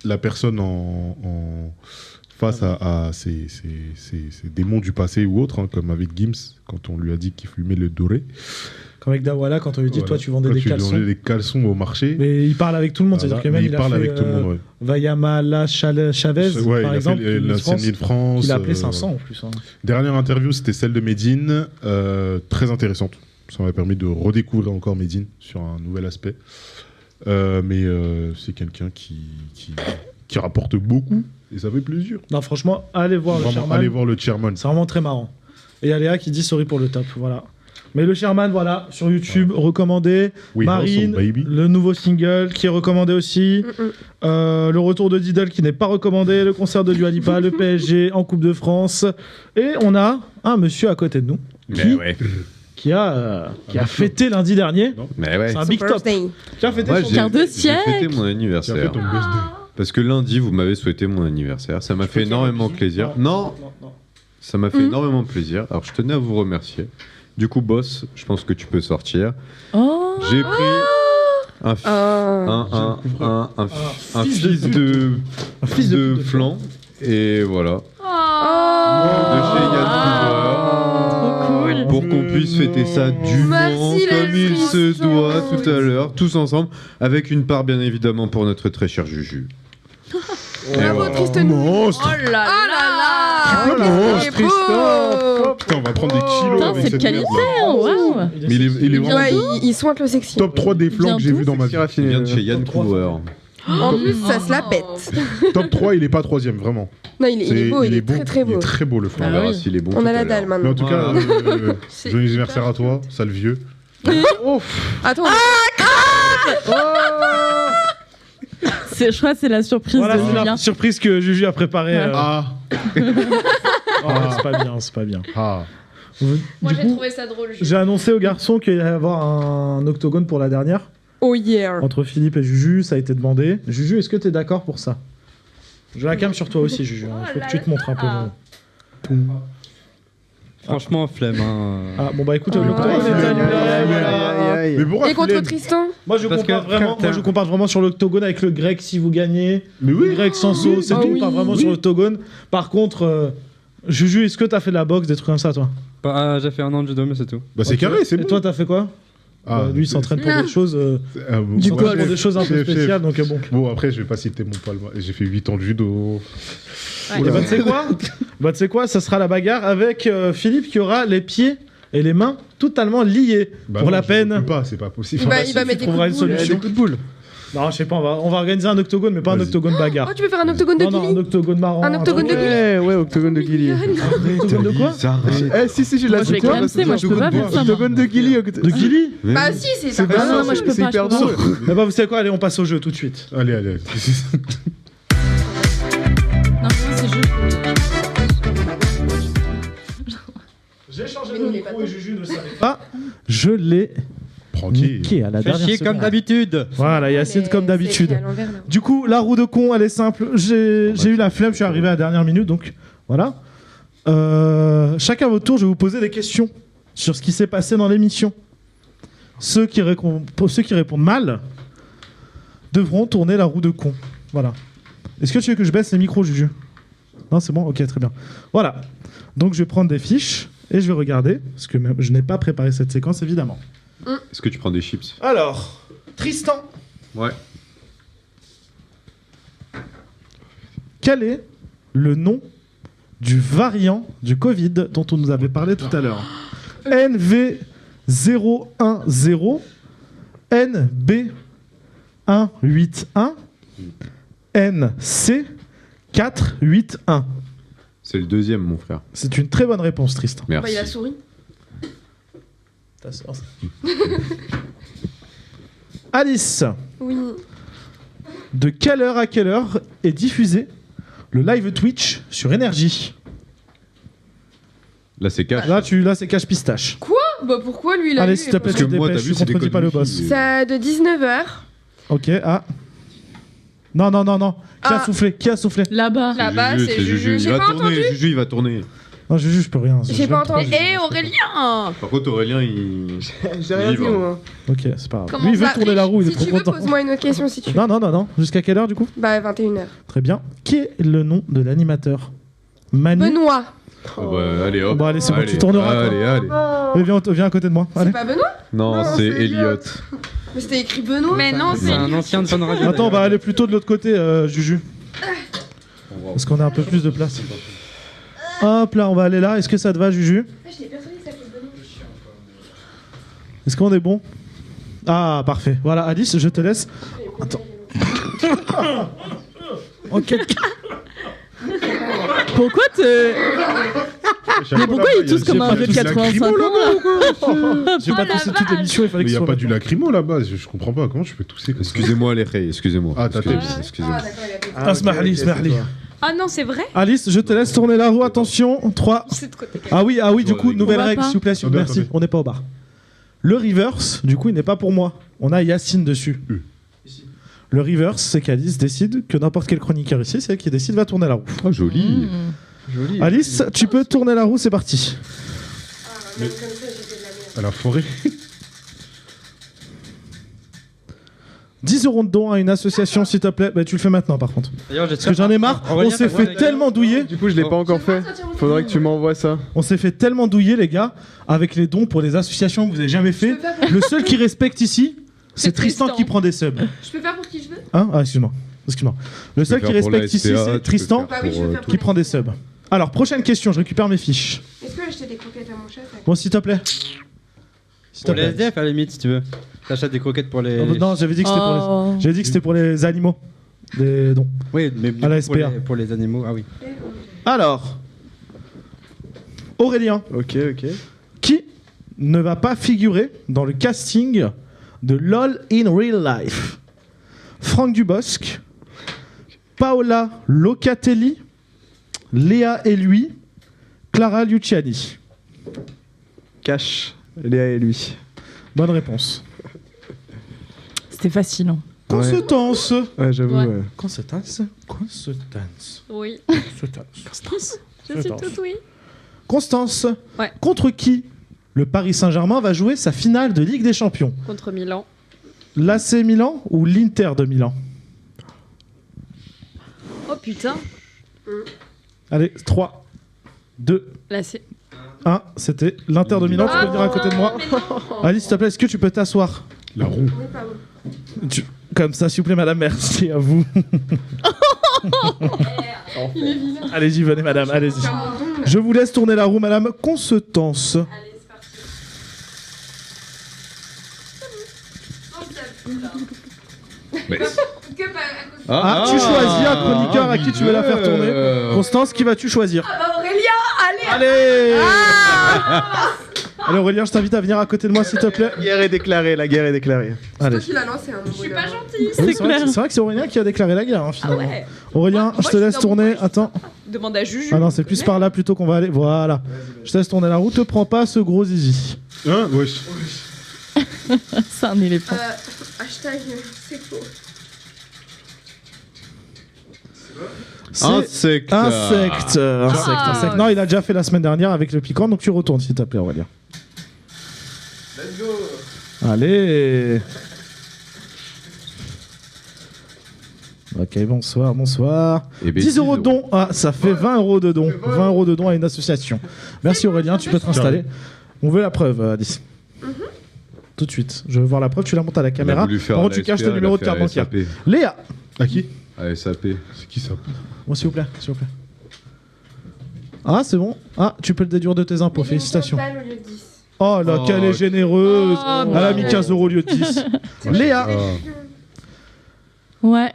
la personne en face à ces démons du passé ou autres, hein, comme avec Gims quand on lui a dit qu'il fumait le doré. Comme avec Dawala quand on lui dit Voilà. toi tu vendais Toi, des tu caleçons. vendais des caleçons au marché. Mais il parle avec tout le monde, Voilà. c'est-à-dire que même Mais il a parle fait avec tout le monde, ouais. Vayamala Chavez Ouais, il par a exemple, fait l'ancienne Miss France. qu'il a appelé 500 en plus. Hein. Dernière interview, c'était celle de Medine, très intéressante. Ça m'a permis de redécouvrir encore Medine sur un nouvel aspect. Mais c'est quelqu'un qui rapporte beaucoup et ça fait plaisir. Non, franchement, allez voir Vraiment, le Sherman. allez voir le Chairman. C'est vraiment très marrant. Et il y a Léa qui dit sorry pour le top, voilà. Mais le Sherman, voilà, sur YouTube, recommandé. We Marine, Hustle, baby. le nouveau single qui est recommandé aussi. Le retour de Diddle qui n'est pas recommandé. Le concert de Dua Lipa, le PSG en Coupe de France. Et on a un monsieur à côté de nous qui a fêté lundi dernier. Mais ouais. C'est un big top. Qui a fêté Moi, son j'ai birthday. fêté mon anniversaire. Parce que lundi, vous m'avez souhaité mon anniversaire. Ça m'a fait énormément plaisir. Non, ça m'a fait énormément plaisir. Alors, je tenais à vous remercier. Du coup, boss, je pense que tu peux sortir. Oh. J'ai pris un fils de flan. Et voilà. De chez Yann Couvreur. Pour qu'on puisse fêter ça dûment, Merci, comme les il se frissons. doit tout à l'heure, tous ensemble, avec une part bien évidemment pour notre très cher Juju. Bravo, Tristan. Monstre. Oh là là Monstre, c'est beau. Putain, on va prendre des kilos Putain, avec c'est de cette qualité, merde. waouh. Mais il est vraiment Ouais, ils sont un peu sexy. top 3 des flancs que j'ai vu dans ma vie. Il vient de chez Yann Couvreur. En plus, ça se la pète. Top 3, il est pas 3ème, vraiment. Non, il est beau, il est très très Il beau. est très beau le flanc. On verra s'il est bon. On tout a à la l'heure. dalle Mais maintenant. en tout cas, C'est joyeux anniversaire à toi, sale vieux. Attends. Je crois que c'est la surprise Voilà, de c'est Julien. la surprise que Juju a préparée. Ouais. Ah. C'est pas bien, c'est pas bien. Ah. Moi Du j'ai coup, trouvé ça drôle. j'ai annoncé aux garçons qu'il allait y avoir un octogone pour la dernière. Oh yeah. Entre Philippe et Juju, ça a été demandé. Juju, est-ce que t'es d'accord pour ça? Je la cam sur toi aussi, Juju. Il faut que tu te montres un peu. Poum. Franchement, flemme. Hein. Ah, bon bah écoute, le Ah. octogone est annulé. Mais pourquoi Et contre flemme Tristan? Moi je Parce compare que, vraiment, frère, moi je compare vraiment sur l'octogone avec le grec si vous gagnez. Mais oui. Le grec sans sauce, c'est Ah tout. oui. Pas vraiment sur l'octogone. Par contre, Juju, est-ce que t'as fait de la boxe, des trucs comme ça, toi? Bah, j'ai fait un an de judo, mais c'est tout. Bah c'est Ok. carré, c'est Et bon. toi, t'as fait quoi? Lui, il s'entraîne pour des choses. Du coup, pour des choses un peu spéciales. Donc, bon. Bon, après, je vais pas citer mon palmarès. J'ai fait 8 ans de judo. Et bah, tu sais quoi ça sera la bagarre avec Philippe qui aura les pieds et les mains totalement liés. Pour non, la je peine. peux pas, c'est pas possible. Il va mettre des coups de boule. Solution. Des coups de boule. Non, je sais pas, on va organiser un octogone, mais pas un octogone bagarre. Oh, tu veux faire un octogone de Guili? Non, un octogone marrant. Un octogone de Guili? Ouais, octogone de Guili. Un octogone de quoi? Si, j'ai la Moi, je vais clamser, moi, je peux pas faire ça. Octogone de Guili. De Guili? Bah si, c'est ça. Non, moi, je peux pas. hyper drôle. Eh bah, vous savez quoi? Allez, on passe au jeu tout de suite. Allez. Non, c'est juste. J'ai changé de micro et Juju ne savait pas. Je l'ai niqué à la Fais dernière chier seconde. comme d'habitude. Voilà, Yacine comme d'habitude. C'est écrit à l'envers, là. Du coup, la roue de con, elle est simple. J'ai eu la flemme, je suis arrivé à la dernière minute, donc voilà. Chacun à votre tour, je vais vous poser des questions sur ce qui s'est passé dans l'émission. Ceux qui répondent mal devront tourner la roue de con. Voilà. Est-ce que tu veux que je baisse les micros, Juju? Non, c'est bon? Ok, très bien. Voilà. Donc, je vais prendre des fiches et je vais regarder, parce que même, je n'ai pas préparé cette séquence, évidemment. Est-ce que tu prends des chips? Alors, Tristan. Ouais. Quel est le nom du variant du Covid dont on nous avait parlé tout à l'heure? NV010, NB181, NC481. C'est le deuxième, mon frère. C'est une très bonne réponse, Tristan. Merci. Bah, il a souri. Alice, Oui. de quelle heure à quelle heure est diffusé le live Twitch sur Énergie? Là, c'est cash. Là, c'est cache pistache. Quoi? Bah pourquoi lui il a Allez, eu, s'il te plaît, Parce tu que te moi, dépêches, t'as vu, je c'est des contredis pas le codes boss. wifi. Ça de 19h. Ok, Non. Qui a soufflé? Qui a soufflé? Là-bas. Là-bas, c'est Juju. Il J'ai va pas tourner. entendu. Juju, il va tourner. Non, Juju, je peux rien. J'ai pas entendu. Eh Aurélien! Par contre, Aurélien, il. J'ai rien dit, moi. Ok, c'est pas grave. Comment Lui, il veut ça? tourner la roue, il est Si trop tu veux, content. pose-moi une autre question si tu veux. Non. Jusqu'à quelle heure, du coup? Bah 21h. Très bien. Qui est le nom de l'animateur? Manu. Benoît. Bah, allez, hop. Bon, allez, c'est bon, tu tourneras, toi. Allez. Viens à côté de moi. C'est Allez. pas Benoît? Non, c'est Elliot. Mais c'était écrit Benoît. Mais non, C'est un ancien de Fun Radio. Attends, on va aller plutôt de l'autre côté, Juju. Parce qu'on a un peu plus de place. Hop là, on va aller là. Est-ce que ça te va, Juju? J'étais persuadée que ça s'appelait Benoît. Est-ce qu'on est bon? Ah, parfait. Voilà, Alice, je te laisse. Attends. Ok. Pourquoi Mais pourquoi ils tous comme un vieux de 85 ans là? J'ai pas toussé toute l'émission, il fallait Mais que il ce n'y a soit. pas du lacrymo là-bas, je comprends pas. Comment tu peux tousser comme ça? Excusez-moi, les rayes, excusez-moi. Ah, t'as Excusez-moi. Ah, smahli. Ah non, c'est vrai? Alice, je te laisse tourner la roue. Attention, 3. C'est de côté. Ah oui, du coup, nouvelle On va règle, pas. s'il vous plaît. Attendez, Merci, attendez. on n'est pas au bar. Le reverse, du coup, il n'est pas pour moi. On a Yacine dessus. Le reverse, c'est qu'Alice décide que n'importe quel chroniqueur ici, c'est elle qui décide, va tourner la roue. Oh, joli. Joli. Alice, tu peux tourner la roue, c'est parti. À la forêt. 10 € de don à une association, s'il te plaît. Bah, tu le fais maintenant, par contre. D'ailleurs, Parce que j'en ai marre. On s'est fait tellement douiller. Du coup, je l'ai pas encore fait. Faudrait que tu m'envoies ça. On s'est fait tellement douiller, les gars, avec les dons pour les associations que vous avez jamais fait. Le seul qui respecte ici, c'est Tristan qui prend des subs. Je peux faire pour qui je veux? Hein? Ah, excuse-moi. Le seul qui faire pour la respecte ici, SPA, c'est tu peux Tristan faire Bah oui, je vais faire pour qui la prend des subs. Alors, prochaine question, je récupère mes fiches. Est-ce que acheter des croquettes à mon chat? ça- Bon, s'il te plaît. S'il te Pour les plaît. SDF, à la limite, si tu veux. T'achètes des croquettes pour les. Non, j'avais dit que c'était pour Oh. les... J'avais dit que c'était pour les animaux. Des dons. Oui, mais À la pour SPA. pour les animaux, ah oui. Alors, Aurélien, Ok. qui ne va pas figurer dans le casting de LOL in Real Life? Franck Dubosc, Paola Locatelli, Léa et lui, Clara Luciani. Cash. Léa et lui. Bonne réponse. C'était facile. Hein. Constance. Ouais, j'avoue. Ouais. Ouais. Constance. Oui. Constance. Je suis toute oui. Constance. Ouais. Contre qui le Paris Saint-Germain va jouer sa finale de Ligue des Champions? Contre Milan. L'AC Milan ou l'Inter de Milan? Oh putain. Allez, 3, 2, Là, c'est. 1. C'était l'Inter de Milan. Tu peux venir à côté de moi. Alice, s'il te plaît, est-ce que tu peux t'asseoir? La roue. Comme ça, s'il vous plaît, madame, merci à vous. Allez-y, venez, madame, allez-y. Je vous laisse tourner la roue, madame Constance. Mais... tu choisis un chroniqueur à qui tu veux la faire tourner. Constance, qui vas-tu choisir? Ah bah Aurélien, allez. Allez. Ah Allez Aurélien, je t'invite à venir à côté de moi s'il te plaît. La guerre est déclarée, la guerre est déclarée. Allez. Qui l'a lancé, hein, Je suis pas gentille. Oui, c'est vrai que c'est Aurélien qui a déclaré la guerre hein, finalement. Ah ouais. Aurélien, je te laisse tourner. Attends. Demande à Juju. Ah non, c'est plus par là plutôt qu'on va aller. Voilà. Je te laisse tourner la roue. Te prends pas ce gros zizi. Hein? Wesh. C'est un éléphant. Hashtag c'est faux. Insecte. Insecte. Non, il a déjà fait la semaine dernière avec le piquant, donc tu retournes s'il te plaît, Aurélien. Let's go. Allez. Ok, bonsoir. Eh ben, 10 euros de don. Ah, ça fait 20 euros de don. 20 euros de don à une association. Merci Aurélien, tu peux te installer. On veut la preuve, Alice. Tout de suite. Je veux voir la preuve, tu la montes à la caméra. Par contre, tu caches tes numéros de carte bancaire. Léa. À qui? À SAP. C'est qui ça? Bon, s'il vous plaît. Ah, c'est bon. Ah, tu peux le déduire de tes impôts. Félicitations. Oh là, qu'elle est généreuse. Elle a mis 15 euros au lieu de 10. Léa. Ouais.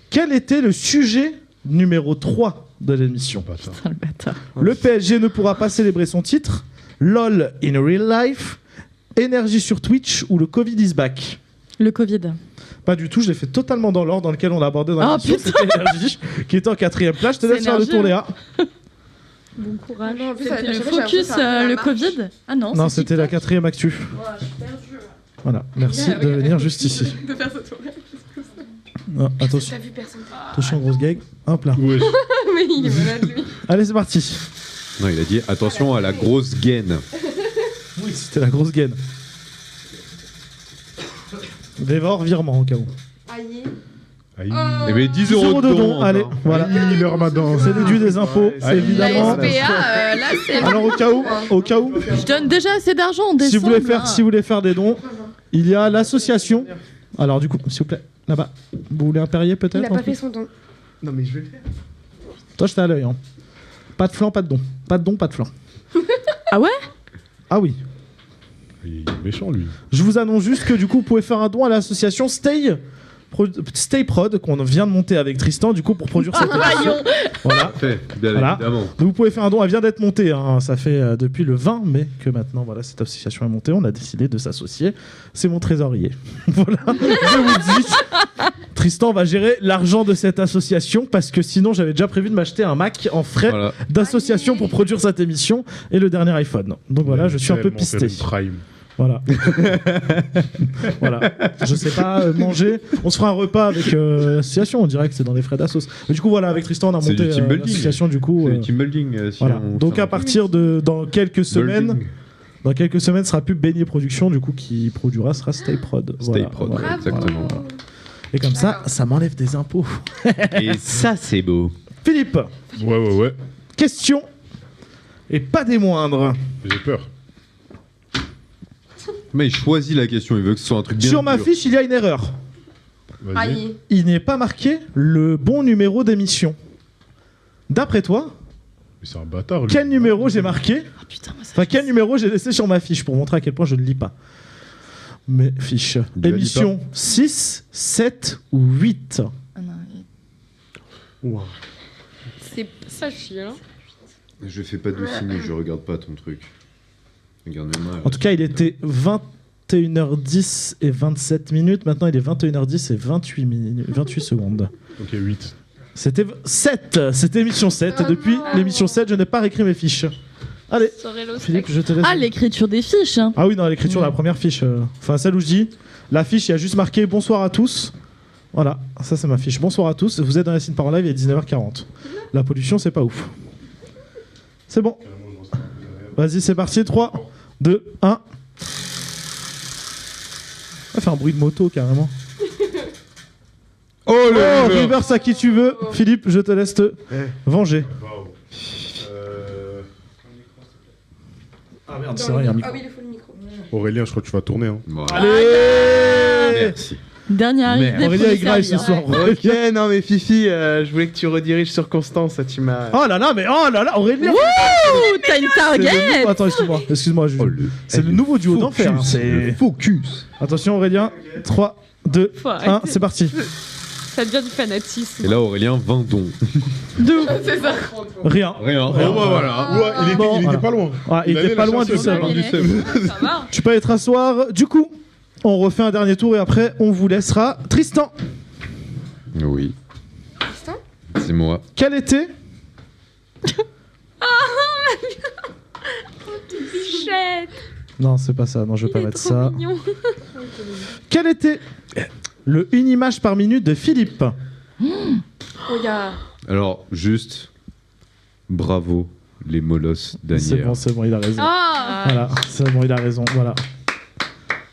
Quel était le sujet numéro 3 de l'émission? Putain, le bâtard. Le PSG ne pourra pas célébrer son titre. LOL in real life. Énergie sur Twitch ou le Covid is back? Le Covid. Pas du tout, je l'ai fait totalement dans l'ordre dans lequel on l'a abordé dans l'émission. C'était Énergie qui était en 4ème place. Je te laisse faire le tour, Léa. Bon courage. Non, en plus, C'était à le chaque fois, focus, le Covid. Ah non. Non, c'était la 4ème actu. Voilà, merci de venir juste ici. De faire ce tour. Non, attention. T'as vu personne. Attention, grosse gag. Hop là. Mais il est malade, lui. Allez, c'est parti. Non, il a dit attention à la grosse gaine. Oui, c'était la grosse gaine. Dévore, virement au cas où. Aïe. Eh ben 10 euros de don. Allez, voilà. Le ramadan. C'est déduit des impôts, c'est évidemment. La SPA, là c'est. Alors au cas où, Je donne déjà assez d'argent en si décembre. vous voulez faire des dons, il y a l'association. Alors du coup, s'il vous plaît, là-bas. Vous voulez un Perrier peut-être? Il a pas fait son don. Non, mais je vais le faire. Toi, j'étais à l'œil. Hein. Pas de flan, pas de don. Pas de don, pas de flan. Ah ouais? Ah oui. Il est méchant, lui. Je vous annonce juste que du coup, vous pouvez faire un don à l'association Stay Prod qu'on vient de monter avec Tristan du coup pour produire cette émission. Voilà. Bien Voilà. évidemment. Donc vous pouvez faire un don, elle vient d'être montée, hein. Ça fait depuis le 20 mai que maintenant voilà, cette association est montée, on a décidé de s'associer. C'est mon trésorier. Voilà, je vous dis, Tristan va gérer l'argent de cette association parce que sinon j'avais déjà prévu de m'acheter un Mac en frais d'association pour produire cette émission et le dernier iPhone. Donc voilà, je suis un peu pisté. Voilà. Voilà. Je sais pas manger. On se fera un repas avec l'association. On dirait que c'est dans les frais d'assos. Mais du coup, voilà, avec Tristan, on a monté l'association. Du coup, c'est du team building. Voilà. Donc à partir de dans quelques semaines, sera plus Beignet Production. Du coup, qui produira sera Stay Prod. Stay Prod, voilà. Exactement. Voilà. Et comme ça m'enlève des impôts. Et ça, c'est beau. Philippe. Ouais. Question et pas des moindres. J'ai peur. Mais il choisit la question, il veut que ce soit un truc bien Sur ma dur. fiche, il y a une erreur. Aïe. Il n'est pas marqué le bon numéro d'émission. D'après toi, mais c'est un bâtard, lui. Quel numéro j'ai marqué? Enfin, quel numéro j'ai laissé sur ma fiche pour montrer à quel point je ne lis pas. Mes fiches. Émission 6, 7 ou 8. Wow. C'est ça chier là. Je fais pas de signe, je regarde pas ton truc. Regarde-moi. En tout cas, il était 21h10 et 27 minutes. Maintenant, il est 21h10 et 28 secondes. Ok, 8. C'était 7. C'était émission 7. Et depuis l'émission 7, je n'ai pas réécrit mes fiches. Allez, Philippe, je te laisse. Ah, l'écriture des fiches. Hein. Ah oui, non, l'écriture de la première fiche. Enfin, celle où je dis, la fiche, il y a juste marqué bonsoir à tous. Voilà, ça c'est ma fiche. Bonsoir à tous. Vous êtes dans la Cine Parole Live, il est 19h40. La pollution, c'est pas ouf. C'est bon. Vas-y, c'est parti. 3, 2, 1. Ça fait un bruit de moto carrément. Oh, reverse à qui tu veux. Philippe, je te laisse te venger. Ah merde, c'est vrai, il y a un micro. Ah oui, il faut le micro. Aurélien, je crois que tu vas tourner. Hein. Allez Merci. Dernière arrivée. Aurélien est grave ce soir. Ok, non mais Fifi, je voulais que tu rediriges sur Constance, ça tu m'as... Oh là là, Aurélien. Wouh, t'as une target. Attends, excuse-moi, c'est le nouveau duo d'enfer. Hein, c'est focus. Attention Aurélien, 3, 2, Faut 1, arrêter. c'est parti. Ça devient du fanatisme. Et là, Aurélien, 20 dons. C'est ça. Rien. Rien. Ouais, voilà. Ouais, il était pas loin. Ouais, il était pas loin du seum. Ça va. Tu peux être asseoir. Du coup, on refait un dernier tour et après, on vous laissera. Tristan, Oui. C'est moi. quel était Bichette. Non, c'est pas ça. Non, je veux pas mettre ça. Mignon. Quel était le une image par minute de Philippe? Oh, y a... Alors, juste, bravo, les molosses d'Anière. C'est bon, il a raison. Ah. Voilà, c'est bon, il a raison.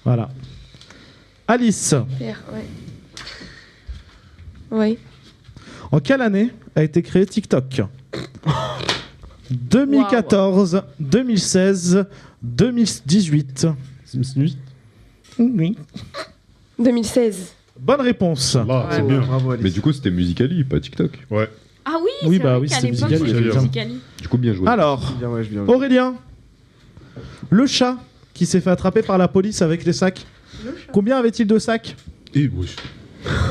Voilà. Alice, Père, ouais. Ouais. en quelle année a été créé TikTok? 2014, 2016, 2018. Oui. 2016. Bonne réponse. Là, c'est bien. Bravo Alice. Mais du coup, c'était Musical.ly, pas TikTok. Ouais. Ah oui, Oui, c'est bah vrai oui, qu'à c'était l'époque, Musical.ly, c'était évidemment. Musical.ly. Du coup, bien joué. Alors, Bien, ouais, bien. Aurélien, le chat qui s'est fait attraper par la police avec les sacs. Combien avait-il de sacs? Et oui.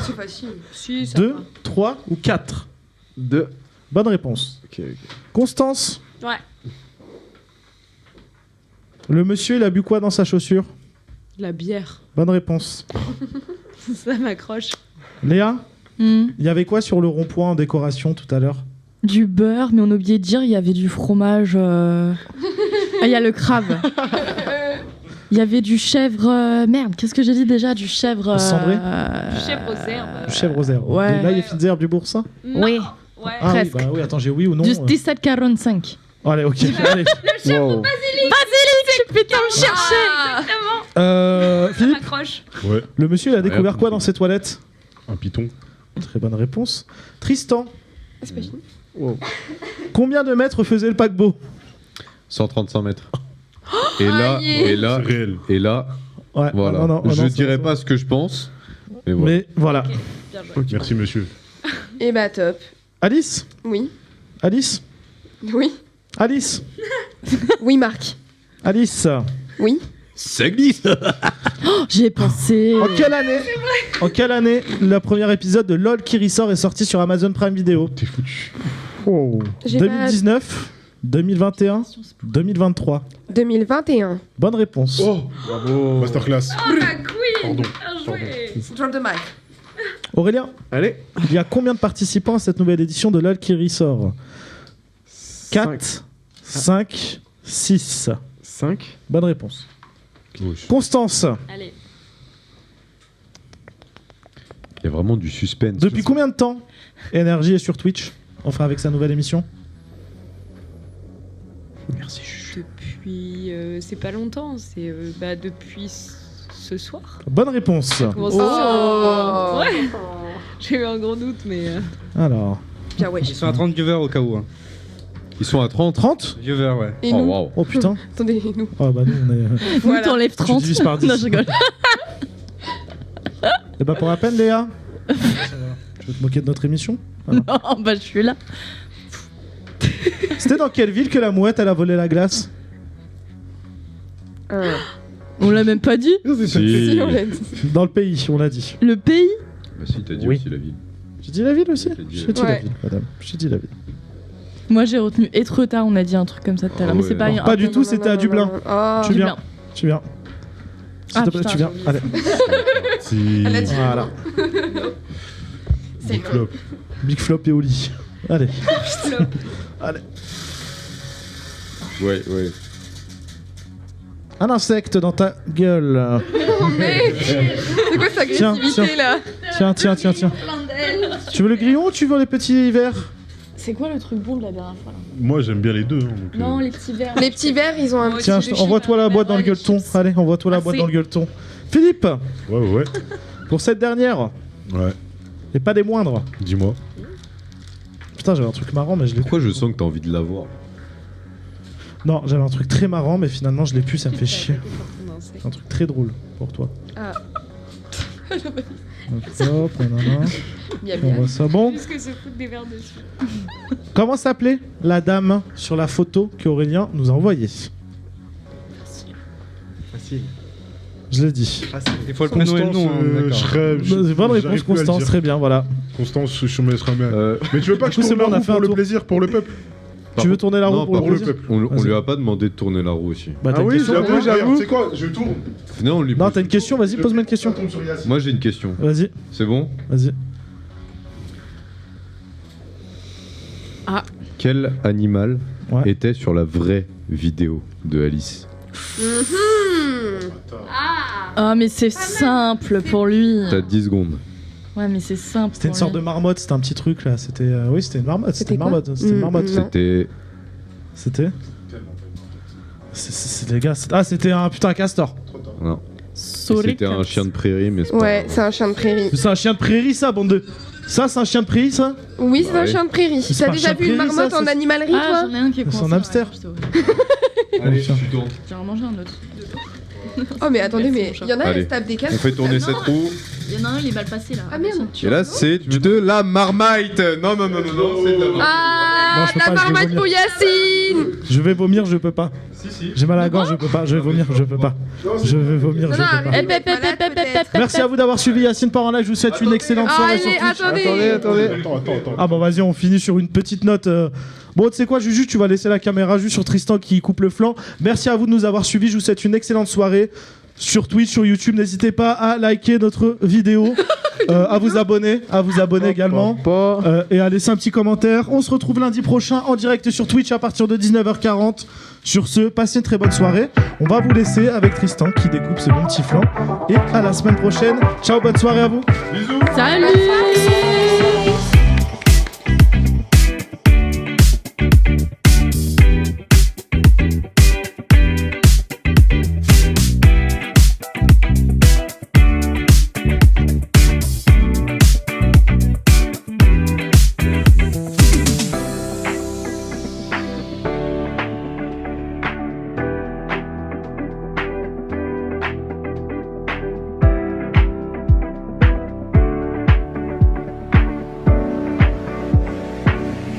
C'est facile. Si, ça 2, va. 3 ou 4? 2. Bonne réponse. Ok. Constance, Ouais. le monsieur, il a bu quoi dans sa chaussure? La bière. Bonne réponse. Ça m'accroche. Léa, Hmm. il y avait quoi sur le rond-point en décoration tout à l'heure? Du beurre, mais on a oublié de dire, il y avait du fromage. Ah, il y a le crabe. Il y avait du chèvre. Merde, qu'est-ce que j'ai dit déjà? Du chèvre. Cendré Du chèvre aux herbes. Du chèvre aux herbes. Ouais. Là, il y a fines herbes du boursin? Oui. Ouais. Ah oui, Presque. bah oui, attends, j'ai oui ou non? Du 17,45. Allez, ok. Allez. Wow. Basilic, putain, le chercher. Ah, exactement. Ça Philippe, m'accroche. Ouais. le monsieur, il a découvert Ouais, quoi dans ses toilettes? Un python. Très bonne réponse. Tristan, C'est pas fini. Wow. combien de mètres faisait le paquebot? 135 mètres. Et là, et là, C'est réel. et là, Ouais, voilà. non, non, Je non, dirais ça- pas ce que je pense, mais voilà. Mais voilà. Bien joué. Merci, monsieur. Et bah, top. Alice, Oui. Alice, Oui. Alice, Oui, Marc. Alice. Oui. Ça glisse. J'y ai pensé. En quelle année le premier épisode de LOL qui ressort est sorti sur Amazon Prime Video? T'es foutu. Oh. J'ai pas- 2019, 2021, 2023. 2021. Bonne réponse. Oh, bravo. Masterclass. Oh, la queen. Pardon. Bien joué. Drop the mic. Aurélien, Allez. il y a combien de participants à cette nouvelle édition de LOL qui ressort? 4, 5, 6. 5. Bonne réponse. Oui. Constance, Allez. Il y a vraiment du suspense. depuis combien de temps Énergie est sur Twitch, enfin avec sa nouvelle émission? Merci, Chuchu. Depuis. C'est pas longtemps. C'est depuis ce soir. Bonne réponse. Comment ça Ouais. J'ai eu un gros doute, mais. Alors, Bien, ouais. Ils sont à 30 viewers au cas où. Hein. Ils sont à 30. 30? Viewers, ouais. Et Oh, nous waouh. Oh putain. Attendez, nous. Oh bah nous on est... Nous, Voilà. t'enlèves 30. divises par 10. Non, je rigole. Et bah pour la peine Léa, tu veux te moquer de notre émission? Non, bah je suis là. C'était dans quelle ville que la mouette elle a volé la glace? On l'a même pas dit. Si. Si, on l'a dit. Dans le pays, on l'a dit. Le pays. Bah si, t'as dit Oui. aussi la ville. J'ai dit la ville aussi? J'ai dit J'ai dit la Ouais. ville, madame. J'ai dit la ville. Moi j'ai retenu Étretat, on a dit un truc comme ça tout à l'heure. Ah Mais c'est ouais. pas Non, un- pas du non, tout, non, c'était non, à non, Dublin. non, non. Oh. Tu viens. Dublin. Tu viens. S'il Ah, te plaît, putain, tu viens. j'ai Allez. Si. Elle a dit Voilà. C'est Big flop. Big flop et au lit. Allez. Allez. Ouais, ouais. Un insecte dans ta gueule. Oh mec. C'est quoi cette Tiens, agressivité tiens. là? Tiens. Tu veux le grillon ou tu veux les petits verres? C'est quoi le truc bon de la dernière fois là? Moi, j'aime bien les deux. Hein, donc, Non, les petits verres. Les petits verres, ils ont un petit. Tiens, de envoie-toi la boîte dans le gueuleton. Allez, envoie-toi la boîte Merci. dans le gueuleton. Philippe, Ouais. pour cette dernière, Ouais. et pas des moindres. Dis-moi. Putain, j'avais un truc marrant, mais je l'ai. Pourquoi je sens que t'as envie de l'avoir? Non, j'avais un truc très marrant, mais finalement je l'ai plus, ça me fait chier. Un truc très drôle pour toi. Ah. Hop, nanana. On voit ça, bon. Juste que se foutre des verres dessus. Comment s'appelait la dame sur la photo qu'Aurélien nous a envoyée? Facile. Je l'ai dit. Il faut le prénom et le nom. C'est bonne réponse, Constance, très bien, voilà. Constance, je me laisserai bien. Mais tu veux pas que je Du coup, tourne c'est bon, la on a roue fait pour un le tour. plaisir, pour le peuple? Tu veux tourner la roue Non, pour par le contre, plaisir? on lui a pas demandé de tourner la roue aussi. Bah, t'as une oui, question, j'avoue, Aurélien tu sais quoi, je tourne. Non, on lui Non, t'as une question, vas-y, pose-moi une question. Moi j'ai une question. Vas-y. C'est bon? Vas-y. Ah. Quel animal était sur la vraie vidéo de Alice? Ah, mais c'est simple pour lui. T'as 10 secondes. Ouais, mais c'est simple. C'était une sorte de marmotte, c'était un petit truc là. C'était. Oui, c'était une marmotte. C'était une marmotte. C'était une marmotte. C'était. C'était. Les gars. Ah, c'était un putain castor. Non. C'était un chien de prairie, mais c'est pas. Ouais, c'est un chien de prairie. C'est un chien de prairie, ça, bande de. Ça, c'est un chien de prairie, ça? Oui, c'est un chien de prairie. C'est T'as pas un déjà chien de vu une prairie, marmotte ça, en c'est- animalerie, toi? J'en ai un qui est C'est coincé. un hamster. Allez, tu tournes. J'ai mangé un autre. Oh, mais attendez, mais il y en a, Allez. elles se tapent des casques. On fait tourner cette roue. Il y en a un, il est mal passé là. Ah merde. Et là, c'est de la marmite. Non, non, non, non, non, c'est de la marmite. Ah, Non, je peux la pas, je vais marmotte vomir. pour Yacine. Je vais vomir, je peux pas. J'ai mal à la gorge, je peux pas. Je vais vomir, je peux pas. Je vais vomir, je peux pas. Merci à vous d'avoir suivi Yacine part en live. Je vous souhaite une excellente soirée sur Allez, Twitch. attendez. Ah bon, vas-y, on finit sur une petite note. Bon, tu sais quoi, Juju, tu vas laisser la caméra juste sur Tristan qui coupe le flanc. Merci à vous de nous avoir suivis. Je vous souhaite une excellente soirée sur Twitch, sur YouTube. N'hésitez pas à liker notre vidéo, à vous abonner également, et à laisser un petit commentaire. On se retrouve lundi prochain en direct sur Twitch à partir de 19h40. Sur ce, passez une très bonne soirée. On va vous laisser avec Tristan qui découpe ce bon petit flanc. Et à la semaine prochaine. Ciao, bonne soirée à vous. Salut.